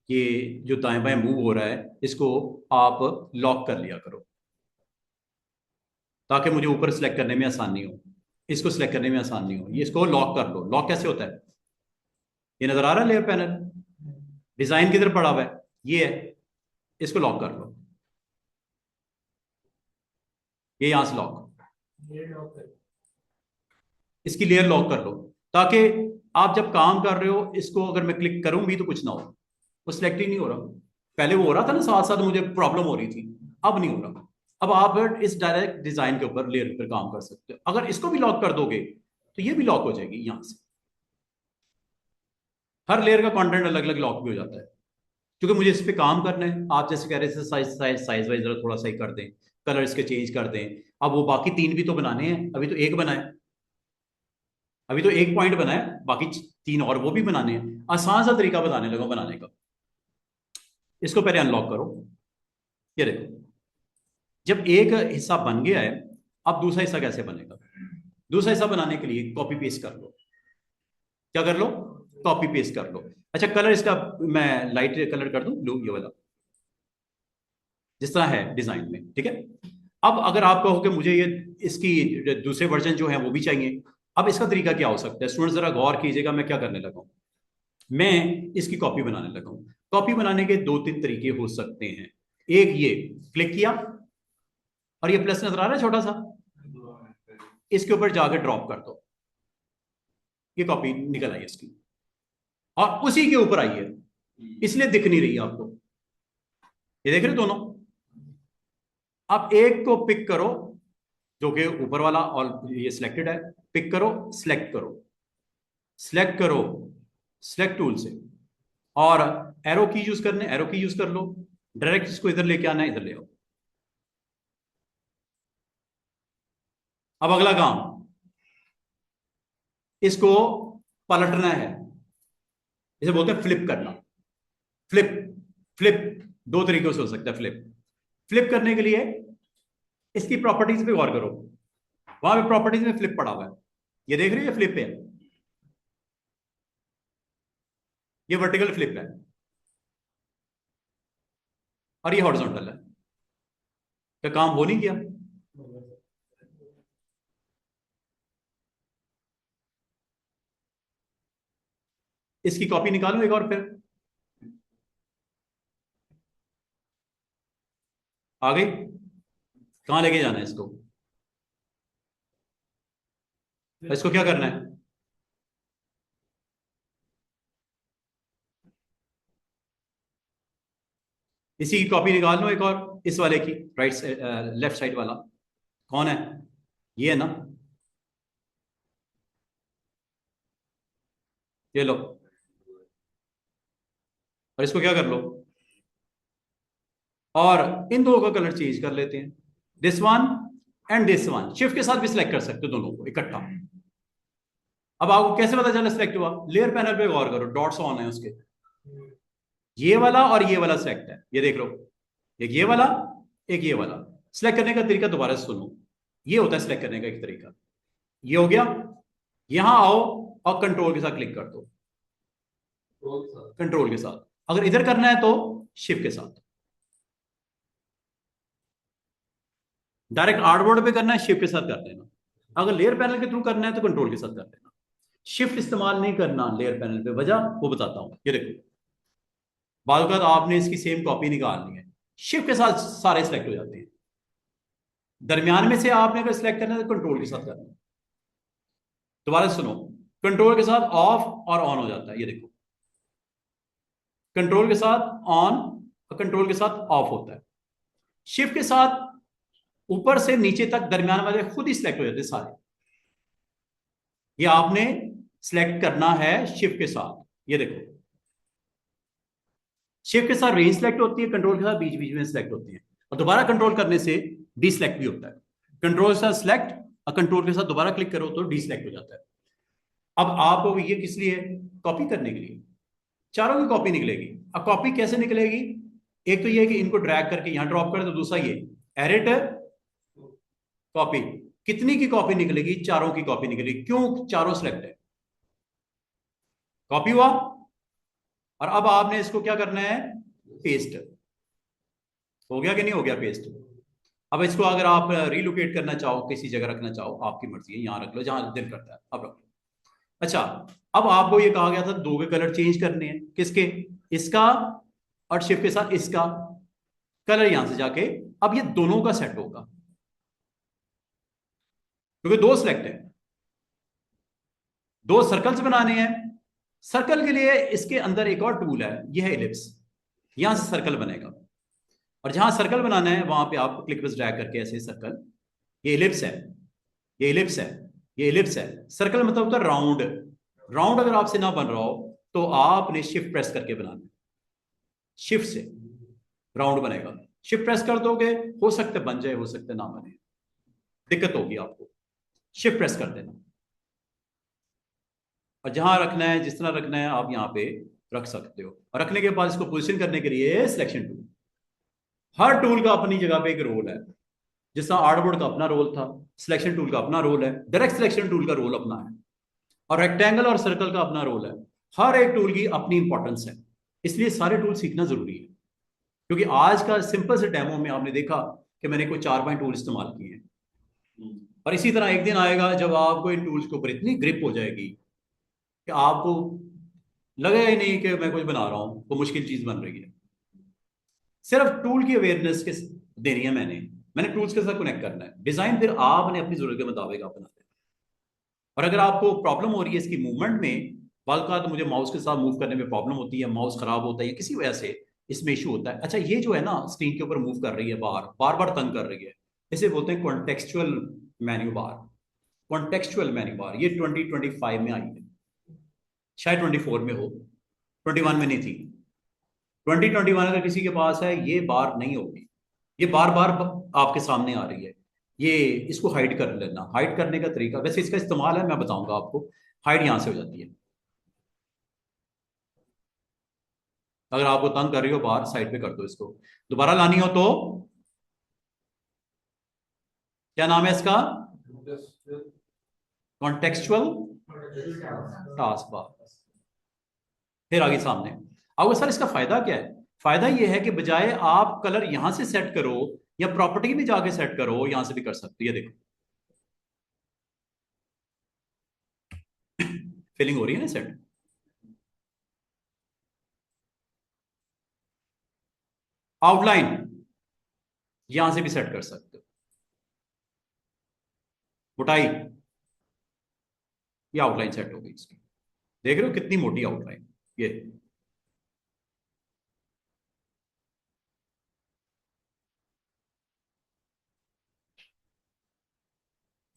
ये जो दाएं बाएं मूव हो रहा है, इसको आप लॉक कर लिया करो ताकि मुझे ऊपर सेलेक्ट करने में आसानी हो, इसको सिलेक्ट करने में आसानी हो। ये इसको लॉक कर लो। लॉक कैसे होता है? ये नजर आ रहा है लेयर पैनल, डिजाइन किधर पड़ा हुआ है, ये है, इसको लॉक कर लो। ये यहां से लॉक, इसकी लेयर लॉक कर लो ताकि आप जब काम कर रहे हो, इसको अगर मैं क्लिक करूं भी तो कुछ ना हो, वो सिलेक्ट ही नहीं हो रहा। पहले वो हो रहा था ना, साथ साथ मुझे प्रॉब्लम हो रही थी, अब नहीं हो रहा। अब आप इस डायरेक्ट डिजाइन के ऊपर लेयर पर काम कर सकते हो। अगर इसको भी लॉक कर दोगे तो ये भी लॉक हो जाएगी यहां से। हर लेयर का कंटेंट अलग अलग लॉक भी हो जाता है, क्योंकि मुझे इस पे काम करना है। आप जैसे कह रहे थे साइज वाइज थोड़ा सा ही कर दें, कलर इसके चेंज कर दें। अब वो बाकी 3 भी तो बनाने हैं, अभी तो एक बना है, अभी तो एक पॉइंट बना है, बाकी 3 और वो भी बनाने हैं। आसान सा तरीका बताने लगा बनाने का। इसको पहले अनलॉक करो, ये देखो, जब एक हिस्सा बन गया है, अब दूसरा हिस्सा कैसे बनेगा। दूसरा हिस्सा बनाने के लिए कॉपी पेस्ट कर लो। क्या कर लो, कॉपी पेस्ट कर लो। अच्छा, कलर इसका मैं लाइट कलर कर दूं, ब्लू, ये वाला, जिस तरह है डिजाइन में, ठीक है। अब अगर आप कहो कि मुझे ये इसकी दूसरे वर्जन जो है वो भी चाहिए, अब इसका तरीका क्या हो सकता है। स्टूडेंट जरा गौर कीजिएगा, मैं क्या करने लगा हूं, मैं इसकी कॉपी बनाने लगा हूं। कॉपी बनाने के 2-3 तरीके हो सकते हैं। एक, ये क्लिक किया और ये प्लस नजर आ रहा है छोटा सा, इसके ऊपर जाकर ड्रॉप कर दो, ये कॉपी निकल आई इसकी, और उसी के ऊपर आई है, इसलिए दिख नहीं रही आपको। ये देख रहे हो दोनों। अब एक को पिक करो, जो कि ऊपर वाला और ये सिलेक्टेड है, पिक करो, सिलेक्ट करो, सिलेक्ट करो सिलेक्ट टूल से, और एरो की यूज करने, एरो की यूज कर लो, डायरेक्ट इसको इधर लेके आना है, इधर ले आओ। अब अगला काम, इसको पलटना है, इसे बोलते हैं फ्लिप करना। फ्लिप, फ्लिप 2 तरीकों से हो सकता है। फ्लिप, फ्लिप करने के लिए इसकी प्रॉपर्टीज पे गौर करो, वहां पे प्रॉपर्टीज में फ्लिप पड़ा हुआ है, ये देख रहे हो, ये फ्लिप है, ये वर्टिकल फ्लिप है, और ये हॉरिजॉन्टल है। क्या काम हो नहीं किया। इसकी कॉपी निकालो एक और, फिर आ गई। कहां लेके जाना है इसको, इसको क्या करना है, इसी की कॉपी निकाल लो एक और, इस वाले की, राइट लेफ्ट साइड वाला कौन है, ये है ना, ये लो, और इसको क्या कर लो, और इन दो का कलर चेंज कर लेते हैं, this one and this one. Shift के साथ भी सिलेक्ट कर सकते हो दोनों को इकट्ठा। अब आपको कैसे पता चला सिलेक्ट हुआ, लेयर पैनल पे गौर करो, डॉट्स ऑन है उसके, ये वाला और ये वाला सिलेक्ट है, ये देख लो, एक ये वाला, एक ये वाला। सिलेक्ट करने का तरीका दोबारा से सुनो, ये होता है सिलेक्ट करने का एक तरीका, ये हो गया। यहां आओ और कंट्रोल के साथ क्लिक कर दो, कंट्रोल के साथ। अगर इधर करना है तो शिफ्ट के साथ। डायरेक्ट आर्टबोर्ड पे करना है, शिफ्ट के साथ कर देना। अगर लेयर पैनल के थ्रू करना है तो कंट्रोल के साथ कर देना। शिफ्ट इस्तेमाल नहीं करना लेयर पैनल पे, वजह वो बताता हूं। ये देखो, बाद में आपने इसकी सेम कॉपी निकालनी है, शिफ्ट के साथ सारे सिलेक्ट हो जाते हैं। दरमियान में से आपने अगर सिलेक्ट करना है तो कंट्रोल के साथ करना है। दोबारा सुनो, कंट्रोल के साथ ऑफ और ऑन हो जाता है, ये देखो, कंट्रोल के साथ ऑन और कंट्रोल के साथ ऑफ होता है। शिफ्ट के साथ ऊपर से नीचे तक दरमियान वाले खुद ही सिलेक्ट हो जाते हैं सारे। ये आपने सिलेक्ट करना है शिफ्ट के साथ, ये देखो, शिफ्ट के साथ रेंज सिलेक्ट होती है, कंट्रोल के साथ बीच बीच में सिलेक्ट होती है, और दोबारा कंट्रोल करने से डीसिलेक्ट भी होता है। कंट्रोल के साथ सिलेक्ट और कंट्रोल के साथ दोबारा क्लिक करो तो डीसिलेक्ट हो जाता है। अब आप ये किस लिए, कॉपी करने के लिए, चारों की कॉपी निकलेगी। अब कॉपी कैसे निकलेगी, एक तो ये कि इनको ड्रैग करके यहां ड्रॉप कर दो, दूसरा ये एडिट कॉपी, कितनी की कॉपी निकलेगी, चारों की कॉपी निकलेगी। क्यों, चारों सिलेक्ट है, कॉपी हुआ, और अब आपने इसको क्या करना है, पेस्ट। हो गया कि नहीं हो गया पेस्ट। अब इसको अगर आप रिलोकेट करना चाहो, किसी जगह रखना चाहो, आपकी मर्जी है, यहां रख लो जहां दिल करता है, अब रख लो। अच्छा, अब आपको ये कहा गया था 2 के कलर चेंज करने हैं, किसके, इसका, और शिफ्ट के साथ इसका कलर यहां से जाके अब ये दोनों का सेट होगा, क्योंकि 2 सिलेक्ट है। 2 सर्कल्स बनाने हैं, सर्कल के लिए इसके अंदर एक और टूल है, यह है इलिप्स, यहां से सर्कल बनेगा, और जहां सर्कल बनाना है वहां पे आप क्लिक बस ड्रैग करके ऐसे सर्कल, ये इलिप्स है, ये इलिप्स है, ये इलिप्स है। सर्कल मतलब होता है राउंड। राउंड अगर आपसे ना बन रहा हो तो आपने शिफ्ट प्रेस करके बनाना, शिफ्ट से राउंड बनेगा। शिफ्ट प्रेस कर दोगे, हो सकता है बन जाए, हो सकता है ना बने, दिक्कत होगी आपको। शिफ्ट प्रेस कर देना और जहां रखना है, जिस तरह रखना है आप यहाँ पे रख सकते हो। और रखने के बाद इसको पोजीशन करने के लिए सिलेक्शन टूल, हर टूल का अपनी जगह पे एक रोल है। जिस तरह आर्टबोर्ड का अपना रोल था, सिलेक्शन टूल का अपना रोल है, डायरेक्ट सिलेक्शन टूल का रोल अपना है, और रेक्टेंगल और सर्कल का अपना रोल है। हर एक टूल की अपनी इंपॉर्टेंस है, इसलिए सारे टूल सीखना जरूरी है। क्योंकि आज का सिंपल से डेमो में आपने देखा कि मैंने कोई 4-5 टूल इस्तेमाल किए हैं, और इसी तरह एक दिन आएगा जब आपको इन टूल्स के ऊपर इतनी ग्रिप हो जाएगी कि आपको लगेगा ही नहीं कि मैं कुछ बना रहा हूं, वो मुश्किल चीज बन रही है। सिर्फ टूल की अवेयरनेस के देनी है, मैंने टूल्स के साथ कनेक्ट करना है। डिजाइन फिर आपने अपनी जरूरत के मुताबिक आप बनाते हैं। और अगर आपको प्रॉब्लम हो रही है इसकी मूवमेंट में, बाल का तो मुझे माउस के साथ मूव करने में प्रॉब्लम होती है, माउस खराब होता है या किसी वजह से इसमें इशू होता है, अच्छा ये जो है ना स्क्रीन के ऊपर मूव कर रही है, बार बार तंग कर रही है, इसे बोलते हैं contextual menu bar. Contextual menu bar ये 2025 में आई है, शायद 24 में हो, 21 में नहीं थी। 2021 अगर किसी के पास है, ये बार नहीं होगी, ये बार बार आपके सामने आ रही है। ये इसको हाइड कर लेना। हाइड करने का तरीका, वैसे इसका इस्तेमाल है, मैं बताऊंगा आपको। हाइड यहां से हो जाती है। अगर आपको तंग कर रही हो बार, साइड पे कर दो इसको। दोबारा लानी हो तो क्या नाम है इसका? Contextual task bar. फिर आगे सामने अब सर इसका फायदा क्या है? फायदा ये है कि बजाय आप कलर यहां से सेट करो या प्रॉपर्टी में जाके सेट करो, यहां से भी कर सकते हो। ये देखो फिलिंग हो रही है ना सेट। आउटलाइन यहां से भी सेट कर सकते हो। मोटाई, ये आउटलाइन सेट हो गई इसकी। देख रहे हो कितनी मोटी आउटलाइन। ये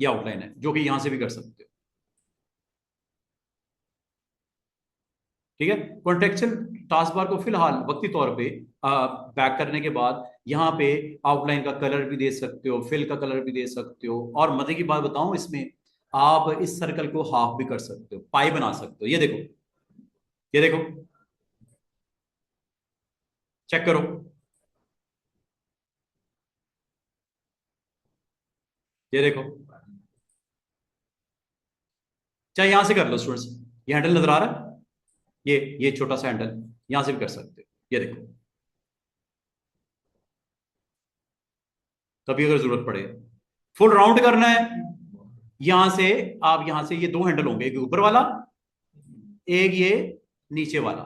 आउटलाइन है जो कि यहां से भी कर सकते हो। ठीक है। कॉन्टेक्चुअल टास्क बार को फिलहाल वक्ती तौर पे बैक करने के बाद यहाँ पे आउटलाइन का कलर भी दे सकते हो, फिल का कलर भी दे सकते हो, और मजे की बात बताऊं, इसमें आप इस सर्कल को हाफ भी कर सकते हो, पाई बना सकते हो। ये देखो, ये देखो, चेक करो, ये देखो। चाहे यहां से कर लो स्टूडेंट्स, ये हैंडल नजर आ रहा है, ये छोटा सा हैंडल यहां से भी कर सकते हो। ये देखो, कभी अगर जरूरत पड़े फुल राउंड करना है, यहां से आप यहां से ये दो हैंडल होंगे, एक ऊपर वाला, एक ये नीचे वाला।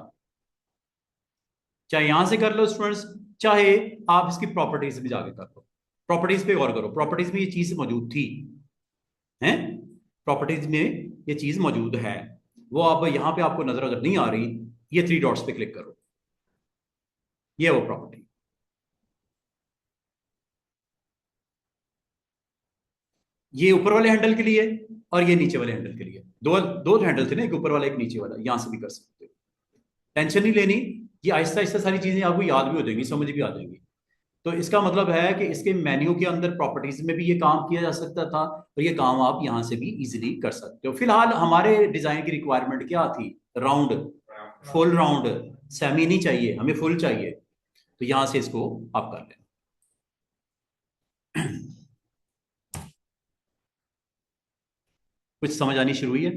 चाहे यहां से कर लो स्टूडेंट्स, चाहे आप इसकी प्रॉपर्टीज भी जाके कर लो। प्रॉपर्टीज पे गौर करो, प्रॉपर्टीज में ये चीज मौजूद थी, है प्रॉपर्टीज में ये चीज मौजूद है। वो अब यहां पे आपको नजर अगर नहीं आ रही, ये 3 डॉट्स पे क्लिक करो, ये वो प्रॉपर्टी। ये ऊपर वाले हैंडल के लिए और ये नीचे वाले हैंडल के लिए, दो दो हैंडल थे ना, एक ऊपर वाला एक नीचे वाला, यहां से भी कर सकते हो। टेंशन नहीं लेनी, ये आहिस्ता आहिस्ता सारी चीजें आपको याद भी हो जाएंगी, समझ भी आ जाएंगी। तो इसका मतलब है कि इसके मेन्यू के अंदर प्रॉपर्टीज में भी ये काम किया जा सकता था, और ये काम आप यहां से भी इजीली कर सकते हो। फिलहाल हमारे डिजाइन की रिक्वायरमेंट क्या थी? राउंड, फुल राउंड, सेमी नहीं चाहिए, हमें फुल चाहिए। तो यहां से इसको आप कर लें। कुछ समझ आनी शुरू हुई है?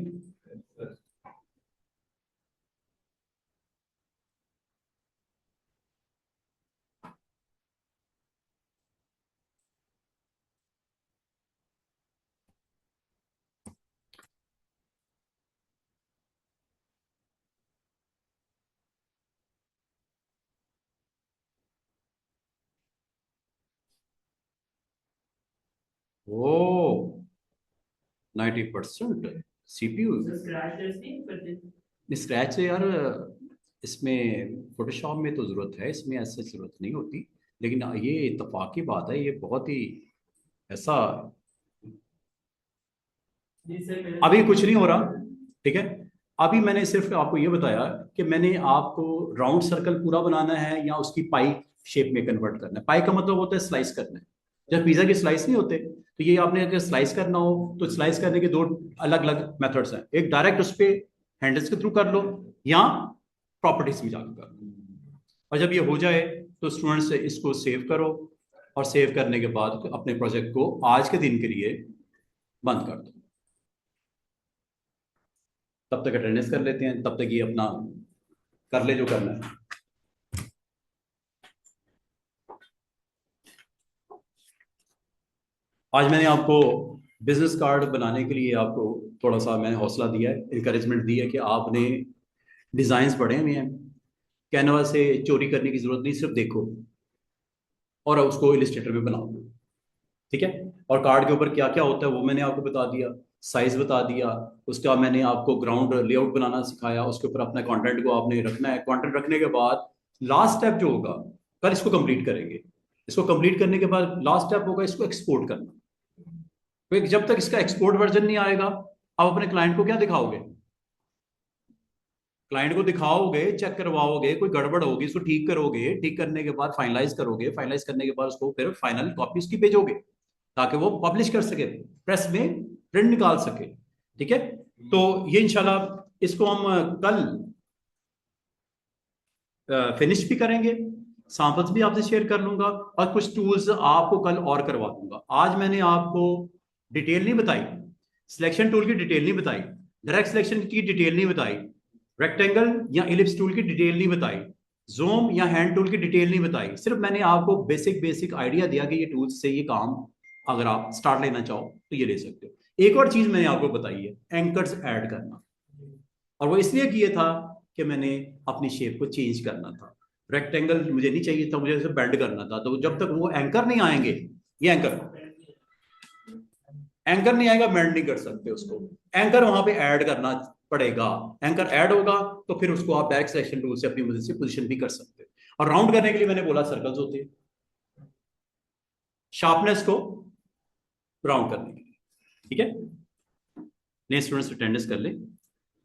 ओ 90% सीपीयू। स्क्रैच टेस्ट नहीं करते? स्क्रैच से यार, इसमें फोटोशॉप में तो जरूरत है, इसमें ऐसे जरूरत नहीं होती। लेकिन ये इत्तेफाक की बात है, ये बहुत ही ऐसा, जिससे अभी कुछ नहीं हो रहा। ठीक है, अभी मैंने सिर्फ आपको ये बताया कि मैंने आपको राउंड सर्कल पूरा बनाना है या उसकी पाई शेप में कन्वर्ट करना है। पाई का मतलब होता है स्लाइस करना है। जब पिज्जा के स्लाइस नहीं होते, तो ये आपने अगर स्लाइस करना हो तो स्लाइस करने के दो अलग अलग मेथड्स हैं। एक डायरेक्ट उस पर हैंडल्स के थ्रू कर लो, या प्रॉपर्टीज में जाकर कर लो। और जब ये हो जाए तो स्टूडेंट्स इसको सेव करो, और सेव करने के बाद अपने प्रोजेक्ट को आज के दिन के लिए बंद कर दो। तब तक अटेंडेंस कर लेते हैं, तब तक ये अपना कर ले जो करना है। आज मैंने आपको बिजनेस कार्ड बनाने के लिए आपको थोड़ा सा मैंने हौसला दिया है, इंकरेजमेंट दी है कि आपने डिजाइन्स पढ़े हुए हैं, कैनवा से चोरी करने की जरूरत नहीं, सिर्फ देखो और उसको इलिस्ट्रेटर में बनाओ, ठीक है। और कार्ड के ऊपर क्या क्या होता है वो मैंने आपको बता दिया, साइज बता दिया। उसके बाद मैंने आपको ग्राउंड लेआउट बनाना सिखाया, उसके ऊपर अपने कंटेंट को आपने रखना है। कंटेंट रखने के बाद लास्ट स्टेप जो होगा, कल इसको कंप्लीट करेंगे, इसको कंप्लीट करने के बाद लास्ट स्टेप होगा इसको एक्सपोर्ट करना। तो जब तक इसका एक्सपोर्ट वर्जन नहीं आएगा, आप अपने क्लाइंट को क्या दिखाओगे? क्लाइंट को दिखाओगे, चेक करवाओगे, कोई गड़बड़ होगी इसको ठीक करोगे, ठीक करने के बाद फाइनलाइज करोगे, फाइनलाइज करने के बाद उसको फिर फाइनल कॉपी उसकी भेजोगे ताकि वो पब्लिश कर सके, प्रेस में प्रिंट निकाल सके, ठीक है। तो ये इंशाल्लाह इसको हम कल फिनिश भी करेंगे, सैंपल्स भी आपसे शेयर कर लूंगा, और कुछ टूल्स आपको कल और करवा दूंगा। आज मैंने आपको डिटेल नहीं बताई, सिलेक्शन टूल की डिटेल नहीं बताई, डायरेक्ट सिलेक्शन की डिटेल नहीं बताई, रेक्टेंगल या इलिप्स टूल की डिटेल नहीं बताई, ज़ूम या हैंड टूल की डिटेल नहीं बताई। सिर्फ मैंने आपको बेसिक आइडिया दिया कि ये टूल्स से ये काम अगर आप स्टार्ट लेना चाहो तो ये ले सकते हो। एक और चीज मैंने आपको बताई है, एंकर्स ऐड करना, और वो इसलिए किए था कि मैंने अपनी शेप को चेंज करना था। रेक्टेंगल मुझे नहीं चाहिए था, मुझे इसे बेंड करना था। तो जब तक वो एंकर नहीं आएंगे, ये एंकर नहीं आएगा, बेंड नहीं कर सकते उसको। एंकर वहां पे ऐड करना पड़ेगा। एंकर ऐड होगा तो फिर उसको आप डायरेक्ट सिलेक्शन टूल से अपनी मदद से पोजीशन भी कर सकते हैं। और राउंड करने के लिए मैंने बोला सर्कल्स होते हैं, शार्पनेस को राउंड करने के लिए, ठीक है। नए स्टूडेंट्स अटेंडेंस कर ले।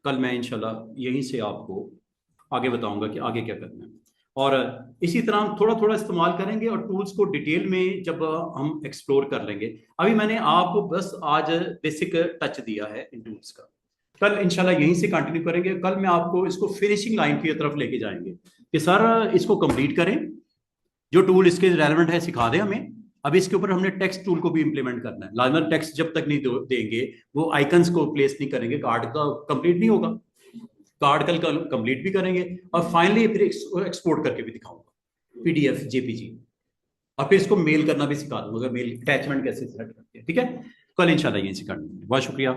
कल मैं इंशाल्लाह यहीं से आपको आगे बताऊंगा कि आगे क्या करना है, और इसी तरह हम थोड़ा थोड़ा इस्तेमाल करेंगे और टूल्स को डिटेल में जब हम एक्सप्लोर कर लेंगे। अभी मैंने आपको बस आज बेसिक टच दिया है इन टूल्स का। कल इंशाल्लाह यहीं से कंटिन्यू करेंगे। कल मैं आपको इसको फिनिशिंग लाइन की तरफ लेके जाएंगे कि सर इसको कंप्लीट करें, जो टूल इसके रेलेवेंट है सिखा दें हमें। अभी इसके ऊपर हमने टेक्स्ट टूल को भी इंप्लीमेंट करना है। लाजमन टेक्स्ट जब तक नहीं देंगे, वो आइकन्स को प्लेस नहीं करेंगे, कार्ड का कंप्लीट नहीं होगा। कार्ड कल कंप्लीट भी करेंगे, और फाइनली फिर एक्सपोर्ट करके भी दिखाऊंगा, पीडीएफ, जेपीजी, और फिर इसको मेल करना भी सिखा दूंगा, मेल अटैचमेंट कैसे सेट करते हैं, ठीक है। कल इंशाल्लाह यहीं से करना है। बहुत शुक्रिया।